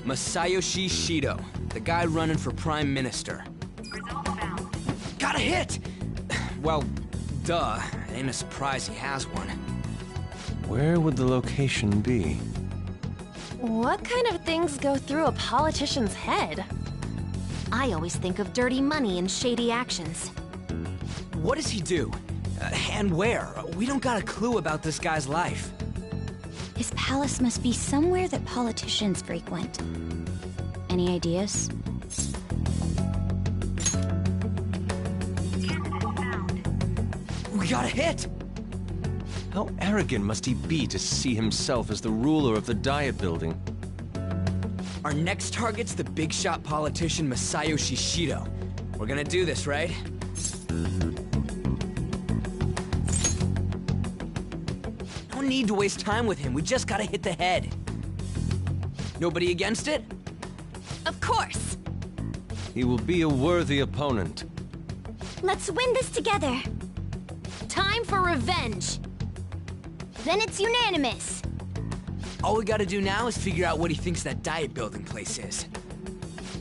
Masayoshi Shido, the guy running for Prime Minister. Got a hit! Well, duh. Ain't a surprise he has one. Where would the location be? What kind of things go through a politician's head? I always think of dirty money and shady actions. What does he do? And where? We don't got a clue about this guy's life. His palace must be somewhere that politicians frequent. Any ideas? We got a hit! How arrogant must he be to see himself as the ruler of the Diet Building? Our next target's the big shot politician Masayoshi Shido. We're gonna do this, right? No need to waste time with him. We just gotta hit the head. Nobody against it? Of course! He will be a worthy opponent. Let's win this together. Time for revenge. Then it's unanimous. All we gotta do now is figure out what he thinks that Diet Building place is.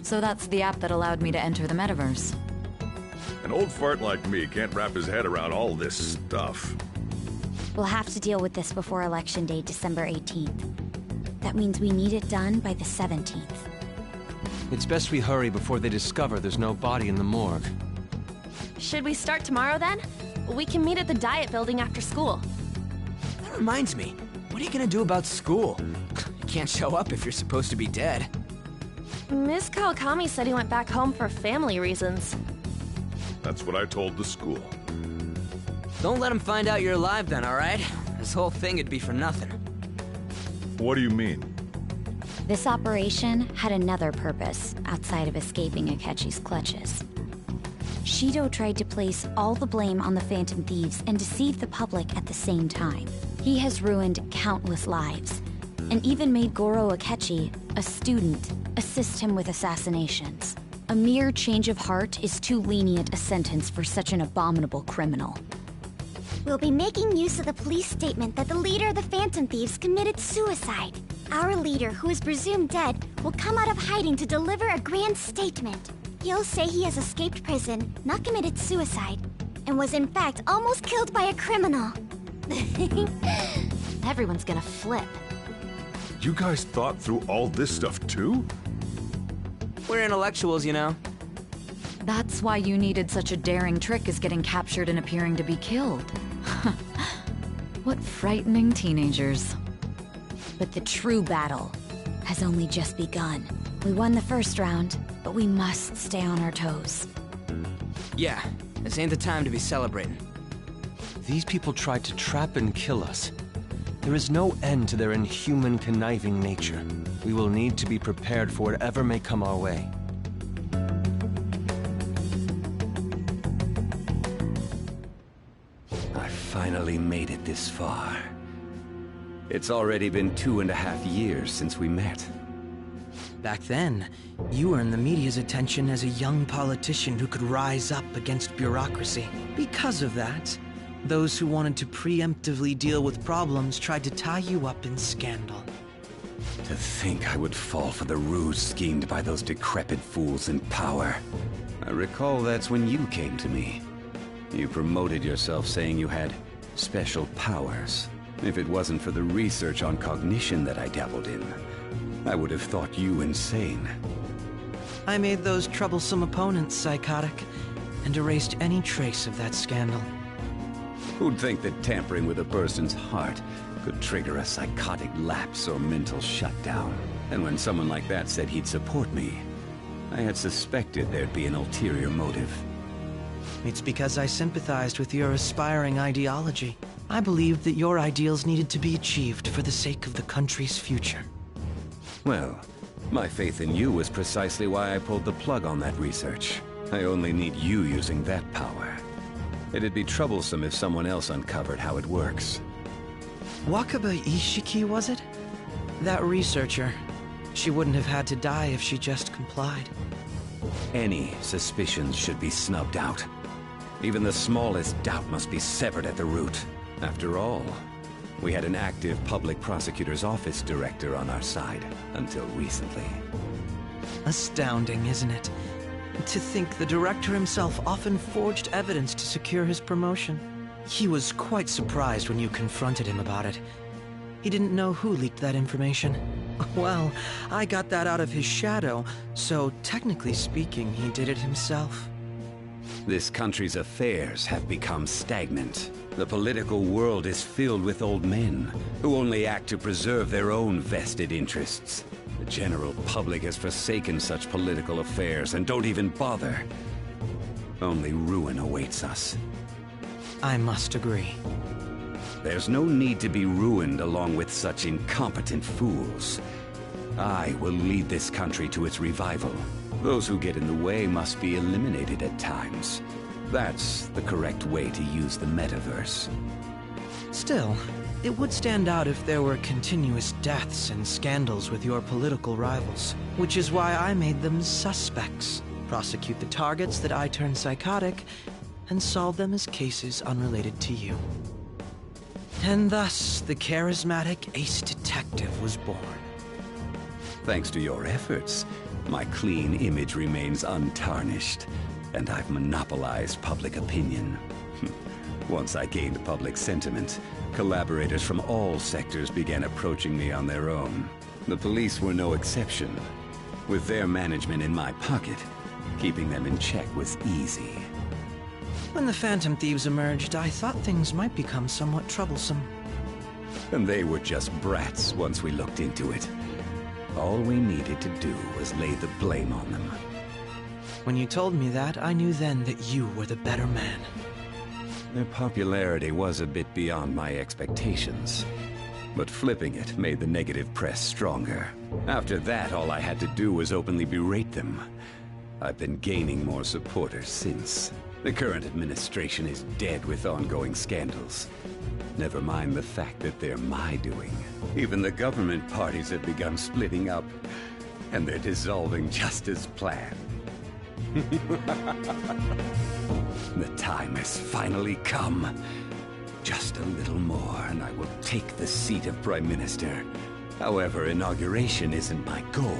So that's the app that allowed me to enter the metaverse. An old fart like me can't wrap his head around all this stuff. We'll have to deal with this before Election Day, December 18th. That means we need it done by the 17th. It's best we hurry before they discover there's no body in the morgue. Should we start tomorrow then? We can meet at the Diet Building after school. That reminds me, what are you gonna do about school? You can't show up if you're supposed to be dead. Miss Kawakami said he went back home for family reasons. That's what I told the school. Don't let him find out you're alive then, alright? This whole thing would be for nothing. What do you mean? This operation had another purpose outside of escaping Akechi's clutches. Shido tried to place all the blame on the Phantom Thieves and deceive the public at the same time. He has ruined countless lives, and even made Goro Akechi, a student, assist him with assassinations. A mere change of heart is too lenient a sentence for such an abominable criminal. We'll be making use of the police statement that the leader of the Phantom Thieves committed suicide. Our leader, who is presumed dead, will come out of hiding to deliver a grand statement. He'll say he has escaped prison, not committed suicide, and was in fact almost killed by a criminal. Everyone's gonna flip. You guys thought through all this stuff too? We're intellectuals, you know. That's why you needed such a daring trick as getting captured and appearing to be killed. What frightening teenagers. But the true battle has only just begun. We won the first round, but we must stay on our toes. Yeah, this ain't the time to be celebrating. These people tried to trap and kill us. There is no end to their inhuman, conniving nature. We will need to be prepared for whatever may come our way. I finally made it this far. It's already been 2.5 years since we met. Back then, you were in the media's attention as a young politician who could rise up against bureaucracy. Because of that, those who wanted to preemptively deal with problems tried to tie you up in scandal. To think I would fall for the ruse schemed by those decrepit fools in power. I recall that's when you came to me. You promoted yourself saying you had special powers. If it wasn't for the research on cognition that I dabbled in, I would have thought you insane. I made those troublesome opponents psychotic, and erased any trace of that scandal. Who'd think that tampering with a person's heart could trigger a psychotic lapse or mental shutdown? And when someone like that said he'd support me, I had suspected there'd be an ulterior motive. It's because I sympathized with your aspiring ideology. I believed that your ideals needed to be achieved for the sake of the country's future. Well, my faith in you was precisely why I pulled the plug on that research. I only need you using that power. It'd be troublesome if someone else uncovered how it works. Wakaba Ishiki, was it? That researcher. She wouldn't have had to die if she just complied. Any suspicions should be snubbed out. Even the smallest doubt must be severed at the root. After all, we had an active public prosecutor's office director on our side, until recently. Astounding, isn't it? To think the director himself often forged evidence to secure his promotion. He was quite surprised when you confronted him about it. He didn't know who leaked that information. Well, I got that out of his shadow, so technically speaking, he did it himself. This country's affairs have become stagnant. The political world is filled with old men who only act to preserve their own vested interests. The general public has forsaken such political affairs and don't even bother. Only ruin awaits us. I must agree. There's no need to be ruined along with such incompetent fools. I will lead this country to its revival. Those who get in the way must be eliminated at times. That's the correct way to use the metaverse. Still, it would stand out if there were continuous deaths and scandals with your political rivals, which is why I made them suspects. Prosecute the targets that I turn psychotic, and solve them as cases unrelated to you. And thus, the charismatic ace detective was born. Thanks to your efforts, my clean image remains untarnished, and I've monopolized public opinion. Once I gained public sentiment, collaborators from all sectors began approaching me on their own. The police were no exception. With their management in my pocket, keeping them in check was easy. When the Phantom Thieves emerged, I thought things might become somewhat troublesome. And they were just brats once we looked into it. All we needed to do was lay the blame on them. When you told me that, I knew then that you were the better man. Their popularity was a bit beyond my expectations. But flipping it made the negative press stronger. After that, all I had to do was openly berate them. I've been gaining more supporters since. The current administration is dead with ongoing scandals. Never mind the fact that they're my doing. Even the government parties have begun splitting up, and they're dissolving just as planned. The time has finally come. Just a little more, and I will take the seat of Prime Minister. However, inauguration isn't my goal.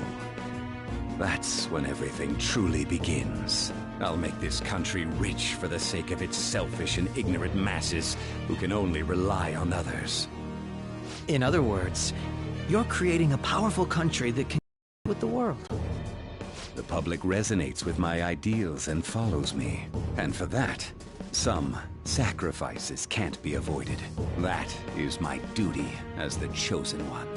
That's when everything truly begins. I'll make this country rich for the sake of its selfish and ignorant masses who can only rely on others. In other words, you're creating a powerful country that can with the world. The public resonates with my ideals and follows me. And for that, some sacrifices can't be avoided. That is my duty as the chosen one.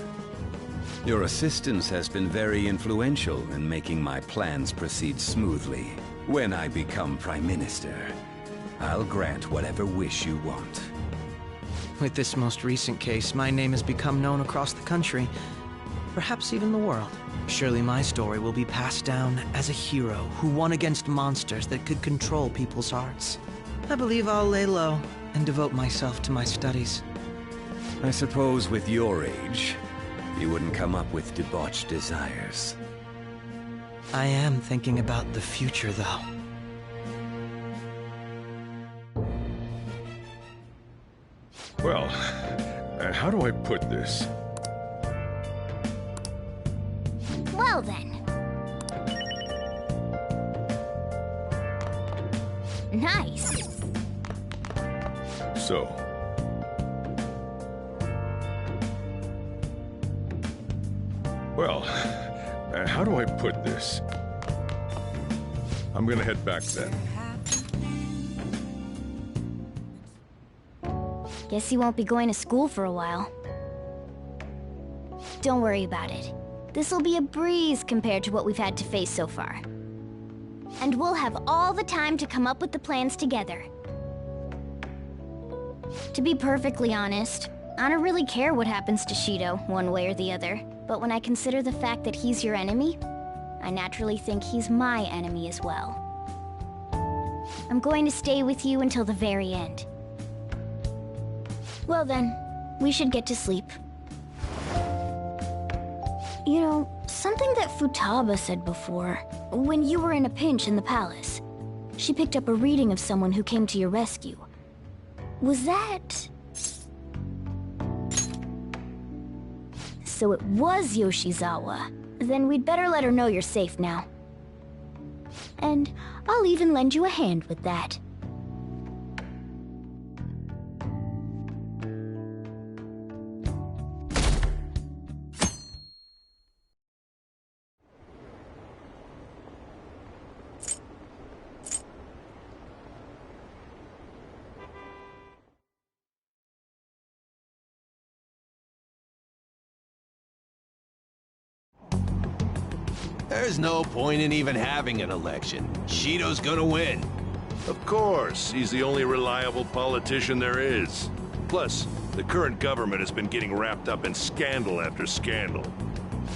Your assistance has been very influential in making my plans proceed smoothly. When I become Prime Minister, I'll grant whatever wish you want. With this most recent case, my name has become known across the country, perhaps even the world. Surely my story will be passed down as a hero who won against monsters that could control people's hearts. I believe I'll lay low and devote myself to my studies. I suppose with your age, you wouldn't come up with debauched desires. I am thinking about the future, though. Well, how do I put this? Well then. Nice. So. Well, how do I put this? I'm gonna head back then. Guess you won't be going to school for a while. Don't worry about it. This'll be a breeze compared to what we've had to face so far. And we'll have all the time to come up with the plans together. To be perfectly honest, I don't really care what happens to Shido, one way or the other. But when I consider the fact that he's your enemy, I naturally think he's my enemy as well. I'm going to stay with you until the very end. Well then, we should get to sleep. You know, something that Futaba said before, when you were in a pinch in the palace, she picked up a reading of someone who came to your rescue. Was that... So it was Yoshizawa. Then we'd better let her know you're safe now. And I'll even lend you a hand with that. There's no point in even having an election. Shido's gonna win. Of course, he's the only reliable politician there is. Plus, the current government has been getting wrapped up in scandal after scandal.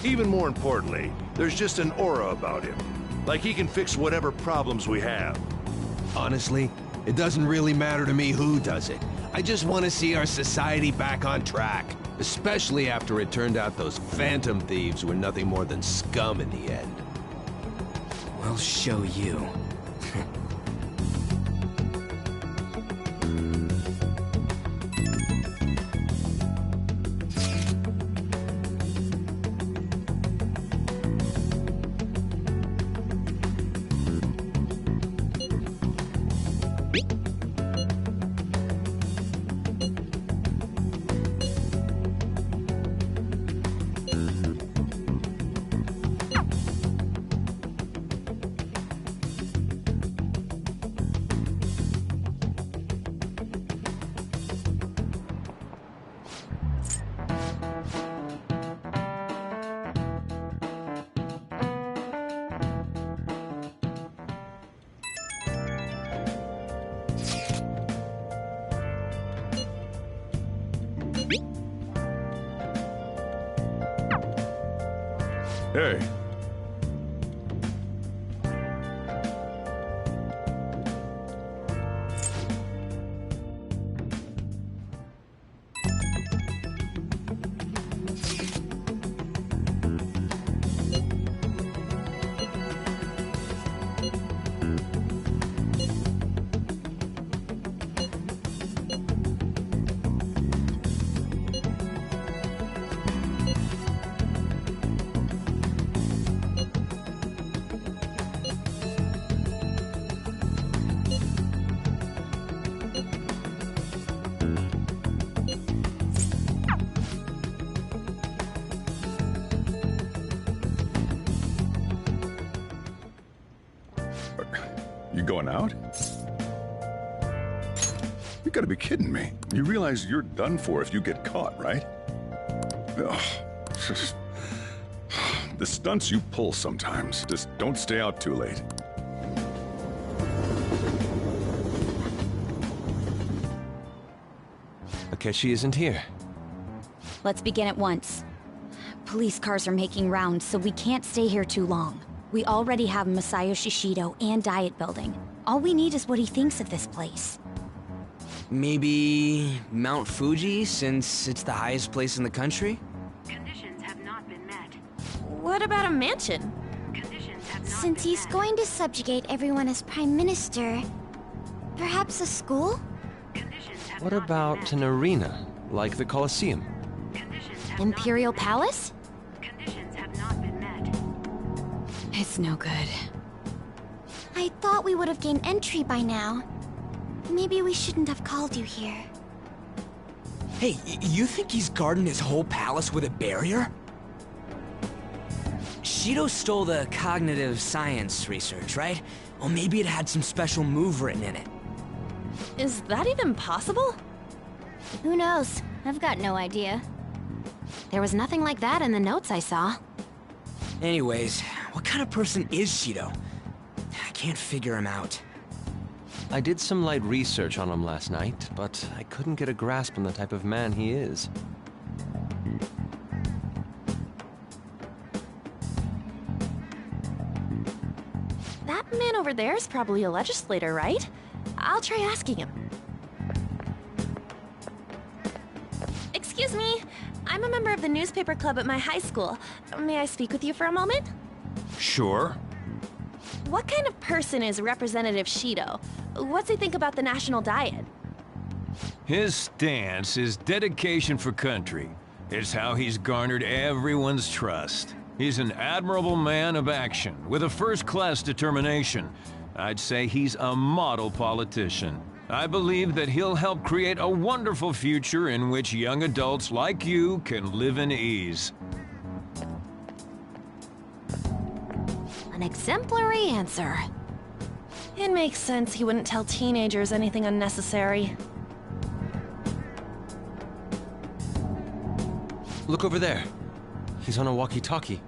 Even more importantly, there's just an aura about him. Like he can fix whatever problems we have. Honestly, it doesn't really matter to me who does it. I just want to see our society back on track. Especially after it turned out those Phantom Thieves were nothing more than scum in the end. We'll show you. Hey. You going out? You gotta be kidding me. You realize you're done for if you get caught, right? Ugh. The stunts you pull sometimes. Just don't stay out too late. Akechi isn't here. Let's begin at once. Police cars are making rounds, so we can't stay here too long. We already have Masayoshi Shido and Diet Building. All we need is what he thinks of this place. Maybe Mount Fuji, since it's the highest place in the country? Conditions have not been met. What about a mansion? Since he's going to subjugate everyone as Prime Minister, perhaps a school? What about an arena, like the Colosseum? Imperial Palace? It's no good. I thought we would have gained entry by now. Maybe we shouldn't have called you here. Hey, you think he's guarding his whole palace with a barrier? Shido stole the cognitive science research, right? Well, maybe it had some special move written in it. Is that even possible? Who knows? I've got no idea. There was nothing like that in the notes I saw. Anyways, what kind of person is Shido? I can't figure him out. I did some light research on him last night, but I couldn't get a grasp on the type of man he is. That man over there is probably a legislator, right? I'll try asking him. Excuse me. I'm a member of the newspaper club at my high school. May I speak with you for a moment? Sure. What kind of person is Representative Shido? What's he think about the national diet? His stance is dedication for country. It's how he's garnered everyone's trust. He's an admirable man of action, with a first-class determination. I'd say he's a model politician. I believe that he'll help create a wonderful future in which young adults like you can live in ease. An exemplary answer. It makes sense he wouldn't tell teenagers anything unnecessary. Look over there. He's on a walkie-talkie.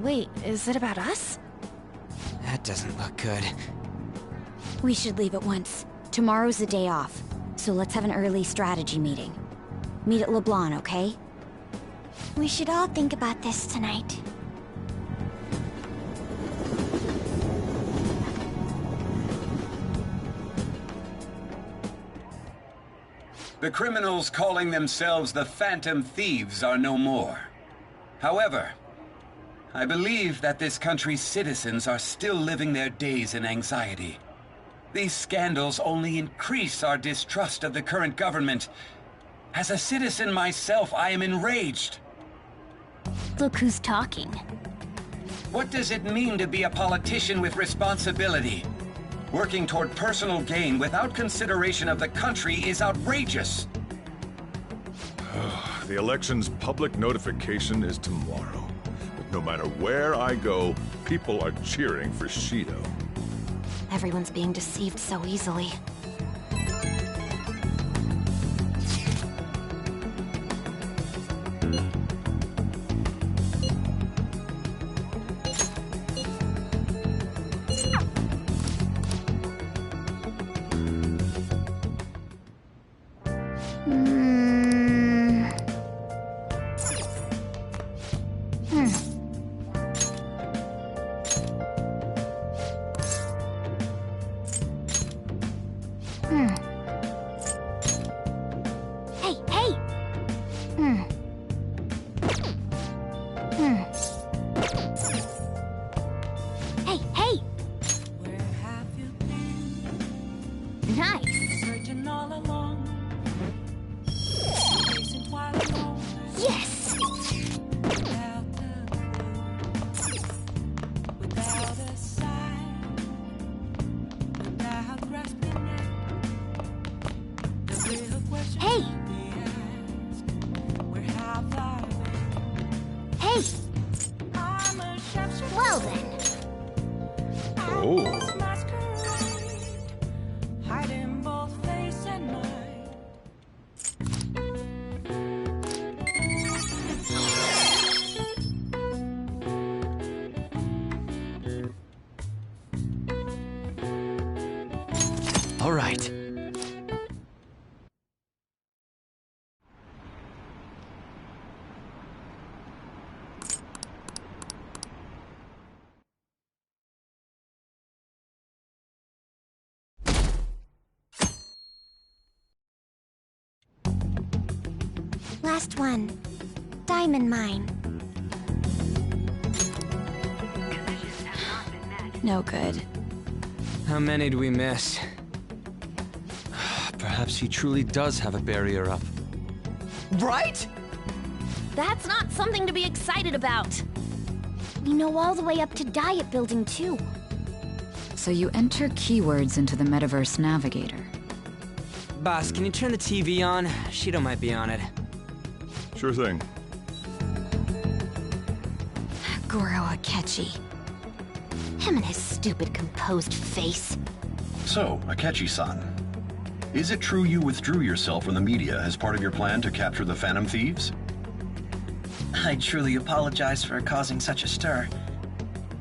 Wait, is it about us? That doesn't look good. We should leave at once. Tomorrow's the day off, so let's have an early strategy meeting. Meet at LeBlanc, okay? We should all think about this tonight. The criminals calling themselves the Phantom Thieves are no more. However, I believe that this country's citizens are still living their days in anxiety. These scandals only increase our distrust of the current government. As a citizen myself, I am enraged. Look who's talking. What does it mean to be a politician with responsibility? Working toward personal gain without consideration of the country is outrageous. The election's public notification is tomorrow. But no matter where I go, people are cheering for Shido. Everyone's being deceived so easily. Well then. Oh. All right. Last one. Diamond mine. No good. How many do we miss? Perhaps he truly does have a barrier up. Right? That's not something to be excited about. We know all the way up to Diet Building, too. So you enter keywords into the Metaverse Navigator. Boss, can you turn the TV on? Shido might be on it. Sure thing. Goro Akechi. Him and his stupid composed face. So, Akechi-san, is it true you withdrew yourself from the media as part of your plan to capture the Phantom Thieves? I truly apologize for causing such a stir.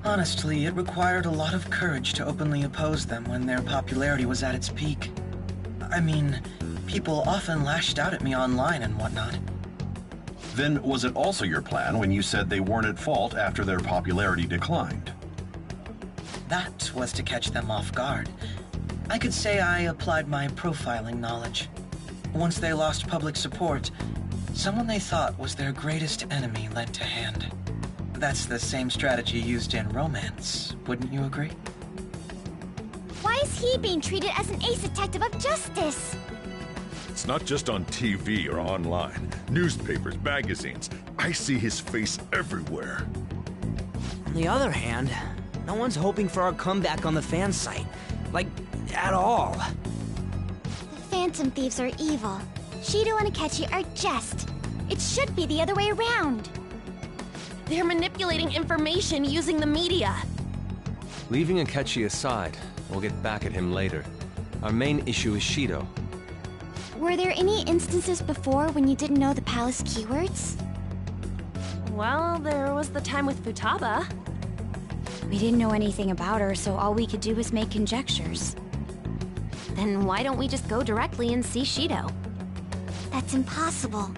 Honestly, it required a lot of courage to openly oppose them when their popularity was at its peak. I mean, people often lashed out at me online and whatnot. Then was it also your plan when you said they weren't at fault after their popularity declined? That was to catch them off guard. I could say I applied my profiling knowledge. Once they lost public support, someone they thought was their greatest enemy lent a hand. That's the same strategy used in romance, wouldn't you agree? Why is he being treated as an ace detective of justice? It's not just on TV or online. Newspapers, magazines. I see his face everywhere. On the other hand, no one's hoping for our comeback on the fan site. Like, at all. The Phantom Thieves are evil. Shido and Akechi are just. It should be the other way around. They're manipulating information using the media. Leaving Akechi aside, we'll get back at him later. Our main issue is Shido. Were there any instances before when you didn't know the palace keywords? Well, there was the time with Futaba. We didn't know anything about her, so all we could do was make conjectures. Then why don't we just go directly and see Shido? That's impossible.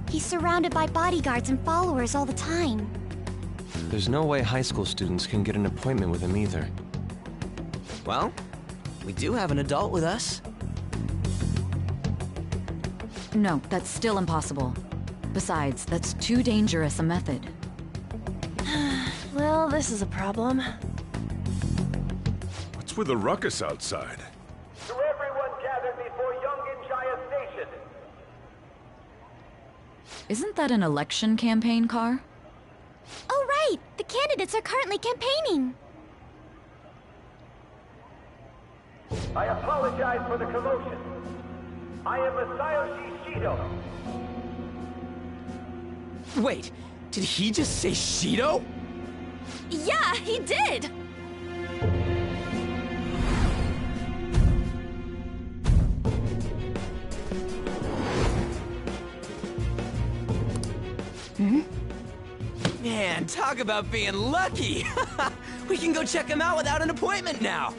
He's surrounded by bodyguards and followers all the time. There's no way high school students can get an appointment with him either. Well, we do have an adult with us. No, that's still impossible. Besides, that's too dangerous a method. Well, this is a problem. What's with the ruckus outside? To everyone gathered before Yongin Jaya Station. Isn't that an election campaign car? Oh, right! The candidates are currently campaigning. I apologize for the commotion. I am Masayoshi Shido. Wait, did he just say Shido? Yeah, he did! Man, talk about being lucky! We can go check him out without an appointment now!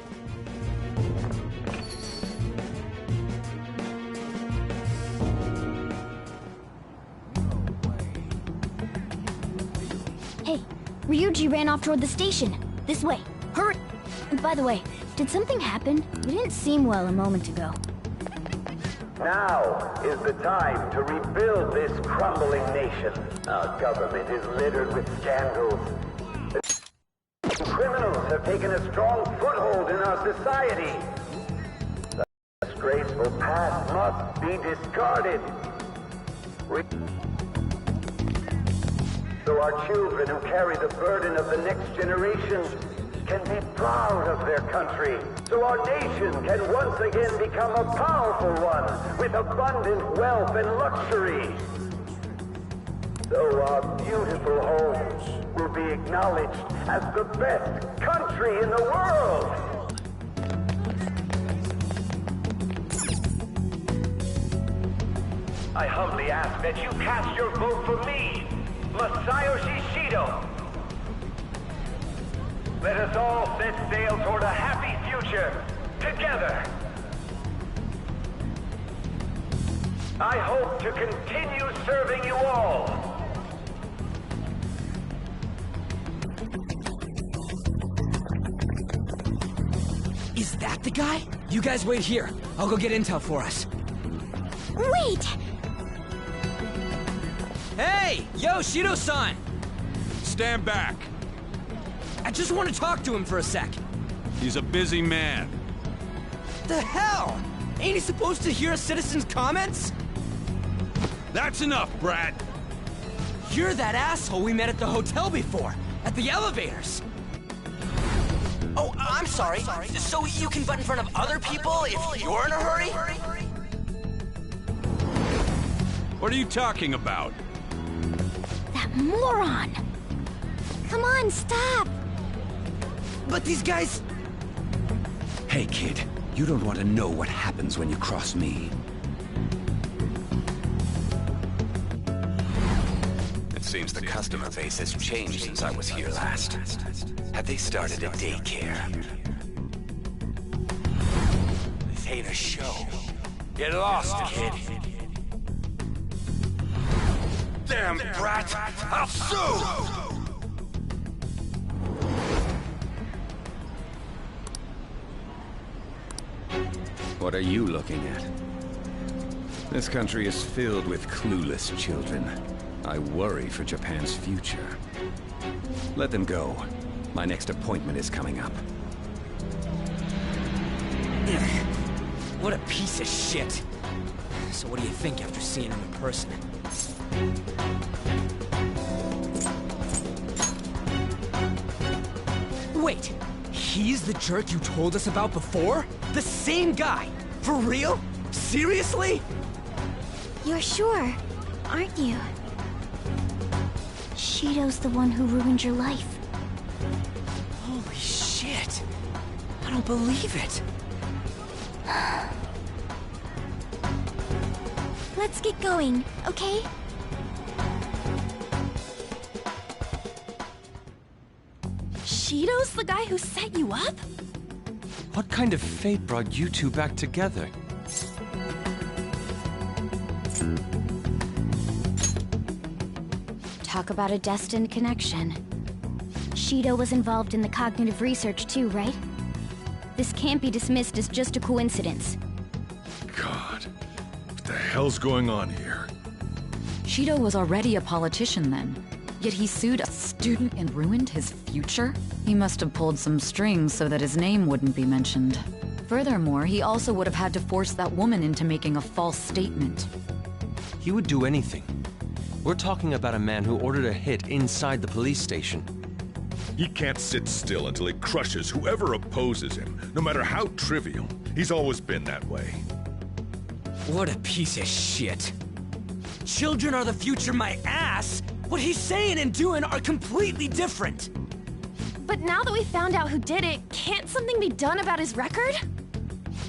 Hey, Ryuji ran off toward the station. This way. Hurry! And by the way, did something happen? You didn't seem well a moment ago. Now is the time to rebuild this crumbling nation. Our government is littered with scandals. Criminals have taken a strong foothold in our society. The disgraceful past must be discarded. So our children who carry the burden of the next generation can be proud of their country. So our nation can once again become a powerful one with abundant wealth and luxury. So our beautiful homes will be acknowledged as the best country in the world. I humbly ask that you cast your vote for me, Masayoshi Shido. Let us all set sail toward a happy future, together. I hope to continue serving you all. Is that the guy? You guys wait here. I'll go get intel for us. Wait! Hey! Yo, Shido-san! Stand back. I just want to talk to him for a sec. He's a busy man. The hell? Ain't he supposed to hear a citizen's comments? That's enough, Brad. You're that asshole we met at the hotel before, at the elevators. Oh, I'm sorry. So you can butt in front of other people if you're in a hurry? What are you talking about? That moron! Come on, stop! But these guys... Hey, kid. You don't want to know what happens when you cross me. It seems the customer base has changed since I was here last. Have they started a daycare? This ain't a show. Get lost, kid. Damn brat! I'll sue! What are you looking at? This country is filled with clueless children. I worry for Japan's future. Let them go. My next appointment is coming up. What a piece of shit. So what do you think after seeing him in person? Wait, he's the jerk you told us about before? The same guy? For real? Seriously? You're sure, aren't you? Shido's the one who ruined your life. Holy shit. I don't believe it. Let's get going, okay? Shido's the guy who set you up? What kind of fate brought you two back together? Talk about a destined connection. Shido was involved in the cognitive research too, right? This can't be dismissed as just a coincidence. God, what the hell's going on here? Shido was already a politician then, yet he sued a student and ruined his future? He must have pulled some strings so that his name wouldn't be mentioned. Furthermore, he also would have had to force that woman into making a false statement. He would do anything. We're talking about a man who ordered a hit inside the police station. He can't sit still until he crushes whoever opposes him, no matter how trivial. He's always been that way. What a piece of shit. Children are the future, my ass! What he's saying and doing are completely different! But now that we found out who did it, can't something be done about his record?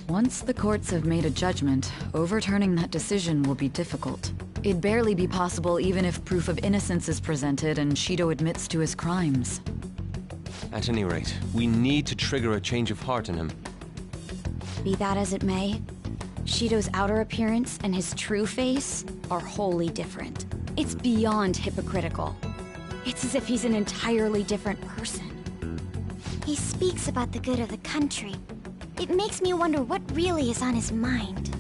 Once the courts have made a judgment, overturning that decision will be difficult. It'd barely be possible even if proof of innocence is presented and Shido admits to his crimes. At any rate, we need to trigger a change of heart in him. Be that as it may, Shido's outer appearance and his true face are wholly different. It's beyond hypocritical. It's as if he's an entirely different person. He speaks about the good of the country. It makes me wonder what really is on his mind.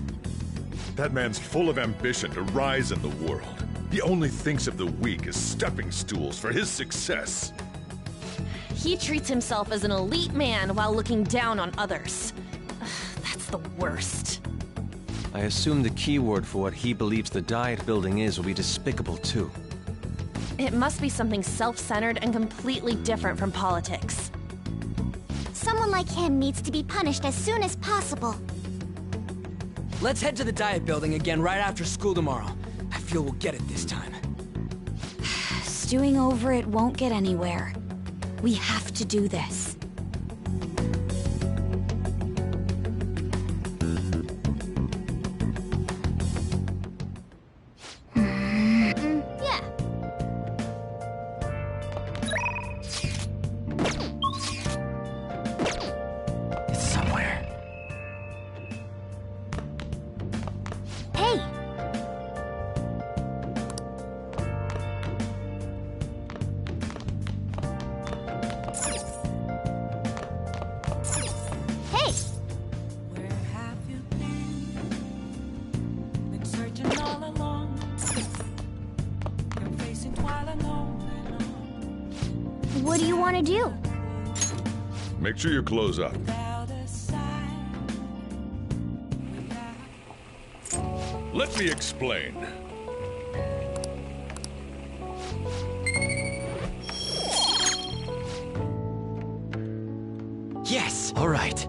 That man's full of ambition to rise in the world. He only thinks of the weak as stepping stools for his success. He treats himself as an elite man while looking down on others. That's the worst. I assume the key word for what he believes the Diet Building is will be despicable too. It must be something self-centered and completely different from politics. Someone like him needs to be punished as soon as possible. Let's head to the Diet Building again right after school tomorrow. I feel we'll get it this time. Stewing over it won't get anywhere. We have to do this. Yeah. It's somewhere. Hey! Hey! What do you want to do? Make sure you close up. Let me explain. Yes! All right.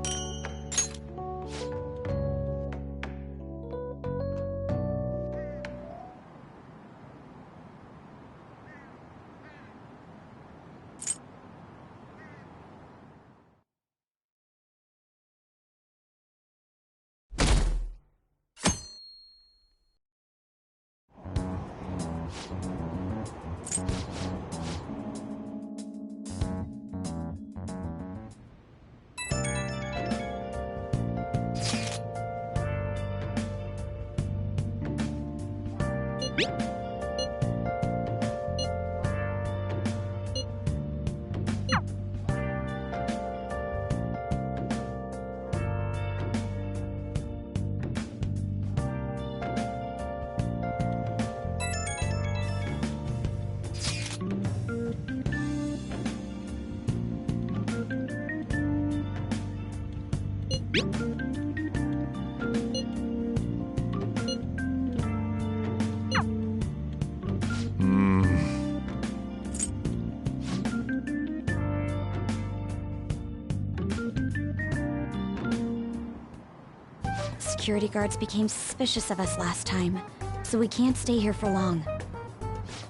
Security guards became suspicious of us last time, so we can't stay here for long.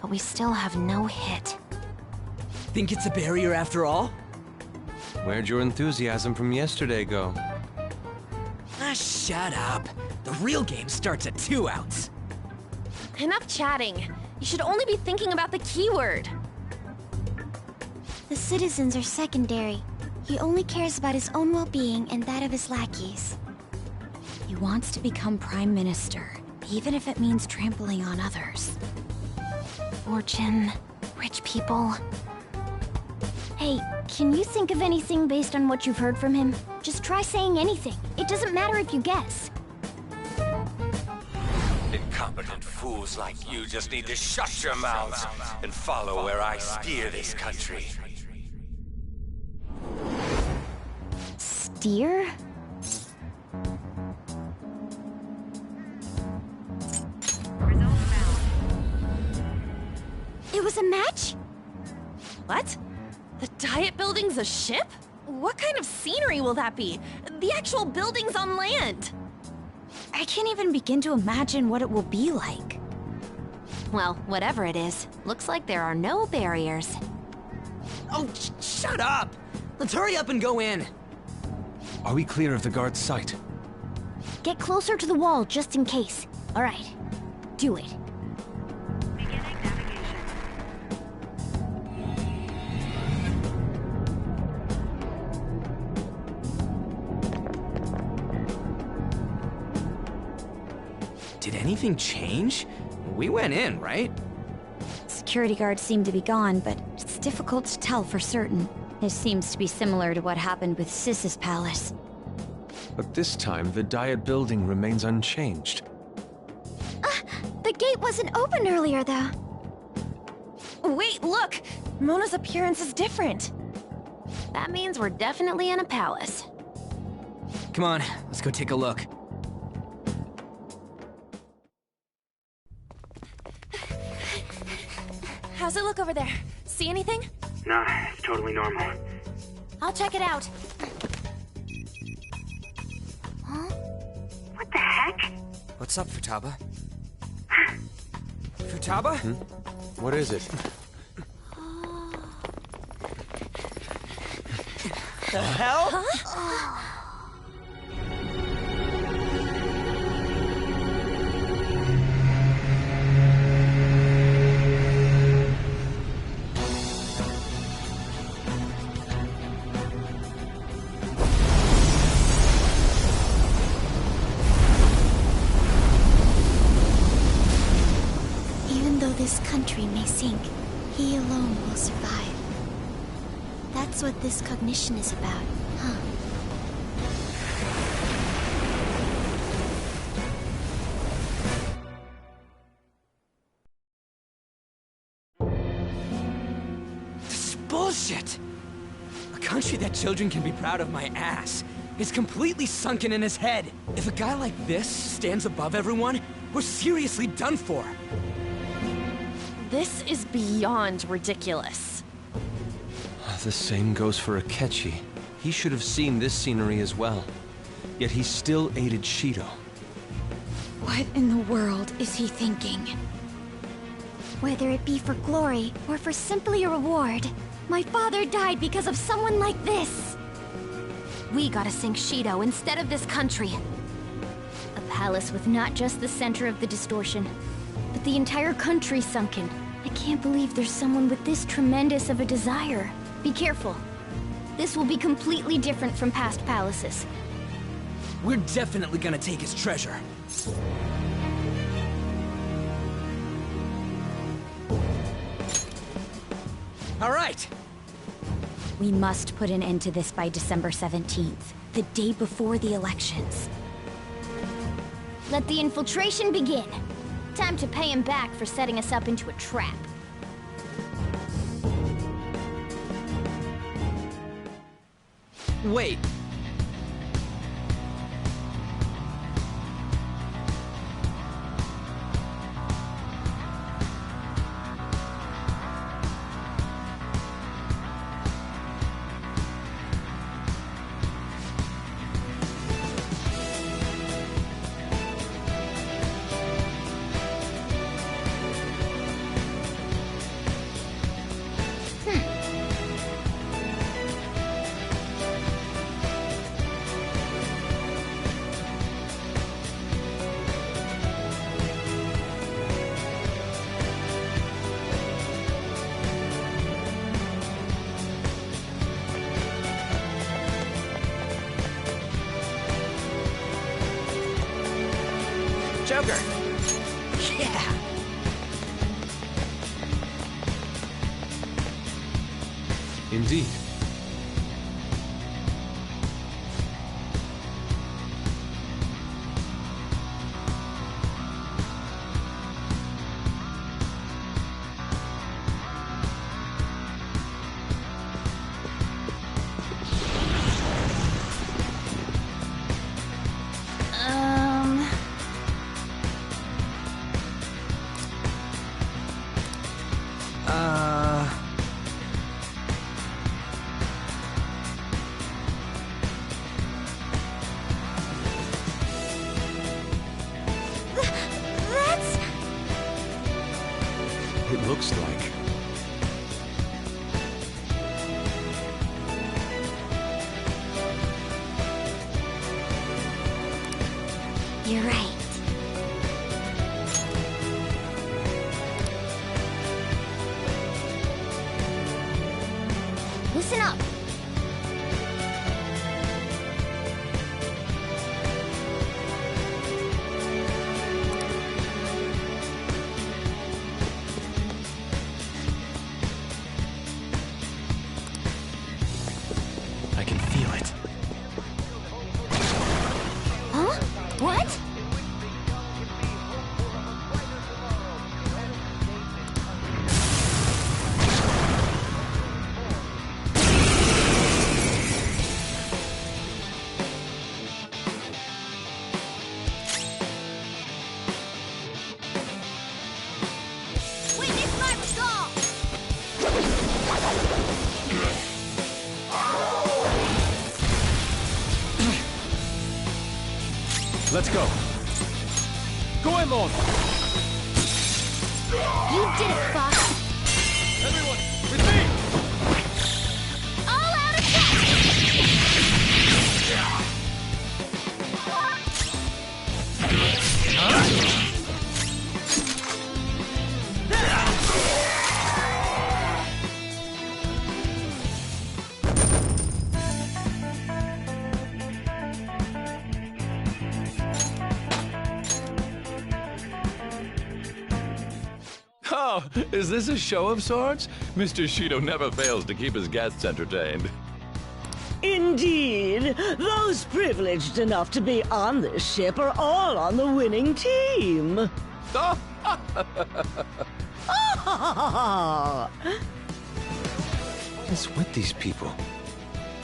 But we still have no hit. Think it's a barrier after all? Where'd your enthusiasm from yesterday go? Ah, shut up. The real game starts at 2 outs. Enough chatting. You should only be thinking about the keyword. The citizens are secondary. He only cares about his own well-being and that of his lackeys. He wants to become Prime Minister, even if it means trampling on others. Fortune, rich people. Hey, can you think of anything based on what you've heard from him? Just try saying anything. It doesn't matter if you guess. Incompetent fools like you just need to shut your mouths and follow where I steer this country. Steer? It was a match? What? The Diet Building's a ship? What kind of scenery will that be? The actual building's on land! I can't even begin to imagine what it will be like. Well, whatever it is, looks like there are no barriers. Oh, shut up! Let's hurry up and go in. Are we clear of the guard's sight? Get closer to the wall, just in case. Alright, do it. Did anything change? We went in, right? Security guards seem to be gone, but it's difficult to tell for certain. This seems to be similar to what happened with Sis's palace. But this time, the Diet Building remains unchanged. The gate wasn't open earlier, though. Wait, look! Mona's appearance is different. That means we're definitely in a palace. Come on, let's go take a look. How's it look over there? See anything? Nah, it's totally normal. I'll check it out. Huh? What the heck? What's up, Futaba? Futaba? What is it? The hell? Huh? This country may sink, he alone will survive. That's what this cognition is about, huh? This is bullshit! A country that children can be proud of my ass is completely sunken in his head. If a guy like this stands above everyone, we're seriously done for. This is beyond ridiculous. The same goes for Akechi. He should have seen this scenery as well. Yet he still aided Shido. What in the world is he thinking? Whether it be for glory or for simply a reward, my father died because of someone like this. We gotta sink Shido instead of this country. A palace with not just the center of the distortion, but the entire country sunken. I can't believe there's someone with this tremendous of a desire. Be careful. This will be completely different from past palaces. We're definitely gonna take his treasure. All right. We must put an end to this by December 17th, the day before the elections. Let the infiltration begin. Time to pay him back for setting us up into a trap. Wait. Joker! Yeah! Indeed. It looks like... You're right. Listen up. I can feel it. Huh? What? Witness my resolve! Let's go. Goemon! You did it, Fox! Everyone, with me! All out attack! Oh, is this a show of sorts? Mr. Shido never fails to keep his guests entertained. Indeed. Those privileged enough to be on this ship are all on the winning team. What is with these people?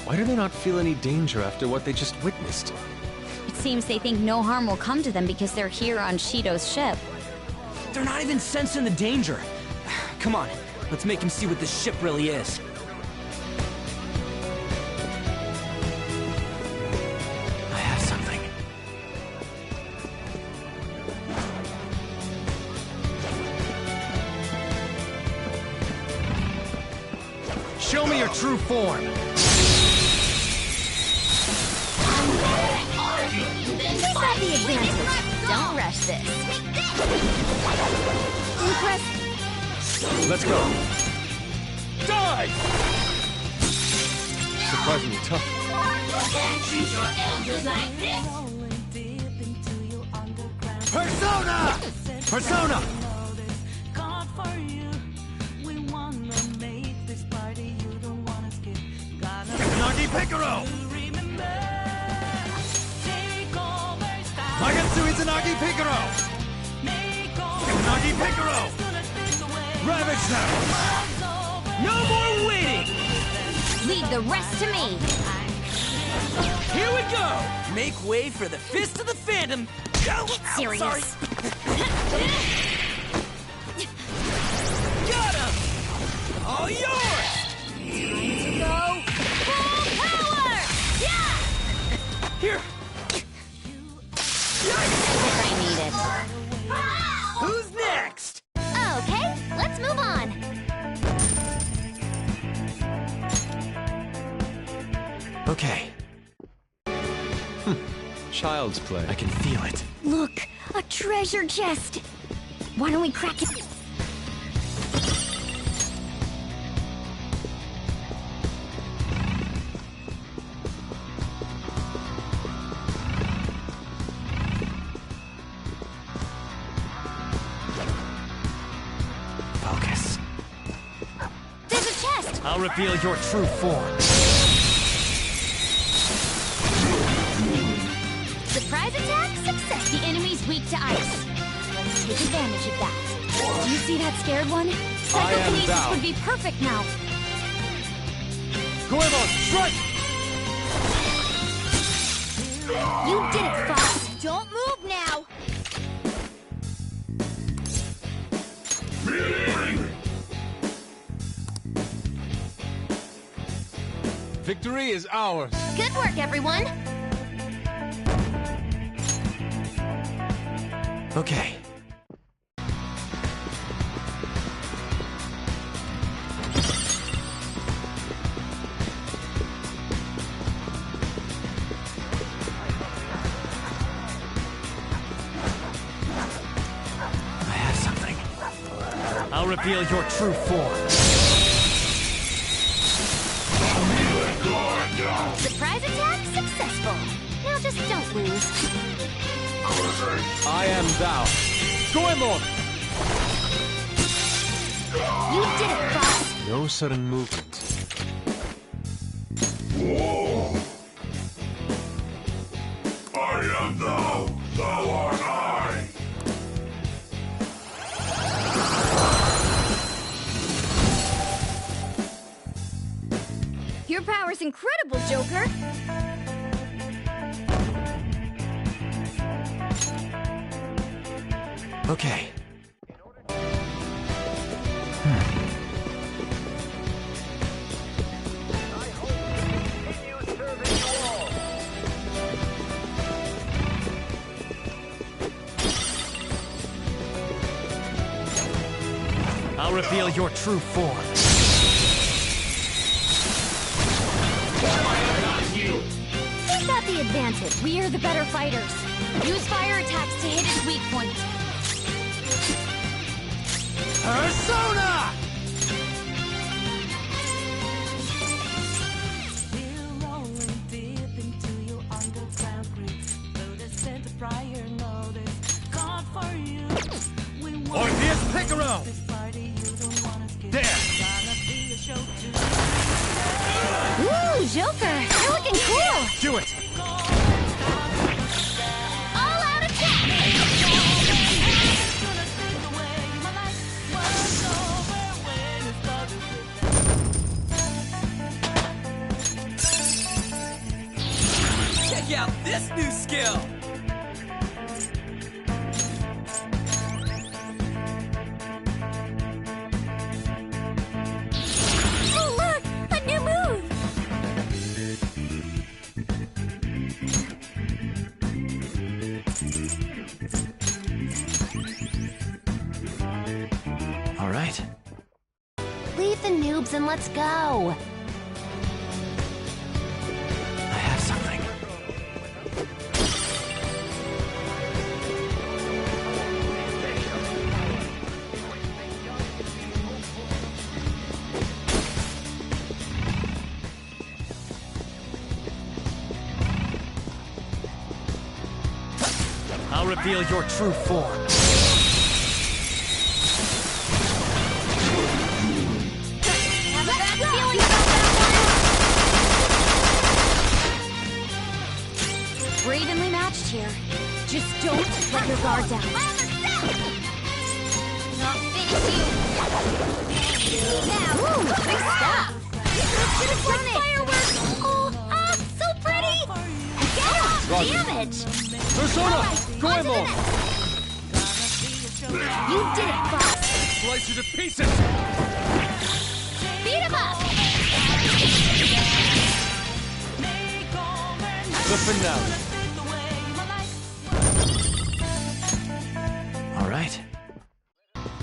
Why do they not feel any danger after what they just witnessed? It seems they think no harm will come to them because they're here on Shido's ship. They're not even sensing the danger. Come on, let's make him see what this ship really is. I have something. Show me your true form. Keep up the advantage. Don't rush this. Impressive. Let's go. Die! Surprisingly tough. Persona! Persona! Nagi Picaro! Magatsu Izanagi Picaro! Nagi Picaro! Ravage them! No more waiting! Leave the rest to me. Here we go! Make way for the Fist of the Phantom! Get serious. Sorry. Got him! All yours! Time to go full power! Yeah! Here! I need it. Who's next? Okay, let's move on. Okay. Child's play. I can feel it. Look, a treasure chest. Why don't we crack it? I'll reveal your true form. Surprise attack, success. The enemy's weak to ice. Let's take advantage of that. Do you see that scared one? Psychokinesis would be perfect now. Goemon, strike! You did it, Fox. Don't move now. Victory is ours. Good work, everyone. Okay. I'll reveal your true form. Surprise attack, successful. Now just don't lose. I am thou. Goemon! You did it, Fox. No sudden movement. Whoa! I am thou, thou art I. Your power's incredible, Joker. Okay. I'll reveal your true form. Who's got the advantage? We are the better fighters. Use fire attacks to hit its weak point. Persona! Orpheus Picaro! There! Woo, Joker! You're looking cool! Do it! All out attack! Check out this new skill! Oh, look! A new move! All right. Leave the noobs and let's go. I have something. I'll reveal your true form. Have a bad feeling about that one! We're evenly matched here. Just don't let your guard down. Not finish you! Now, big stuff! Should have done it! Fireworks! Oh, so pretty! Get off! Damage! Persona! Goemon! You did it, Fox! Slice you to pieces! Beat him up! The finale. All right.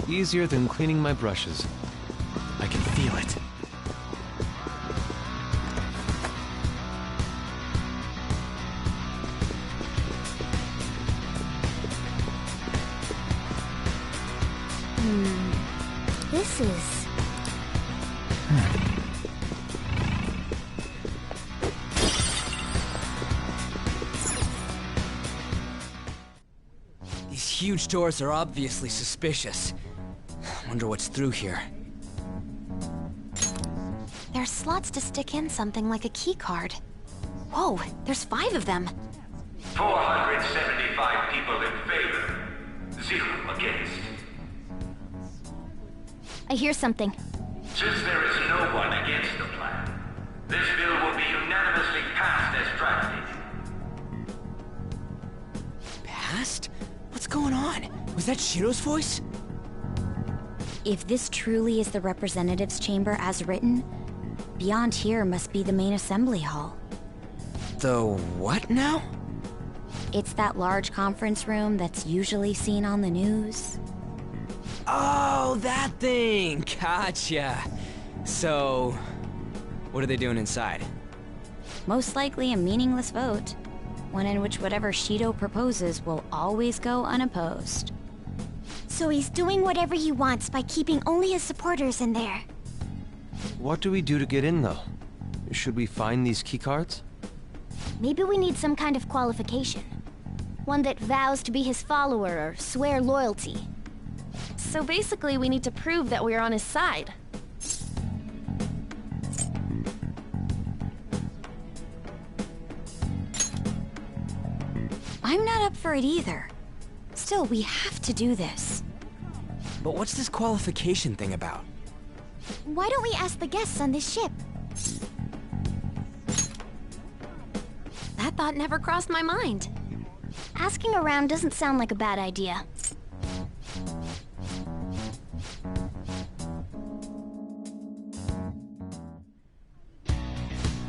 Easier than cleaning my brushes. I can feel it. This is... These huge doors are obviously suspicious. Wonder what's through here. There's slots to stick in something like a key card. Whoa, there's 5 of them. 475 people in favor, 0 against. I hear something. Since there is no one against the plan, this bill will be unanimously passed as drafted. Passed? What's going on? Was that Shiro's voice? If this truly is the representatives' chamber as written, beyond here must be the main assembly hall. The what now? It's that large conference room that's usually seen on the news. Oh, that thing! Gotcha. So, what are they doing inside? Most likely a meaningless vote, one in which whatever Shido proposes will always go unopposed. So he's doing whatever he wants by keeping only his supporters in there. What do we do to get in, though? Should we find these keycards? Maybe we need some kind of qualification. One that vows to be his follower or swear loyalty. So basically, we need to prove that we're on his side. I'm not up for it either. Still, we have to do this. But what's this qualification thing about? Why don't we ask the guests on this ship? That thought never crossed my mind. Asking around doesn't sound like a bad idea.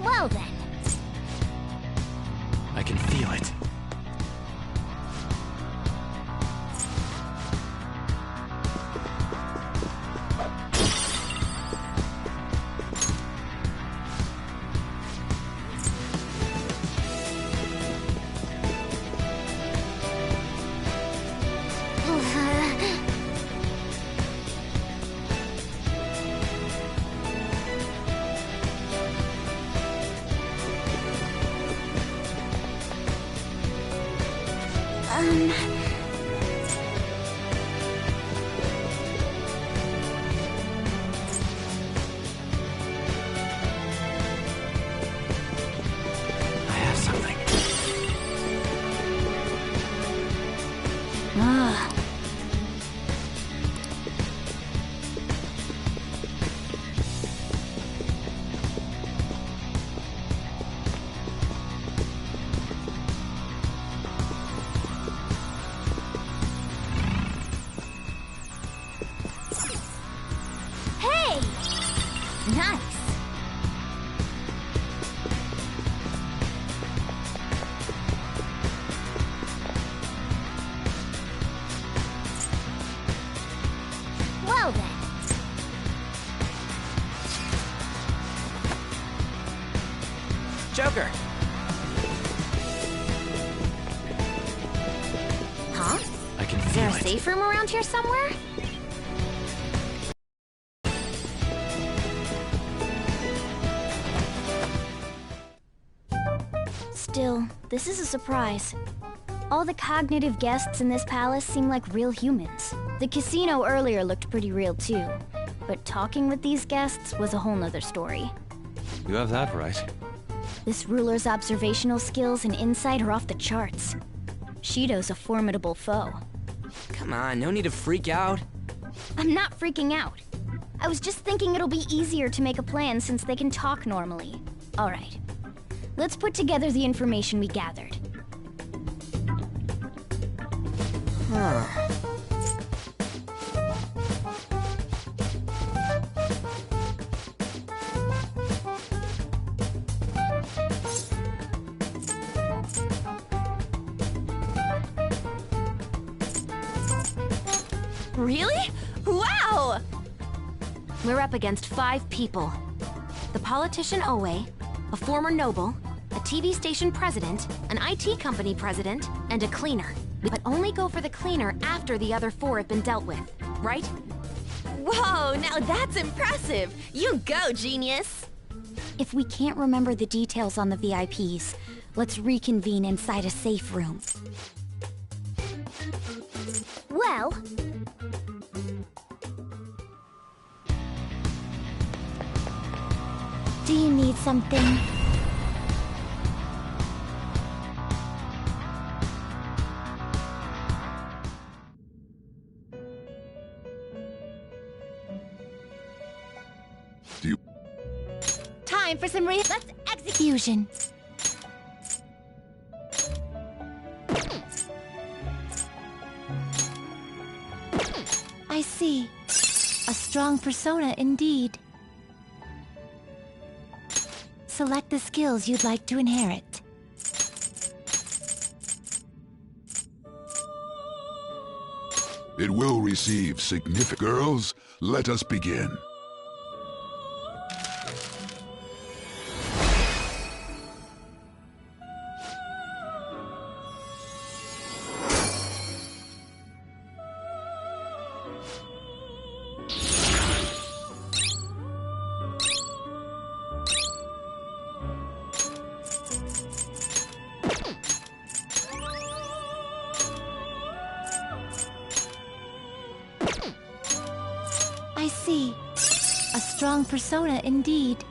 Well then. I can feel it. Joker! Huh? I can Is there feel a it. safe room around here somewhere? Still, this is a surprise. All the cognitive guests in this palace seem like real humans. The casino earlier looked pretty real too, but talking with these guests was a whole nother story. You have that right. This ruler's observational skills and insight are off the charts. Shido's a formidable foe. Come on, no need to freak out. I'm not freaking out. I was just thinking it'll be easier to make a plan since they can talk normally. All right. Let's put together the information we gathered. Really? Wow! We're up against 5 people. The politician Owe, a former noble, a TV station president, an IT company president, and a cleaner. But only go for the cleaner after the other 4 have been dealt with, right? Whoa, now that's impressive! You go, genius! If we can't remember the details on the VIPs, let's reconvene inside a safe room. Well... Do you need something? Time for some let's execution. I see. A strong persona indeed. Select the skills you'd like to inherit. It will receive significant... Girls, let us begin. I see. A strong persona indeed.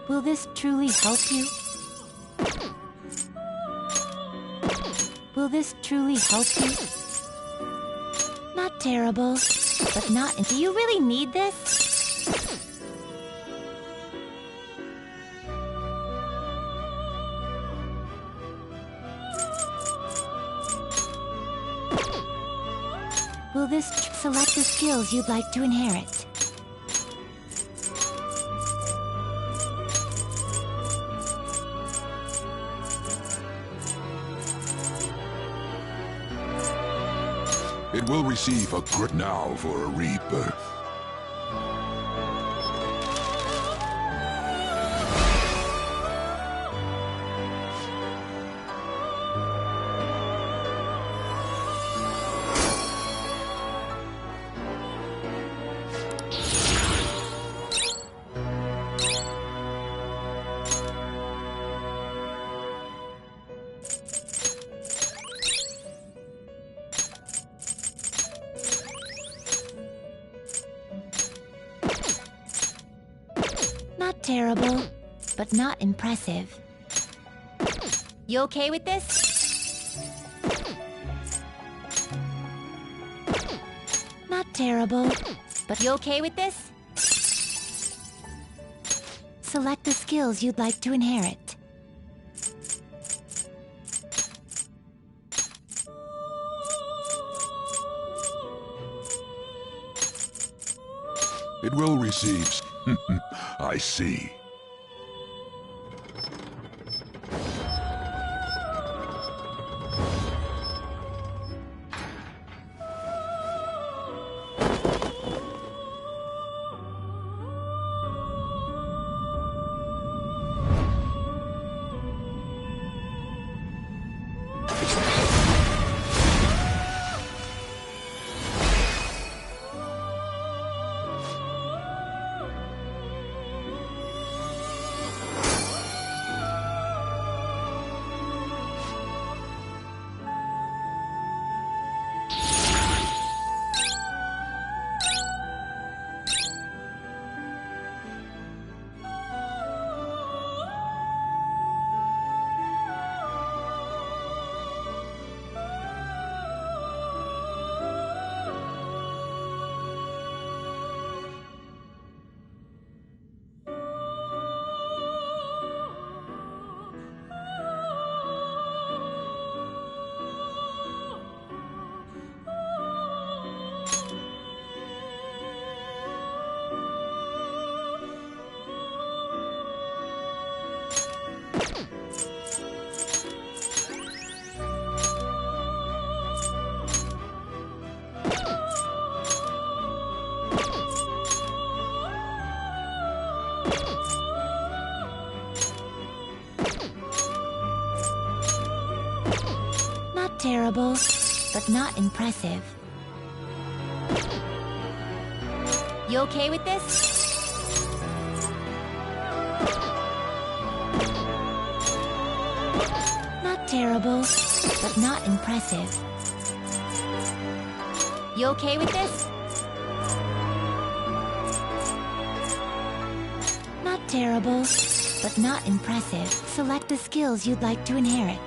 Will this truly help you? Will this truly help you? Not terrible, but not... Do you really need this? Will this... Select the skills you'd like to inherit. It will receive a grit now for a rebirth. Not terrible, but not impressive. You okay with this? Not terrible, but you okay with this? Select the skills you'd like to inherit. It will receive... I see. terrible, but not impressive. You okay with this? Not terrible, but not impressive. You okay with this? Not terrible, but not impressive. Select the skills you'd like to inherit.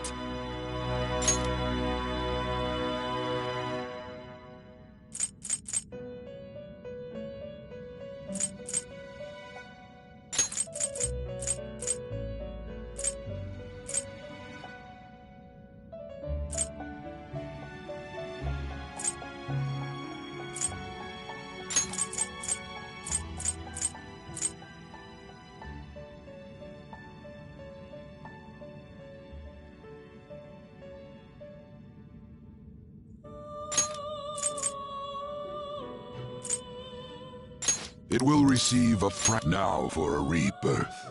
It will receive a now for a rebirth.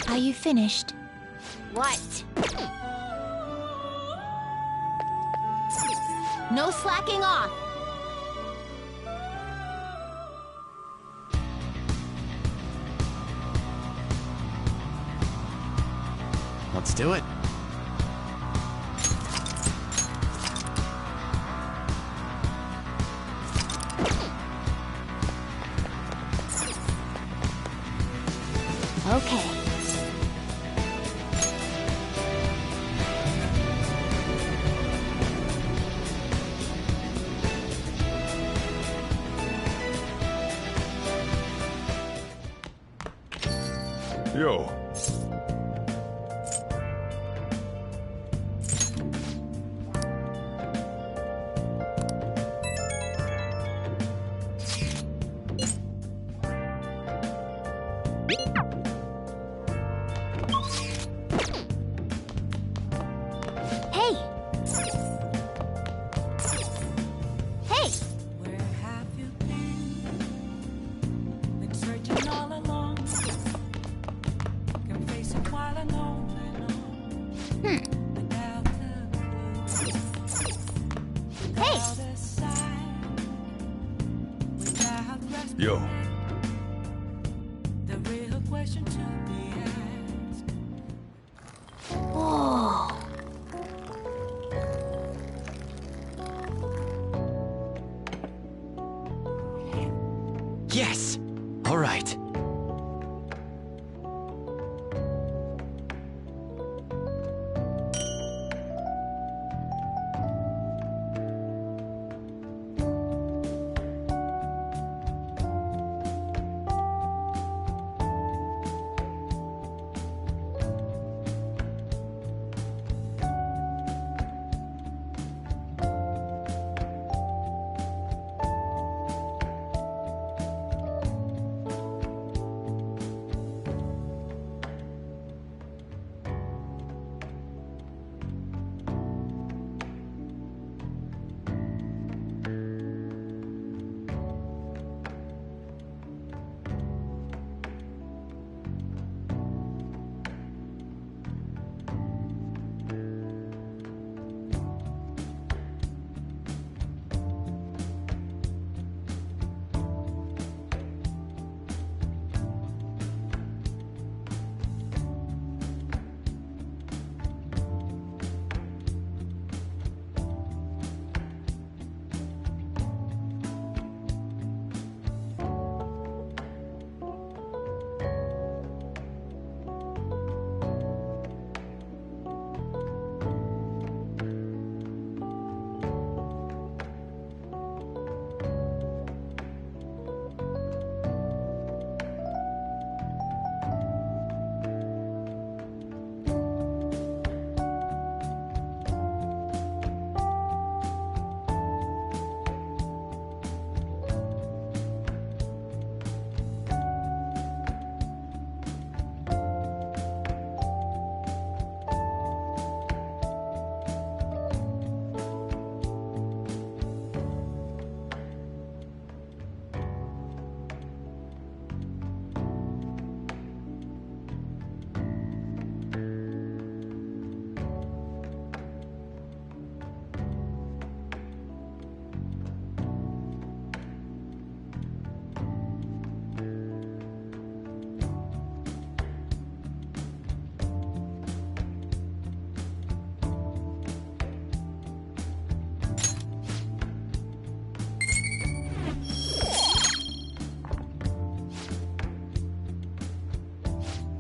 Are you finished? What? No slacking off! Let's do it. Okay. Yo. Hey! Hey! Searching all along, can face it while alone. Hey! Yo. The real question to be asked. Whoa! Yes! All right.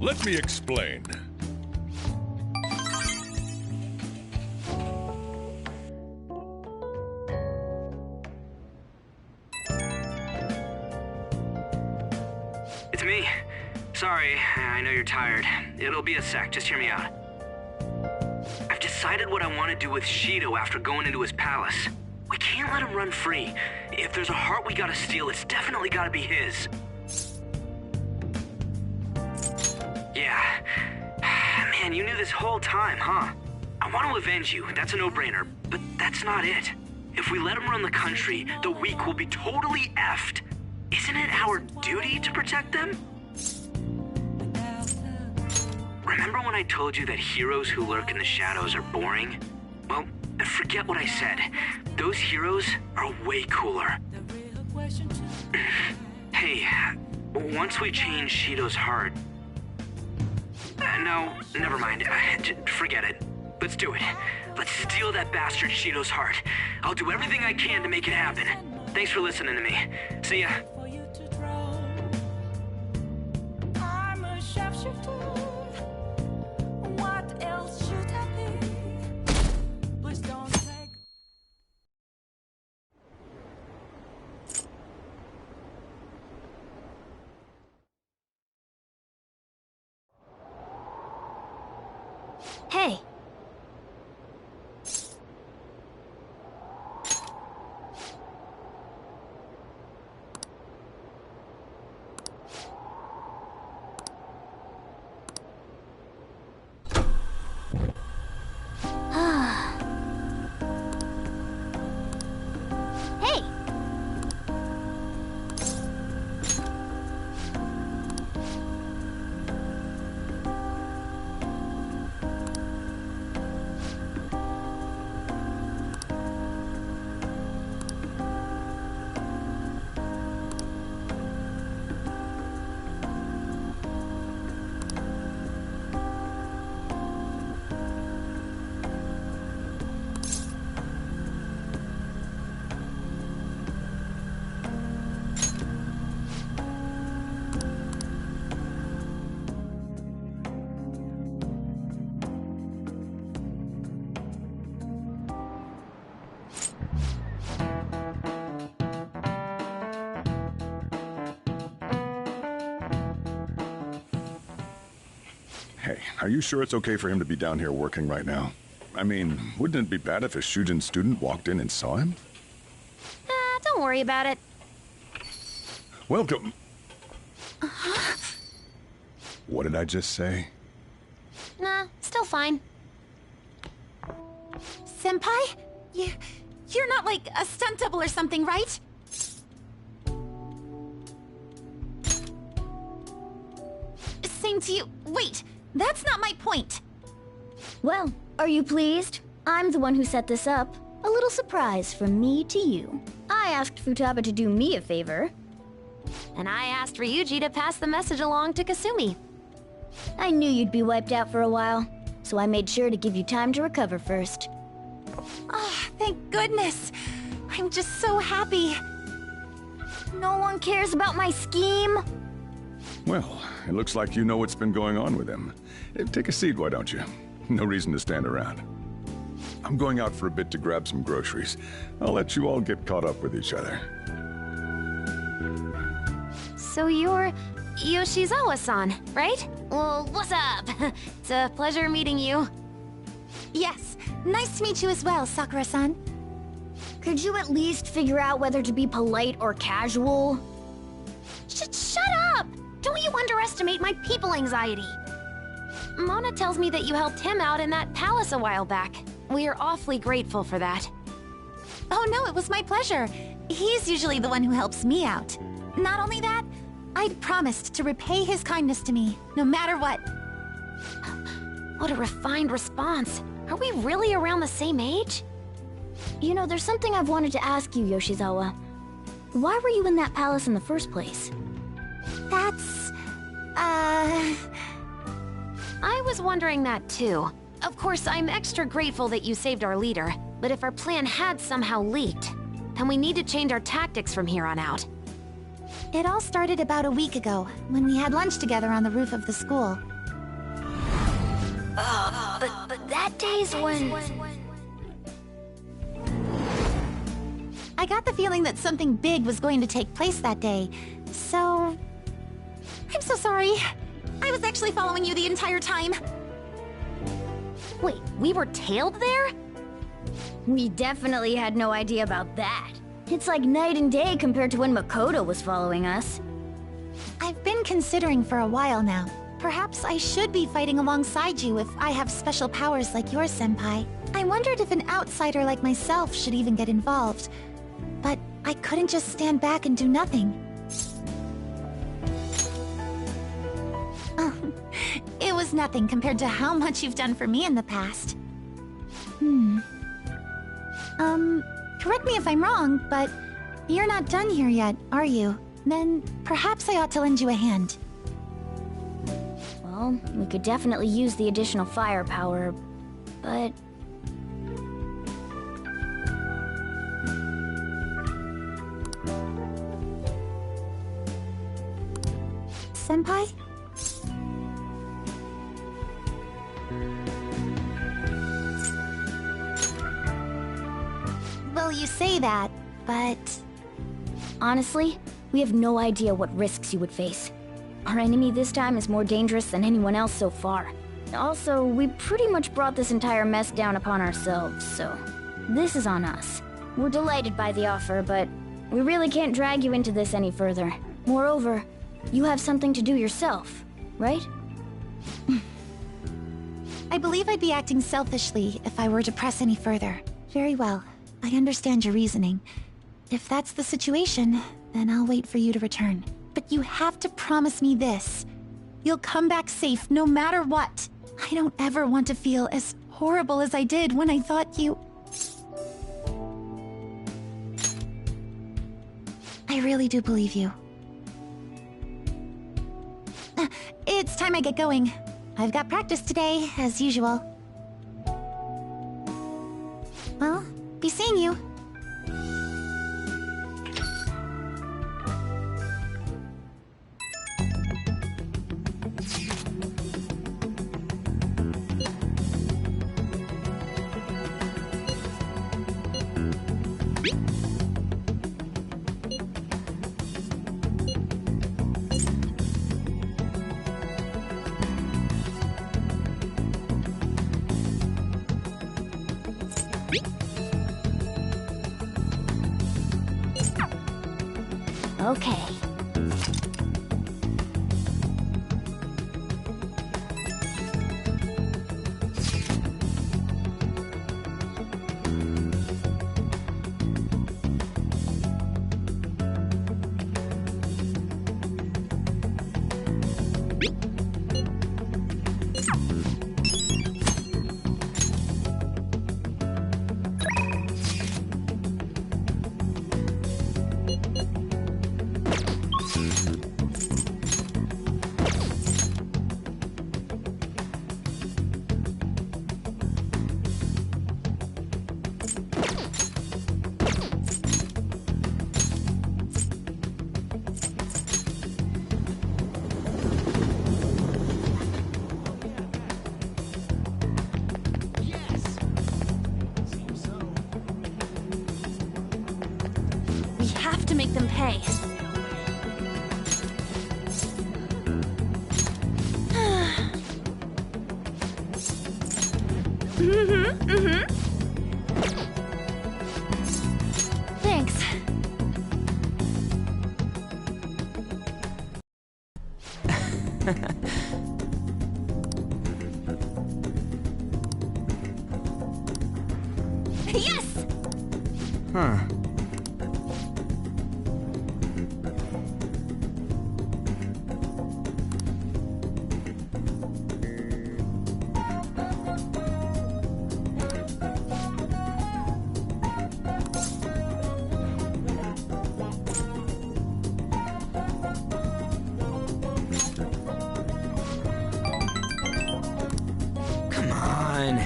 Let me explain. It's me. Sorry, I know you're tired. It'll be a sec, just hear me out. I've decided what I want to do with Shido after going into his palace. We can't let him run free. If there's a heart we gotta steal, it's definitely gotta be his. Yeah. Man, you knew this whole time, huh? I want to avenge you, that's a no-brainer, but that's not it. If we let him run the country, the weak will be totally effed. Isn't it our duty to protect them? Remember when I told you that heroes who lurk in the shadows are boring? Well, forget what I said. Those heroes are way cooler. Hey, once we change Shido's heart... no, never mind. Forget it. Let's do it. Let's steal that bastard Shido's heart. I'll do everything I can to make it happen. Thanks for listening to me. See ya. I'm a sharpshooter. What else should I be? Please don't take. Hey. Hey. Hey, are you sure it's okay for him to be down here working right now? I mean, wouldn't it be bad if a Shujin student walked in and saw him? Don't worry about it. Welcome. What did I just say? Nah, still fine. Senpai? You're not like a stunt double or something, right? Same to you. Wait, that's not my point. Well, are you pleased? I'm the one who set this up. A little surprise from me to you. I asked Futaba to do me a favor. And I asked Ryuji to pass the message along to Kasumi. I knew you'd be wiped out for a while, so I made sure to give you time to recover first. Oh, thank goodness. I'm just so happy. No one cares about my scheme. Well, it looks like you know what's been going on with him. Take a seat, why don't you? No reason to stand around. I'm going out for a bit to grab some groceries. I'll let you all get caught up with each other. So you're Yoshizawa-san, right? Well, what's up? It's a pleasure meeting you. Yes, nice to meet you as well, Sakura-san. Could you at least figure out whether to be polite or casual? Shut up! Don't you underestimate my people anxiety. Mona tells me that you helped him out in that palace a while back. We are awfully grateful for that. Oh no, it was my pleasure. He's usually the one who helps me out. Not only that, I'd promised to repay his kindness to me, no matter what. What a refined response. Are we really around the same age? You know, there's something I've wanted to ask you, Yoshizawa. Why were you in that palace in the first place? That's... I was wondering that too. Of course, I'm extra grateful that you saved our leader, but if our plan had somehow leaked, then we need to change our tactics from here on out. It all started about a week ago, when we had lunch together on the roof of the school. But that day's when... I got the feeling that something big was going to take place that day, so... I'm so sorry. I was actually following you the entire time. Wait, we were tailed there? We definitely had no idea about that. It's like night and day compared to when Makoto was following us. I've been considering for a while now. Perhaps I should be fighting alongside you if I have special powers like yours, Senpai. I wondered if an outsider like myself should even get involved. But I couldn't just stand back and do nothing. It was nothing compared to how much you've done for me in the past. Correct me if I'm wrong, but you're not done here yet, are you? Then perhaps I ought to lend you a hand. Well, we could definitely use the additional firepower, but... Senpai? Well, you say that, but... Honestly, we have no idea what risks you would face. Our enemy this time is more dangerous than anyone else so far. Also, we pretty much brought this entire mess down upon ourselves, so... This is on us. We're delighted by the offer, but we really can't drag you into this any further. Moreover, you have something to do yourself, right? I believe I'd be acting selfishly if I were to press any further. Very well. I understand your reasoning. If that's the situation, then I'll wait for you to return. But you have to promise me this. You'll come back safe no matter what. I don't ever want to feel as horrible as I did when I thought you... I really do believe you. It's time I get going. I've got practice today, as usual. Well, be seeing you. Okay. To make them pay. Thanks. Yes! Huh. Come on.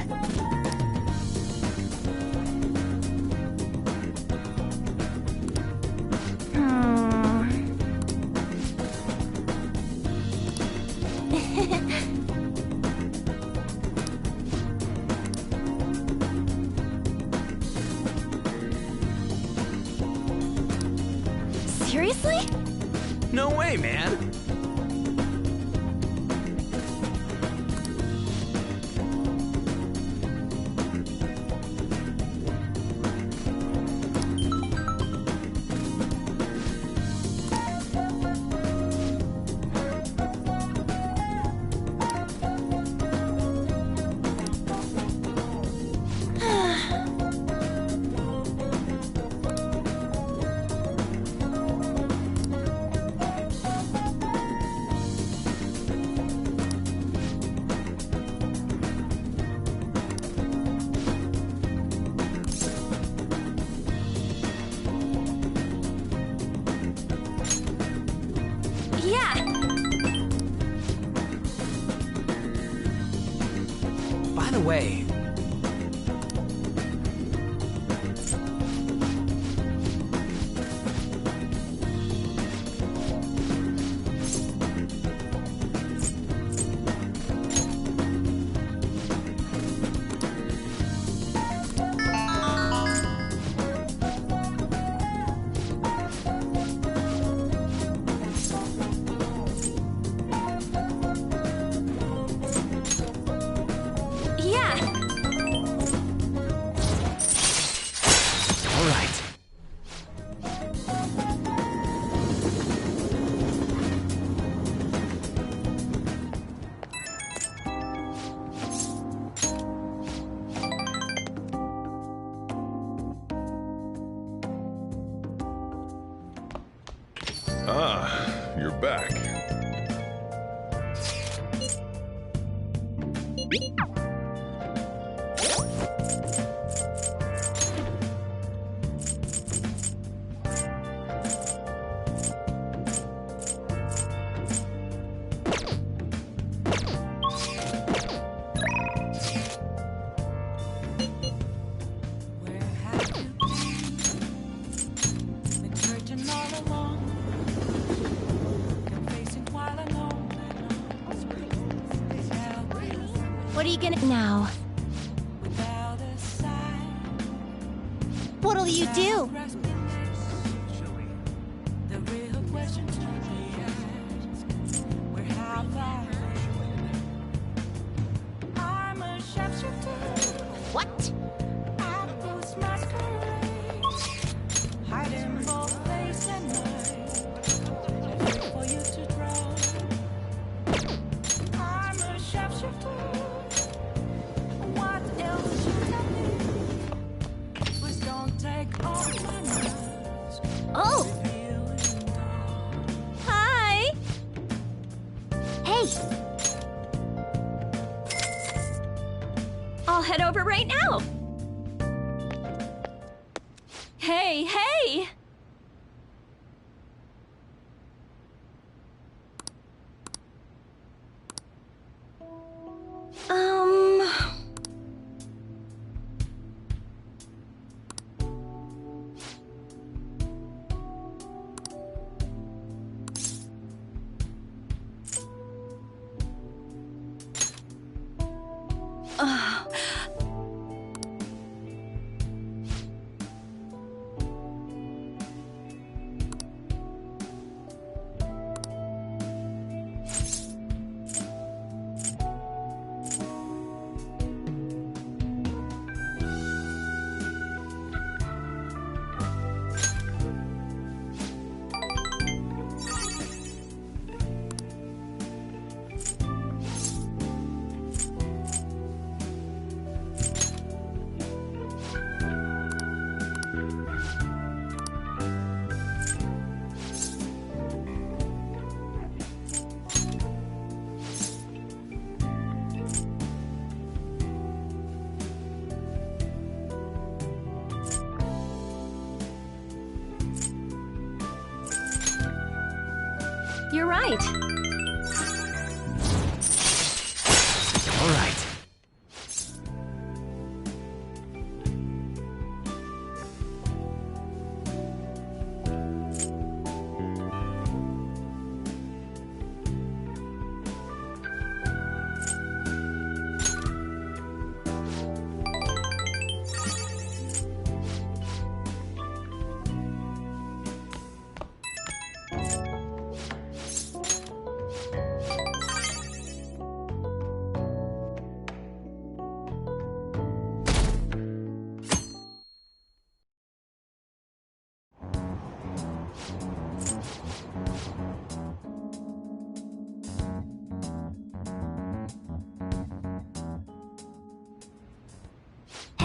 Seriously? No way, man! By the way... Ah, you're back. What are you gonna now? What'll you do? What? Oh! Hi! Hey! I'll head over right now. Hey, hey! You're right. All right.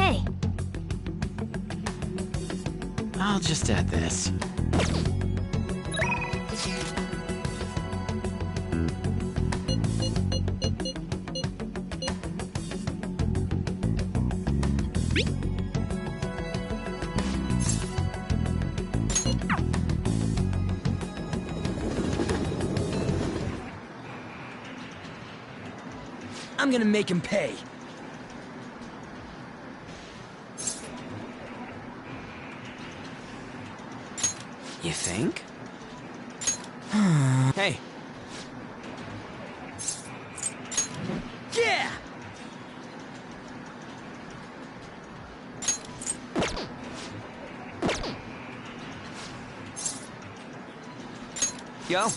Hey. I'll just add this. I'm gonna make him pay. You think? Hey. Yeah! Yo.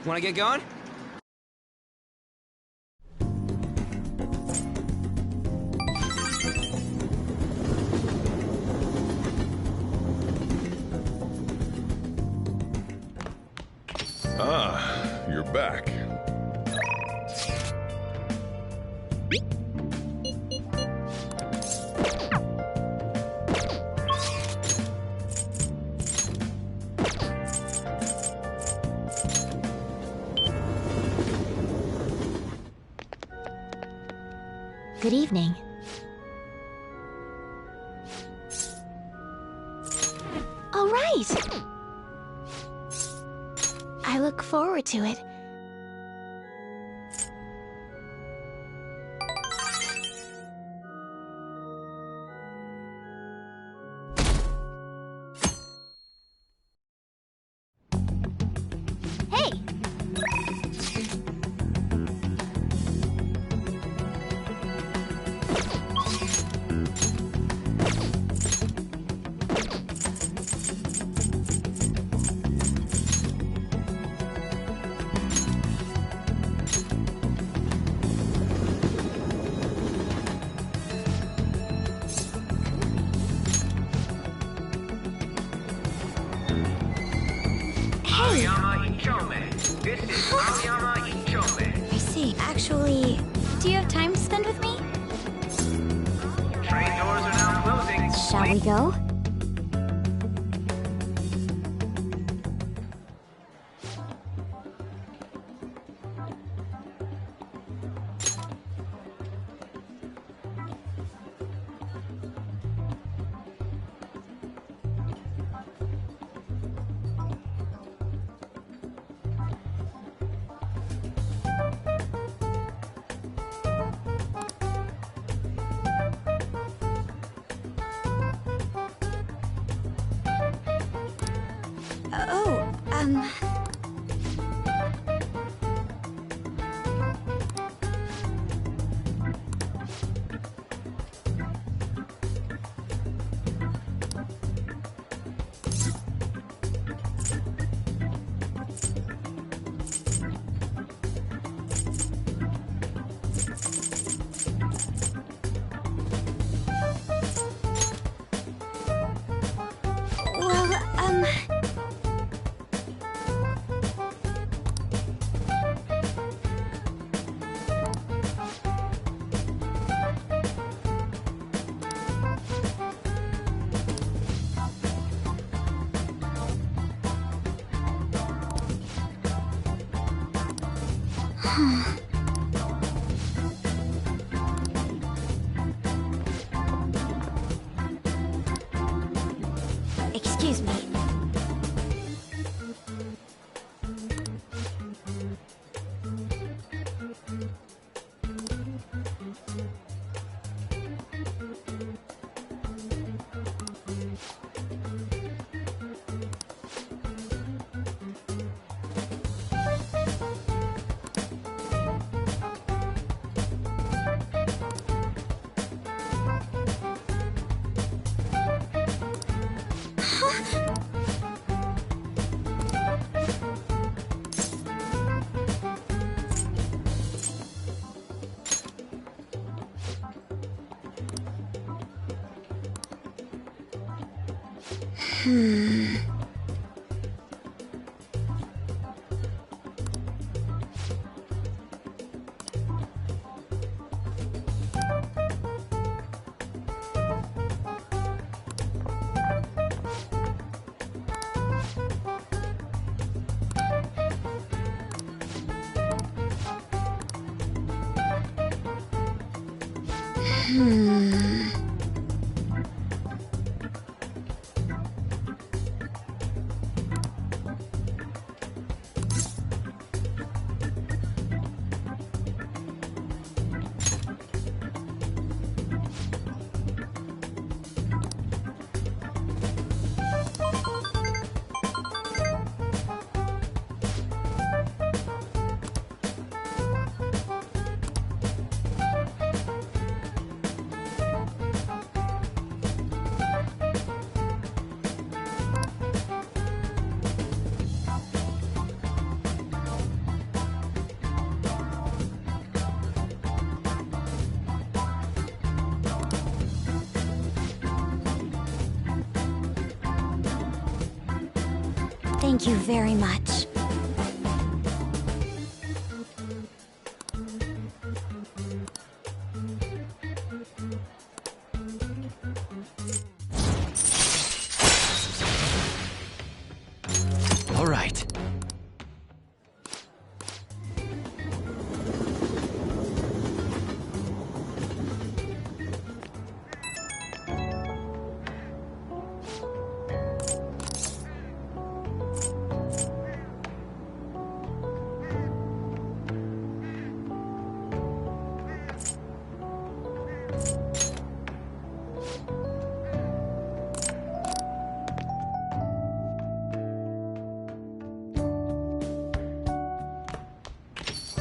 Wanna get going? Ah, you're back. Good evening. All right. I look forward to it. Hey! I see. Actually, do you have time to spend with me? Train doors are now closing. Shall we go? Excuse me. Thank you very much. All right.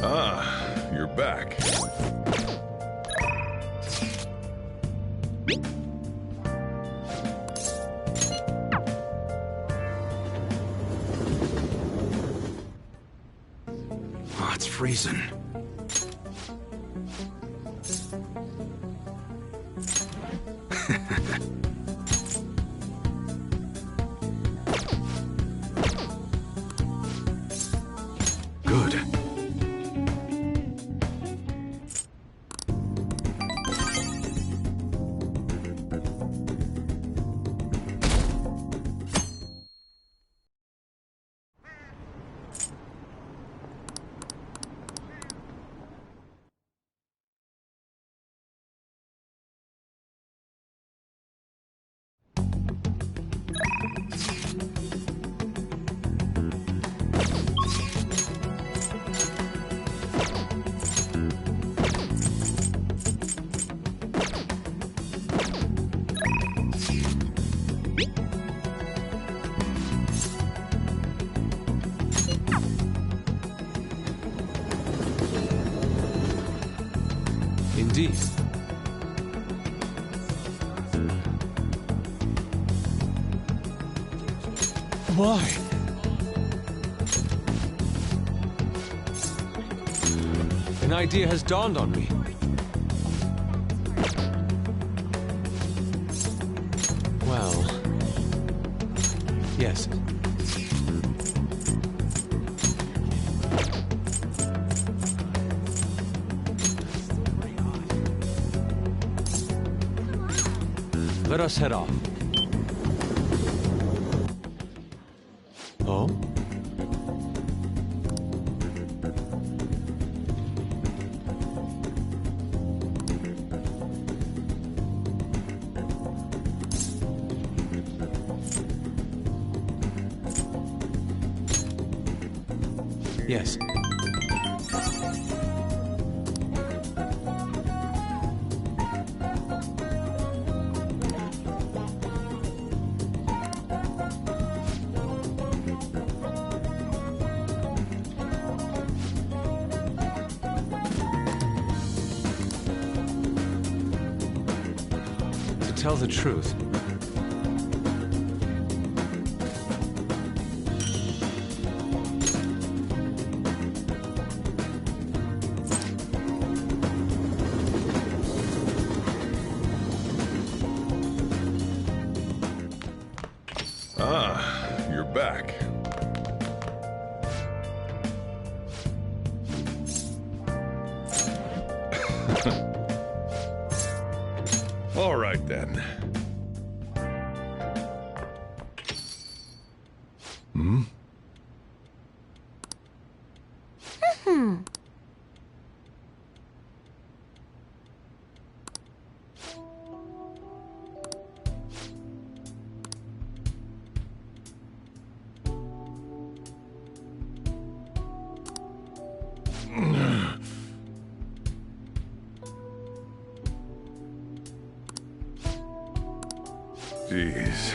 Ah, you're back. Oh, it's freezing. Good. Indeed. Why? An idea has dawned on me. Well... yes. Let us head off. Oh? Yes. To tell the truth, back. All right, then. Hmm? Jeez.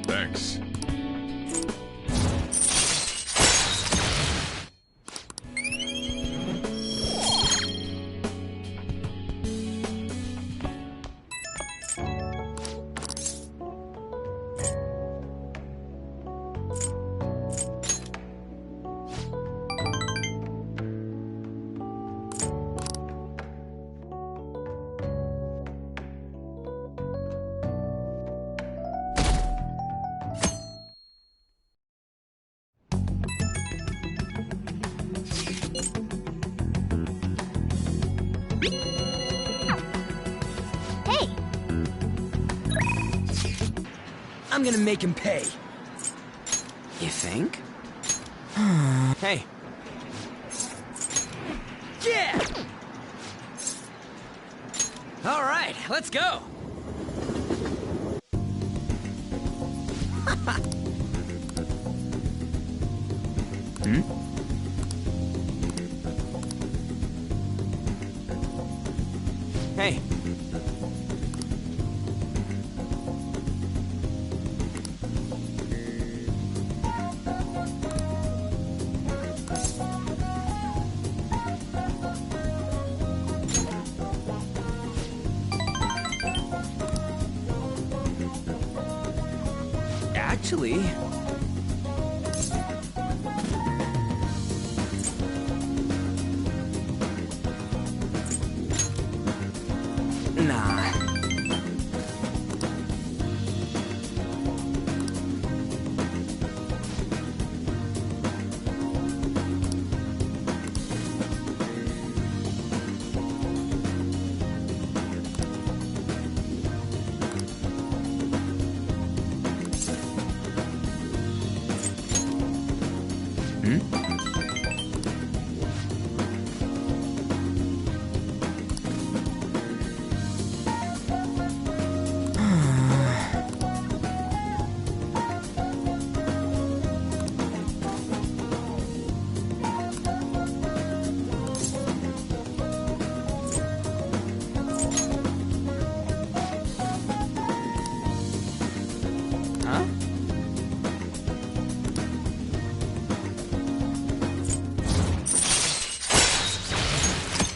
Thanks. I'm gonna make him pay. You think? Hey. Yeah! All right, let's go. Hey. Actually... Nah.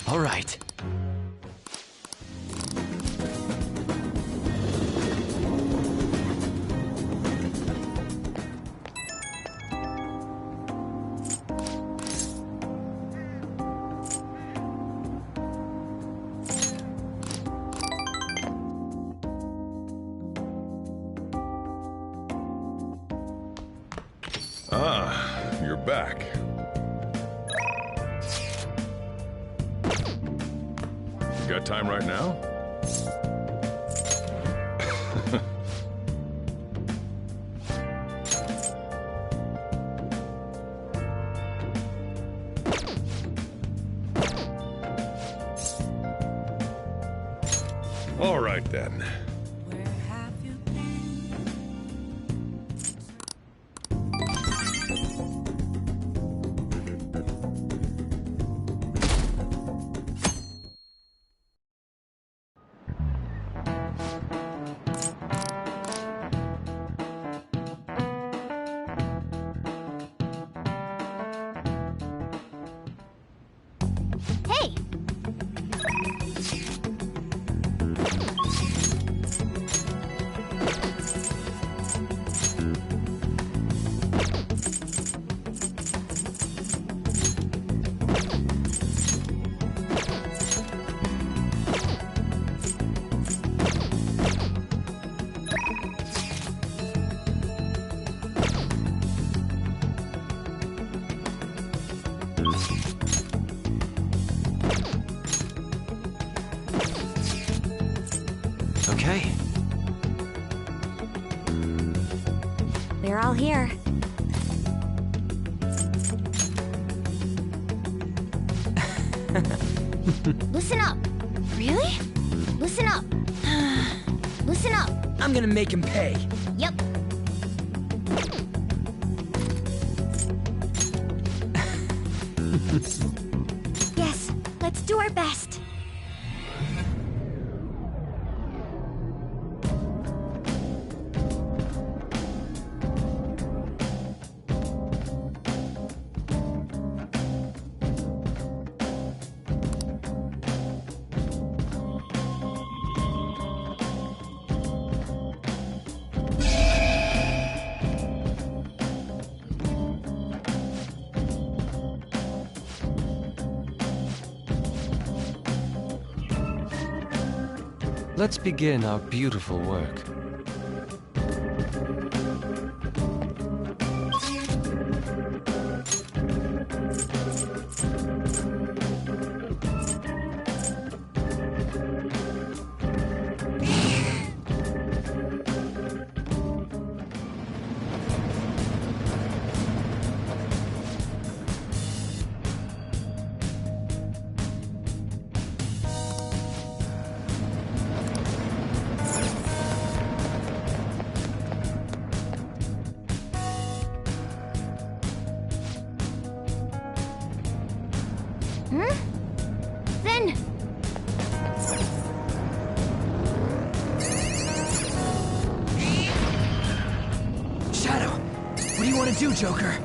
All right. Ah, you're back. You got time right now? All right then. Hey! Okay. We're all here. Listen up. Really? Listen up. Listen up. I'm gonna make him pay. Yep. Yes, let's do our best. Let's begin our beautiful work. Then... Shadow, what do you want to do, Joker?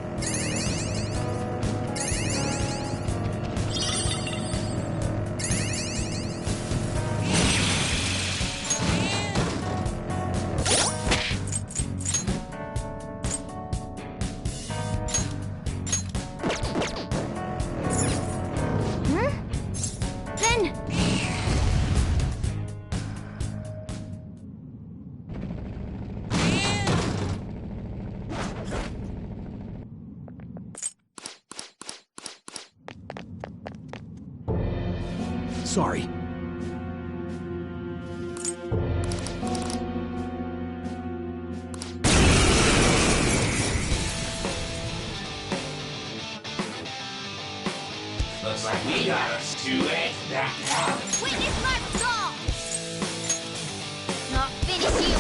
Sorry. Looks like we got us two eggs back out. Witness my resolve! Not finish you!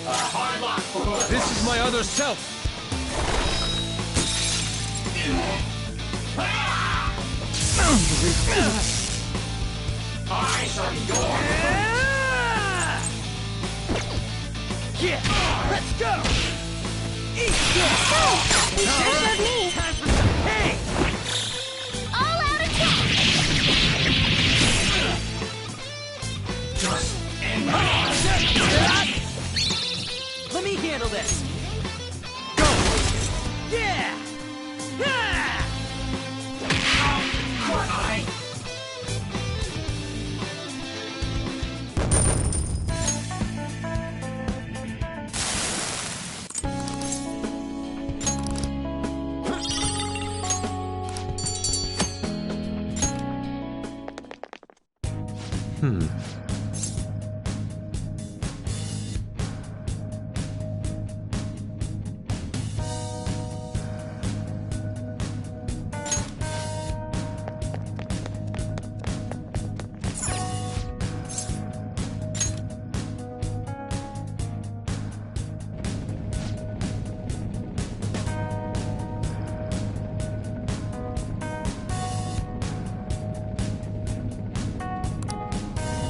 A hard lock for both. This is my other self! I shall be yours. Yeah! Let's go! Eat this! Sure love me! Time for some pain! All out attack! Just end Let me handle this! Go! Yeah!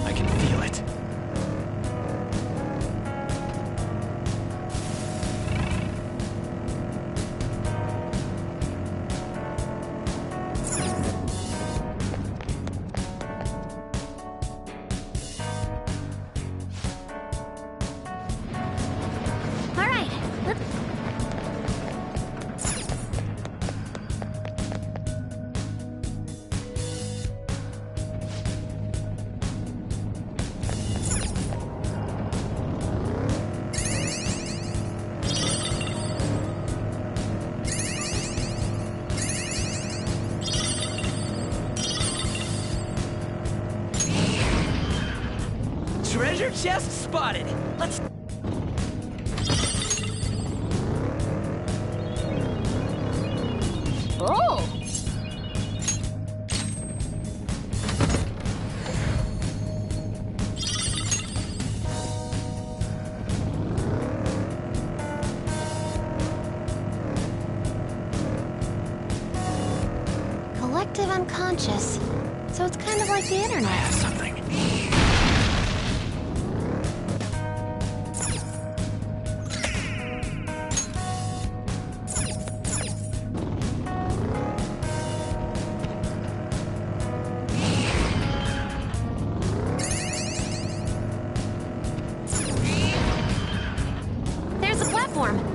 I can feel it. All right, let's... Treasure chest spotted! Let's... Oh! Collective unconscious. So it's kind of like the internet. I have something. There's a platform.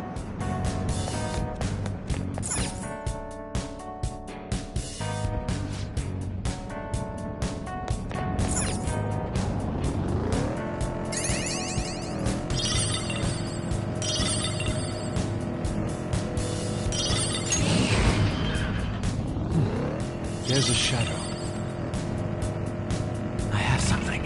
There's a shadow. I have something.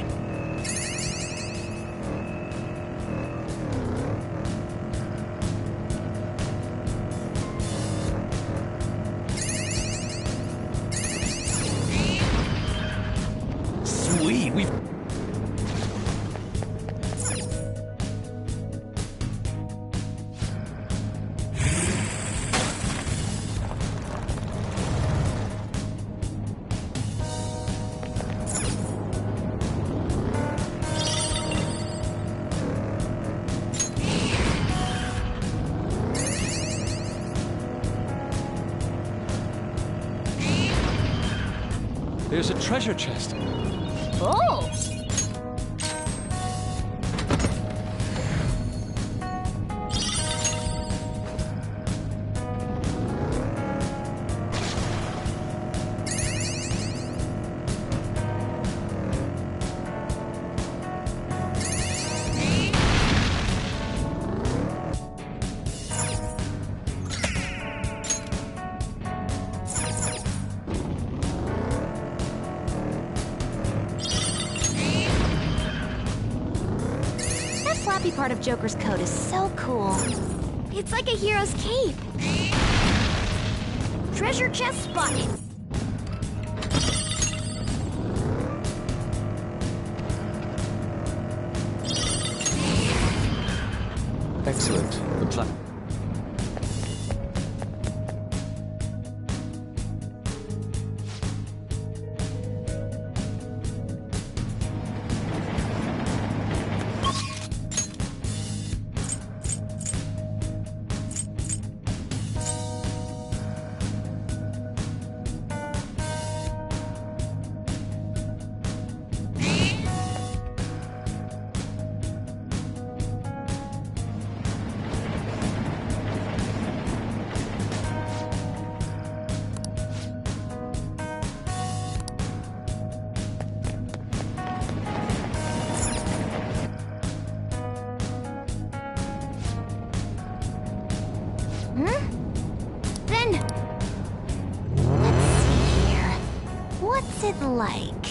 Sweet, we've... There's a treasure chest. Oh! Part of Joker's coat is so cool. It's like a hero's cape. Treasure chest spotted. Excellent. The plan. Then, let's see here. What's it like?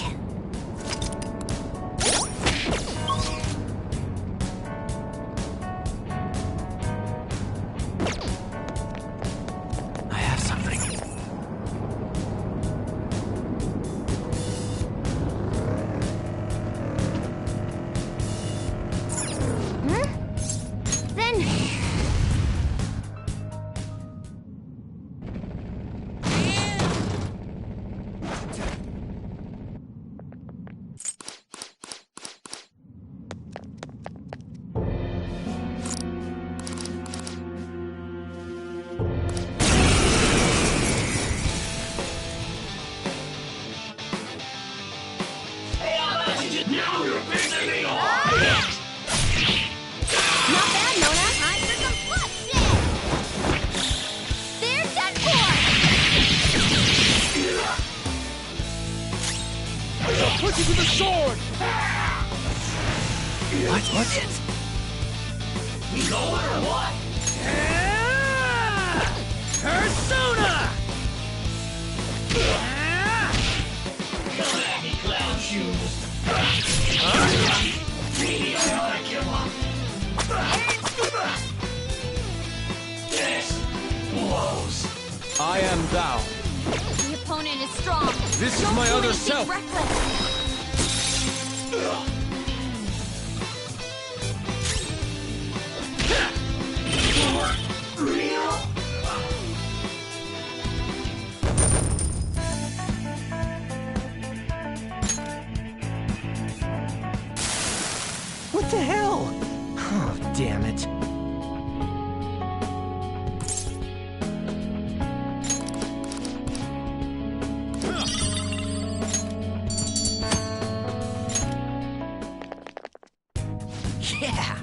I have something. Then... Now you're pissing me off! Not bad, Mona. Time for some bloodshed! They're done for! I'll put you to the sword! What's it? You going or what? Persona! Come at me, clown shoes! Maybe I ought to kill him. This blows. I am thou. The opponent is strong. This is Don't my do other anything self. reckless. Real? What the hell? Oh, damn it. Yeah!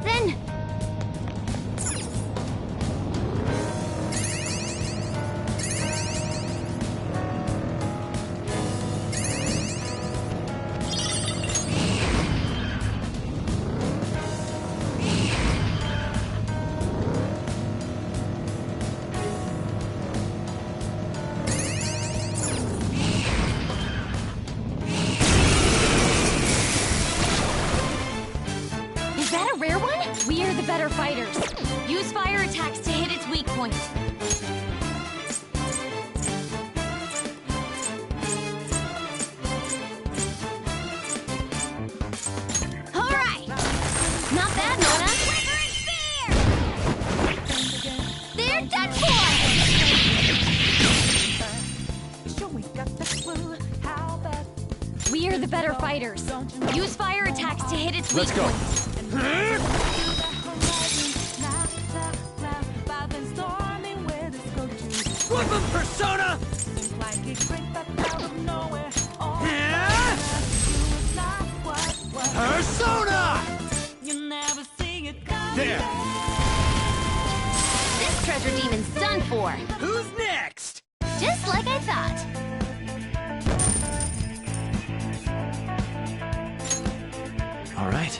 Then... Is that a rare one? We are the better fighters. Use fire attacks to hit its weak point. fighters. Use fire attacks to hit its Let's weak go. points. Whoop 'em, Persona! Persona! There! This treasure demon's done for. Who's next? Just like I thought. All right.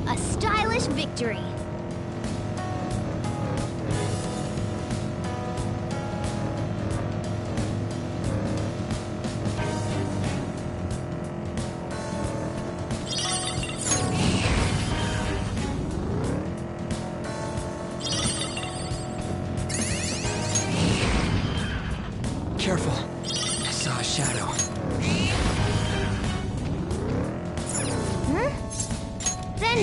A stylish victory. Careful. I saw a shadow. Then...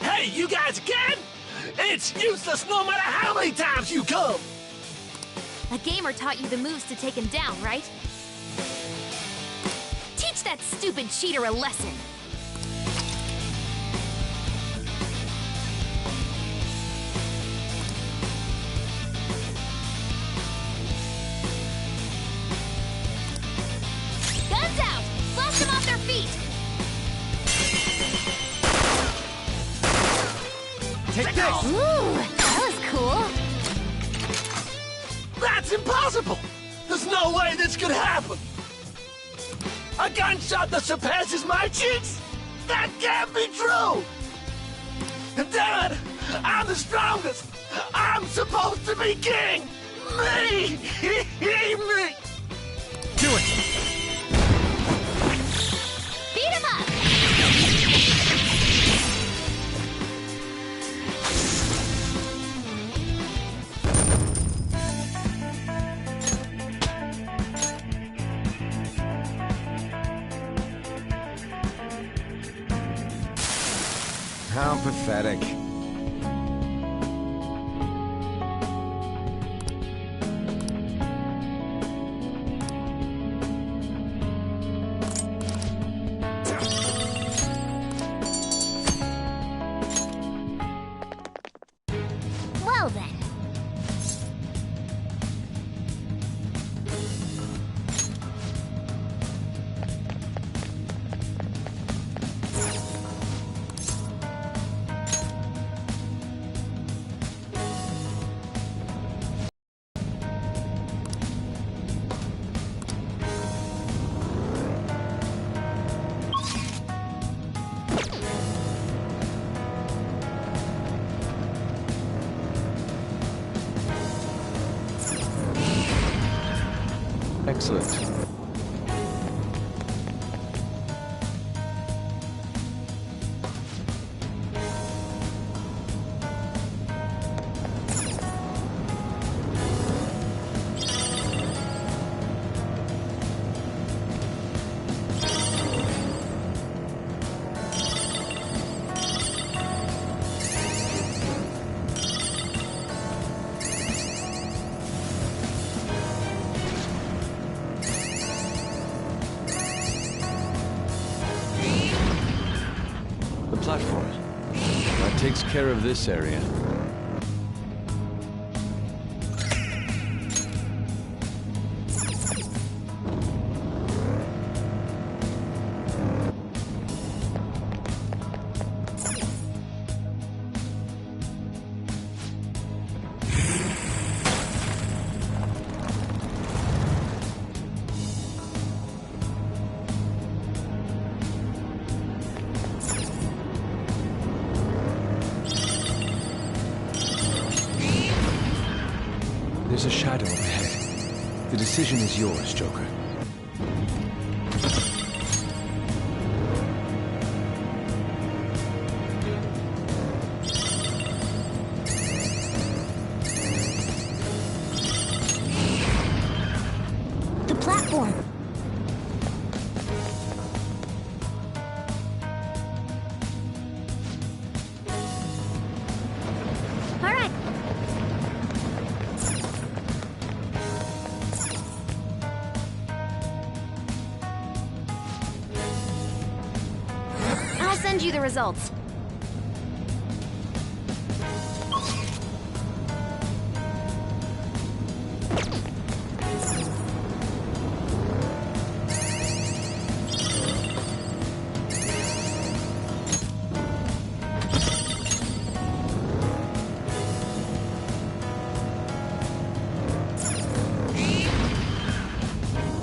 Hey, you guys again? It's useless no matter how many times you come! A gamer taught you the moves to take him down, right? Teach that stupid cheater a lesson. Guns out! Blast them off their feet! Take this! Ooh, that was cool. That's impossible! There's no way this could happen! A gunshot that surpasses my cheeks? That can't be true! Damn it! I'm the strongest! I'm supposed to be king! Me! Me! Do it! Beat him up! How pathetic. Well then. Excellent. The platform. That takes care of this area. There's a shadow ahead. The decision is yours, Joker. send you the results.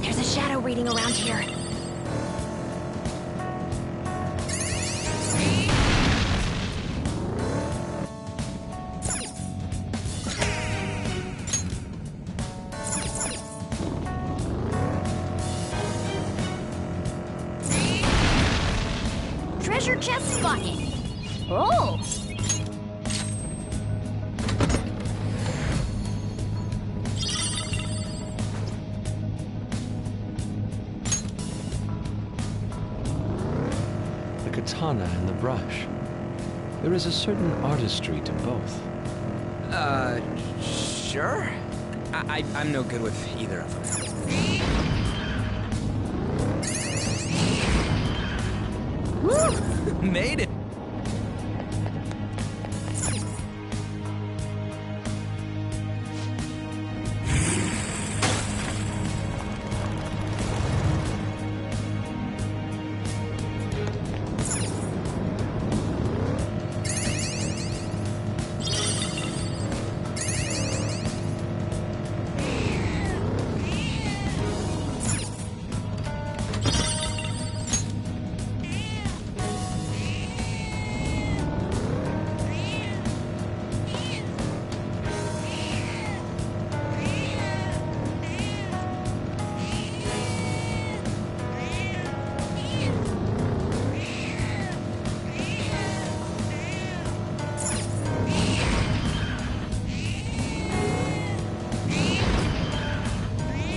There's a shadow reading around here. Treasure chest spotted. Oh! The katana and the brush. There is a certain artistry to both. Sure? I'm no good with either of them. Woo! Made it!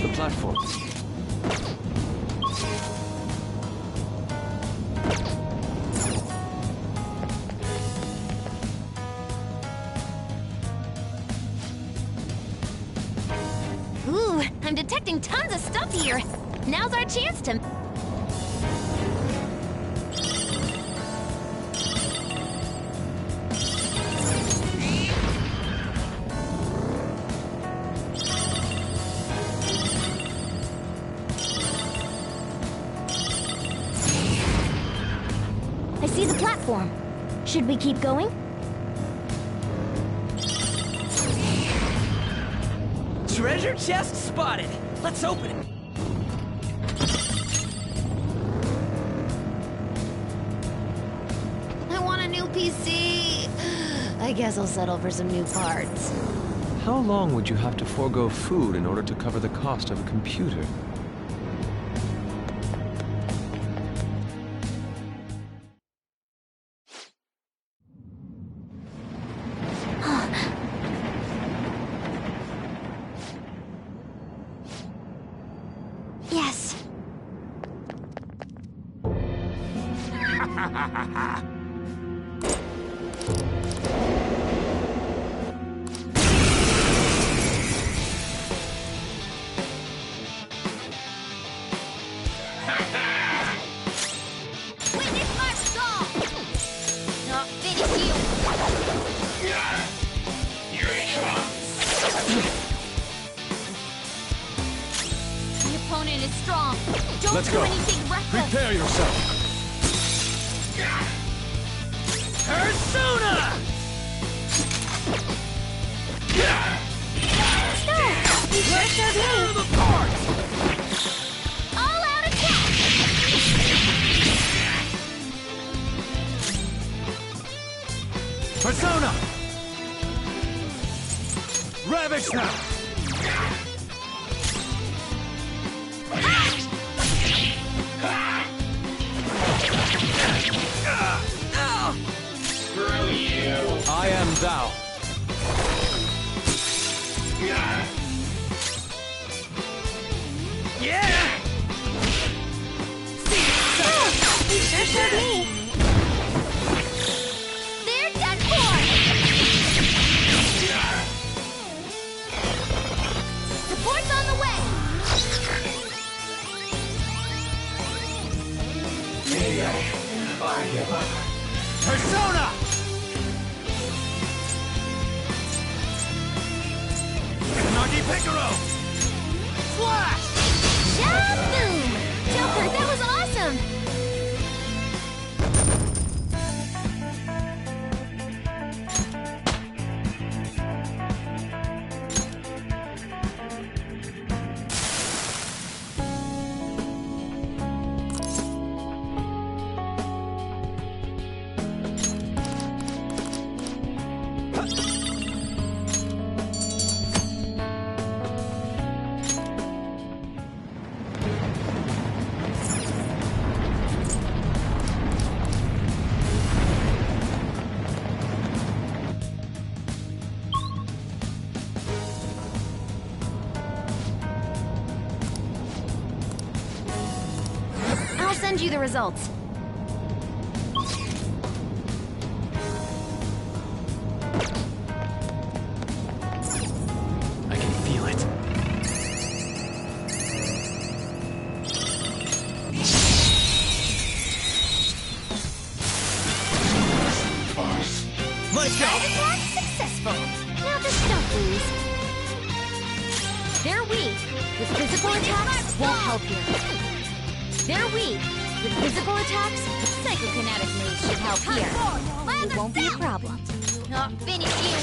The platform. Ooh, I'm detecting tons of stuff here. Now's our chance to... I see the platform. Should we keep going? Treasure chest spotted! Let's open it! I want a new PC. I guess I'll settle for some new parts. How long would you have to forego food in order to cover the cost of a computer? Yes. Witness my resolve! Not finish you! Here it comes! The opponent is strong. Don't Let's do go. anything reckless. Prepare yourself. Persona! Let's tear them apart! All out attack! Persona! Ravage now! Screw you! I am thou. Yeah! You sure showed me! They're done for! Support's on the way! I give up. Picaro! Flash! Shaboom! Joker, that was awesome! I'll send you the results. I can feel it. Let's go! Side attack successful. Now just don't lose. They're weak. With physical attacks, won't help you. They're weak. With physical attacks, psychokinetic moves should help here. It won't be a problem. I'll finish you.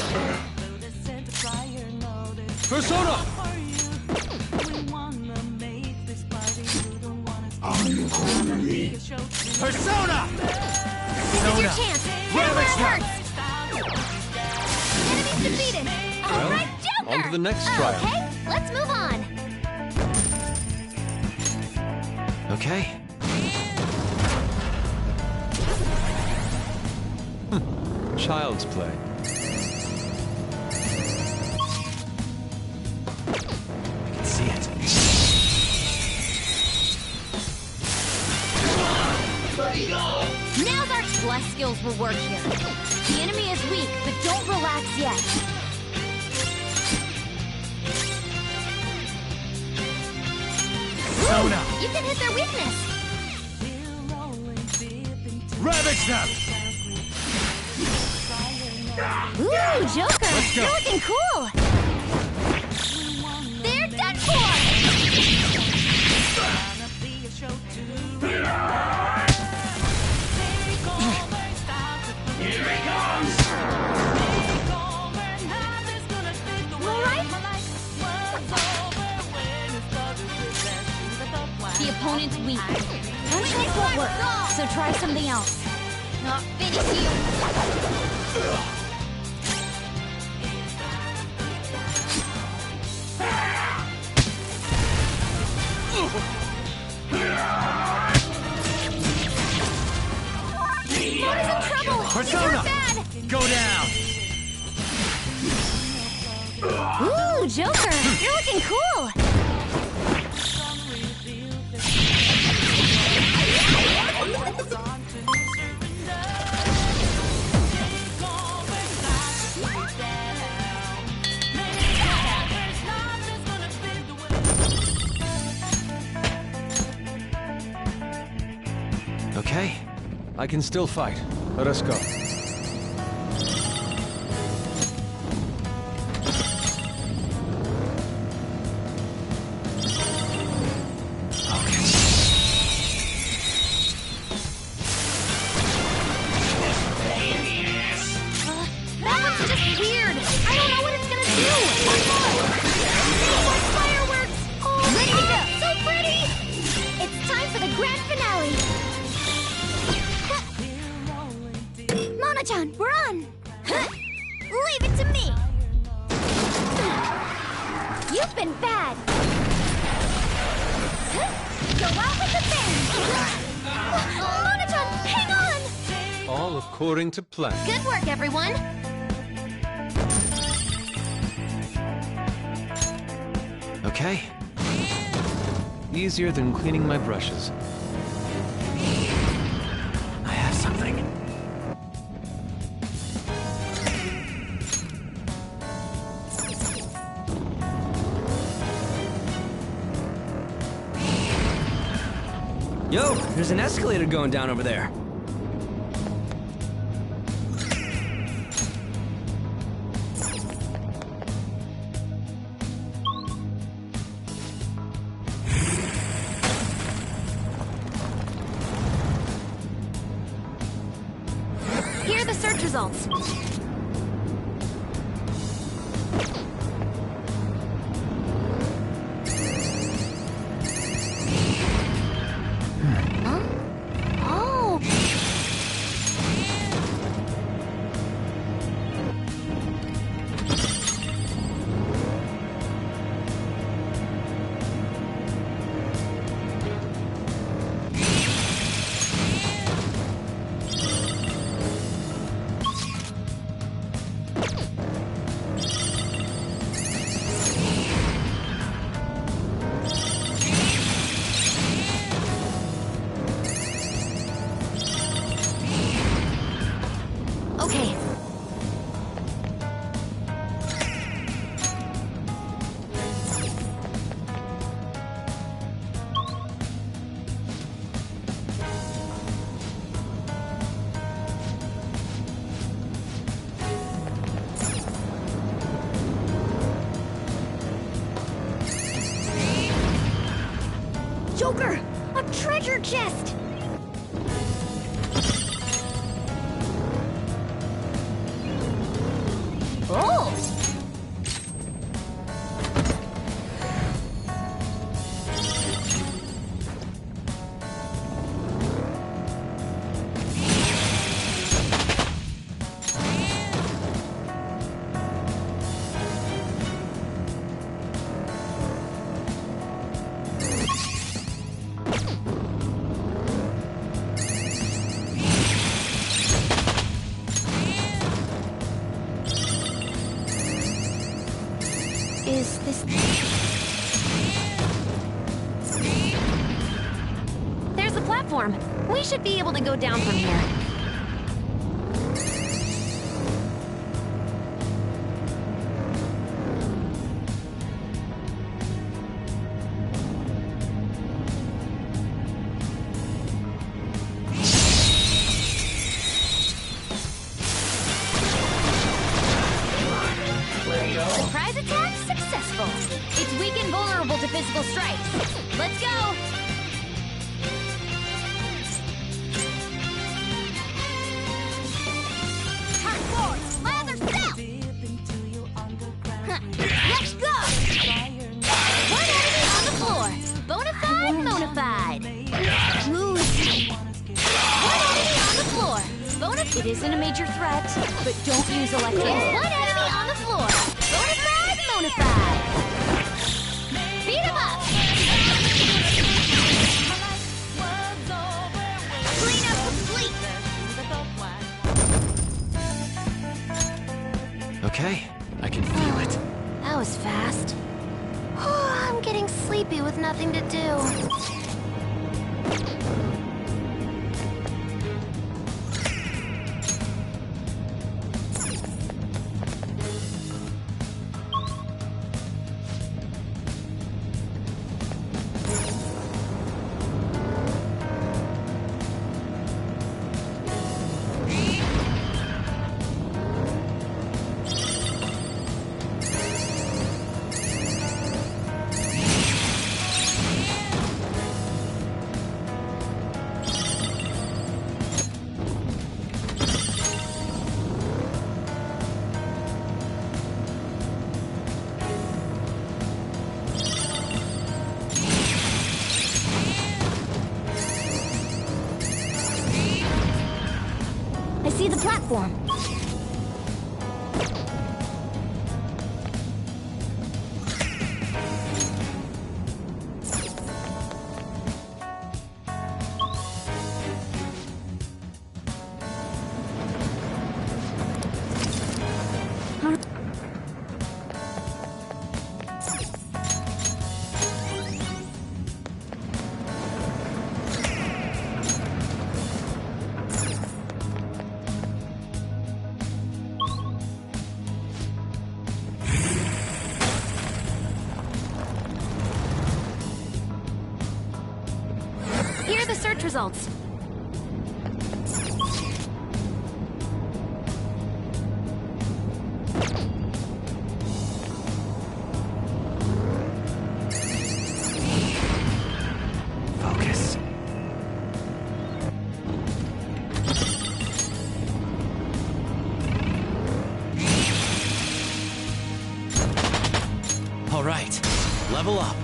Persona! Persona! This is your chance. Hit where it hurts. Enemy's defeated. All right, Joker. On to the next trial. Okay, let's move on. Okay. Child's play. I can see it. Now's our plus skills will work here. The enemy is weak, but don't relax yet. Persona! You can hit their weakness. Ravage them! Ooh, Joker! Let's go. You're looking cool! They're done for! Here he comes! Alright? The opponent's weak. One trick won't work, so try something else. Not finish you! Mona's in trouble! Persona! It's bad! Go down! Ooh, Joker! You're looking cool! Okay, I can still fight. Let us go. That one's just weird! I don't know what it's gonna do! One more! More fireworks! Oh, ready to go! So pretty! It's time for the grand finale! Mona-chan, we're on! Leave it to me! You've been bad! Go out with the bang! Mona-chan, hang on! All according to plan. Good work, everyone! Okay. Easier than cleaning my brushes. I have something. Yo, there's an escalator going down over there. results. Huh? Oh! Okay. Joker! A treasure chest! Oh! Is this... There's the platform. We should be able to go down from here. Surprise attack successful! It's weak and vulnerable to physical strikes. Let's go! Lather cell! Let's go! One enemy on the floor. Bonafide, bonafide. Moose. One enemy on the floor. Bonafide. It isn't a major threat, but don't use electric. One enemy on the floor. Bonafide, bonafide. Beat him up! Cleanup complete! Okay, I can feel it. That was fast. I'm getting sleepy with nothing to do. I see the platform. Here are the search results. Focus. All right, level up.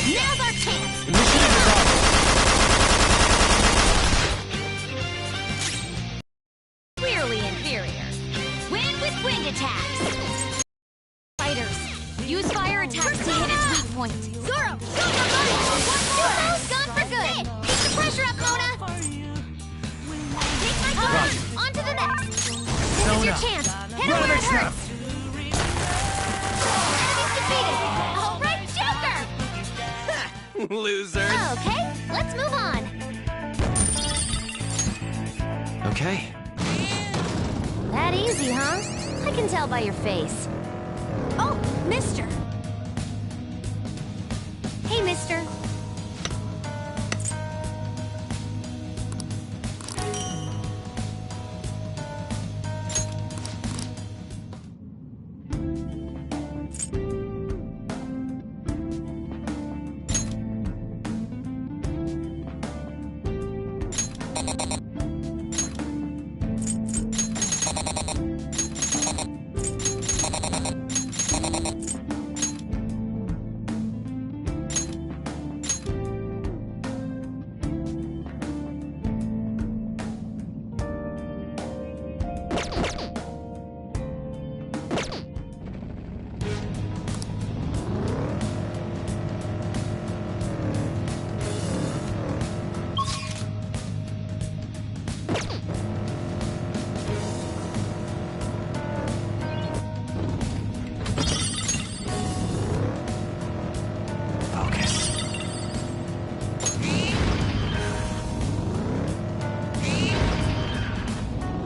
Now's our chance! Clearly inferior. Wind with wind attacks! Fighters, use fire attacks to hit its weak point. Zoro, go, Zuro's gone for good! Keep the pressure up, Mona! Take my cover! On to the next! This is your chance! Hit it where it hurts! Enemy's defeated! All right, Joker! Losers. Okay, let's move on. Okay. That easy, huh? I can tell by your face. Oh, mister. Hey, mister.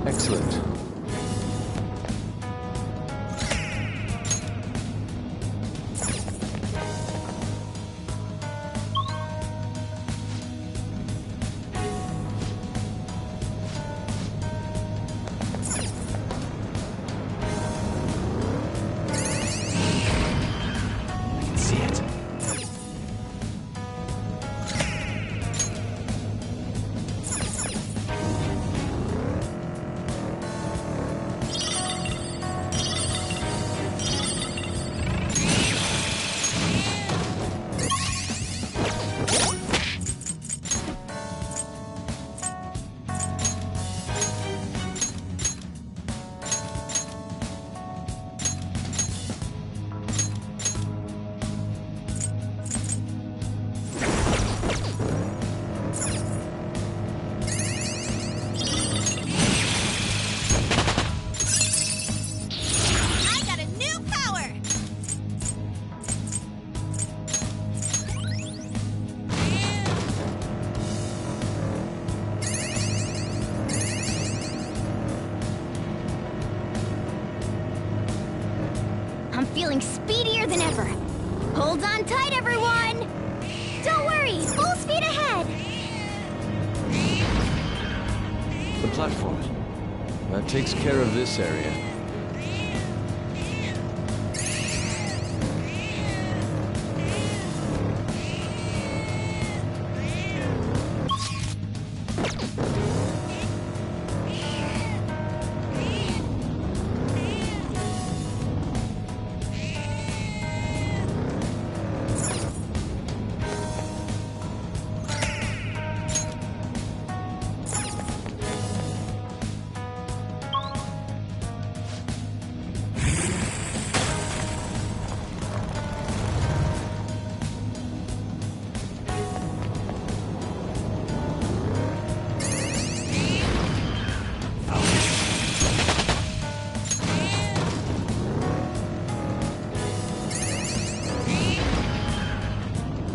Excellent. See it. I got a new power! I'm feeling speedier than ever. Hold on tight, everyone! Don't worry, full speed ahead! The platform. That takes care of this area.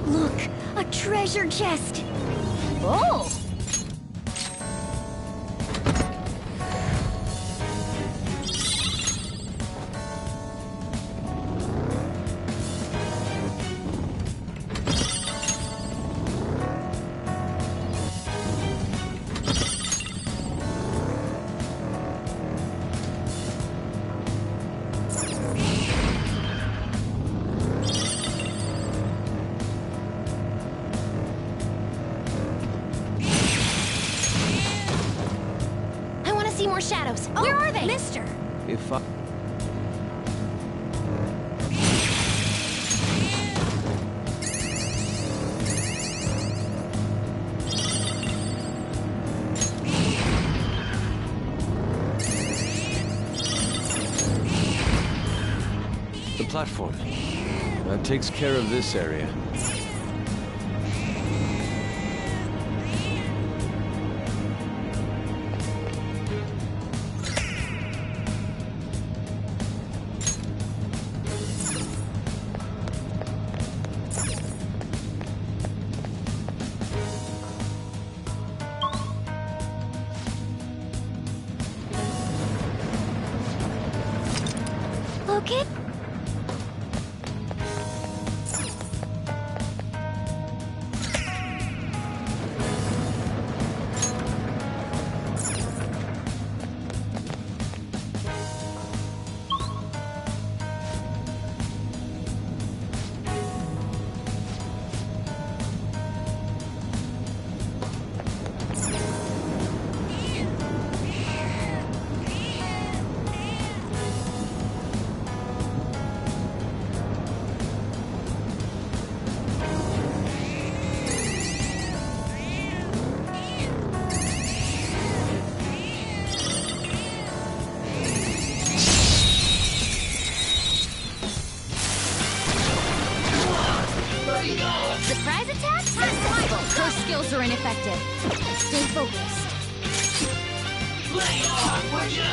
Look, a treasure chest! Oh! see more shadows. Oh, where are they? Mister! If I... The platform. That takes care of this area. Okay. Surprise attack? Survival. Her skills are ineffective. Stay focused. Lay off, would ya?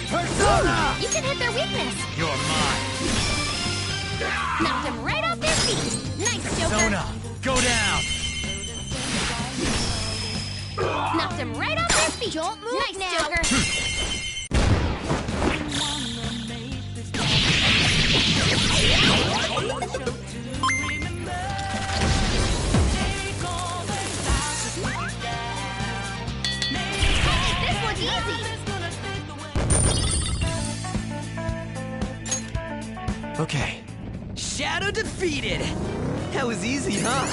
Persona! You can hit their weakness. You're mine. Knocked them right off their feet. Nice, Joker. Persona, go down. Knocked them right off their feet. Don't move nice, now. Joker. This one's easy. Okay. Shadow defeated! That was easy, huh?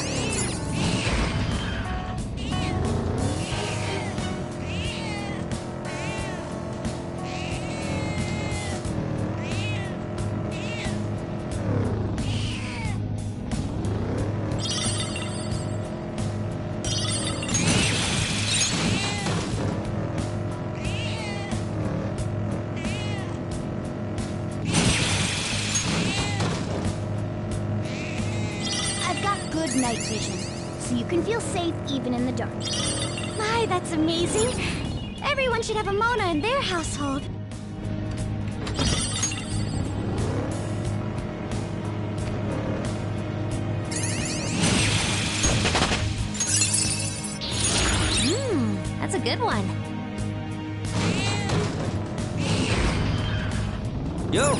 Good night vision, so you can feel safe even in the dark. My, that's amazing! Everyone should have a Mona in their household. That's a good one. Yo!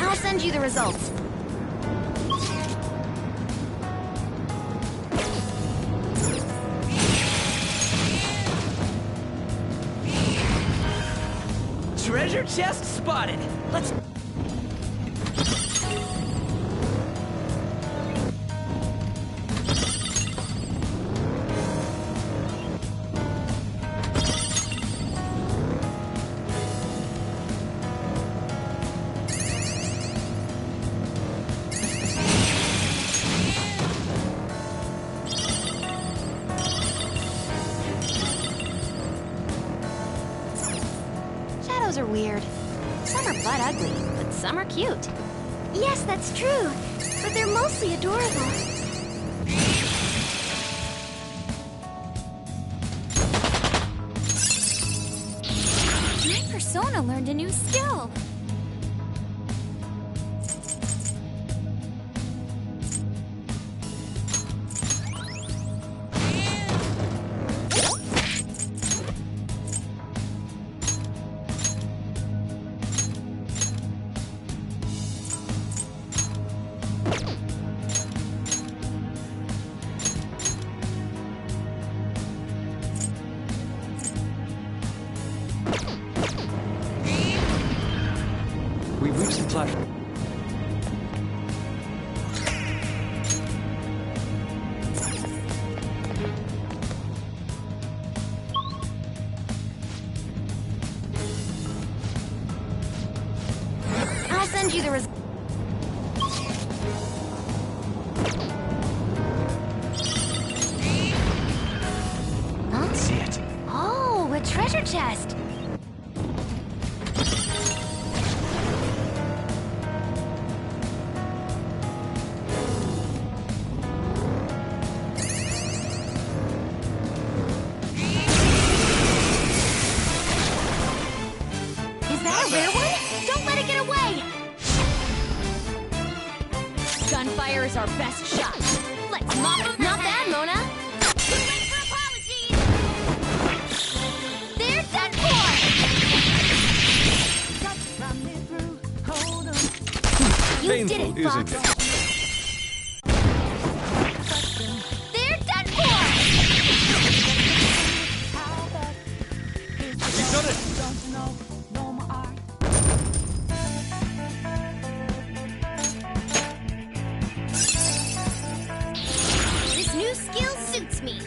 I'll send you the results. Treasure chest spotted! Let's... Shadows are weird. Some are butt ugly, but some are cute. Yes, that's true, but they're mostly adorable. My persona learned a new skill. platform. I'll send you the results. Huh? See it. Oh, a treasure chest. Is that a rare one? Don't let it get away! Gunfire is our best shot. Let's mop them. Not bad, Mona. Wait for apologies. They're done for! You did it, Painful, Fox. isn't it? They're done for! You've done it! This new skill suits me.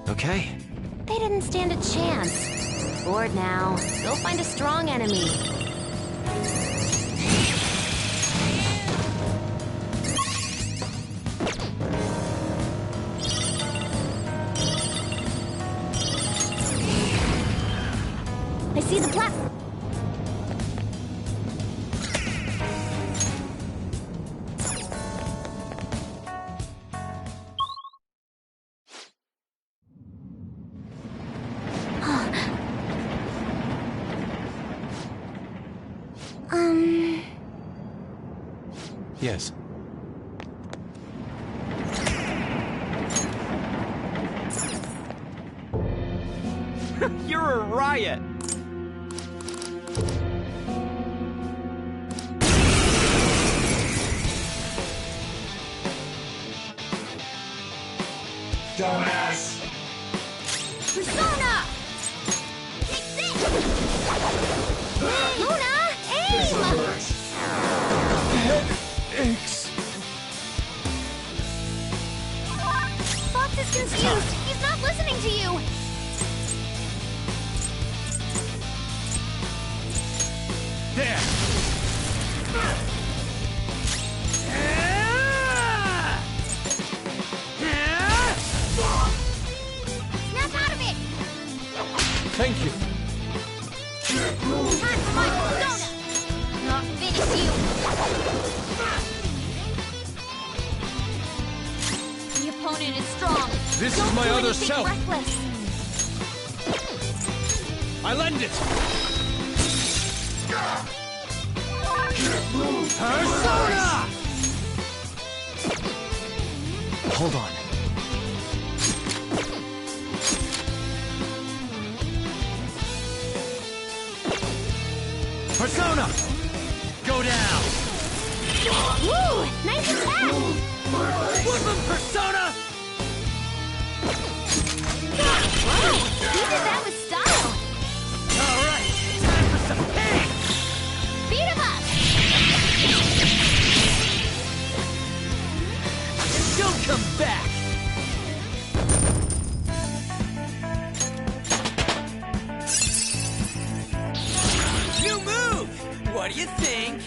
Okay. They didn't stand a chance. Bored now. Go find a strong enemy. I see the platform. Yes. You're a riot! Dumbass! Persona! Take this! Luna, aim! Aches. Fox is confused. He's not listening to you. There! Snap out of it! Thank you. Time for my persona! Not finish you! The opponent is strong. This Don't is my do other anything self. reckless. I lend it. Persona! Hold on. Persona! Go down! Woo! Nice attack! Woodland Persona! Wow! He did that with style! Alright, time for some pain! Beat him up! Don't come back! New move! What do you think?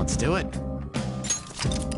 Let's do it.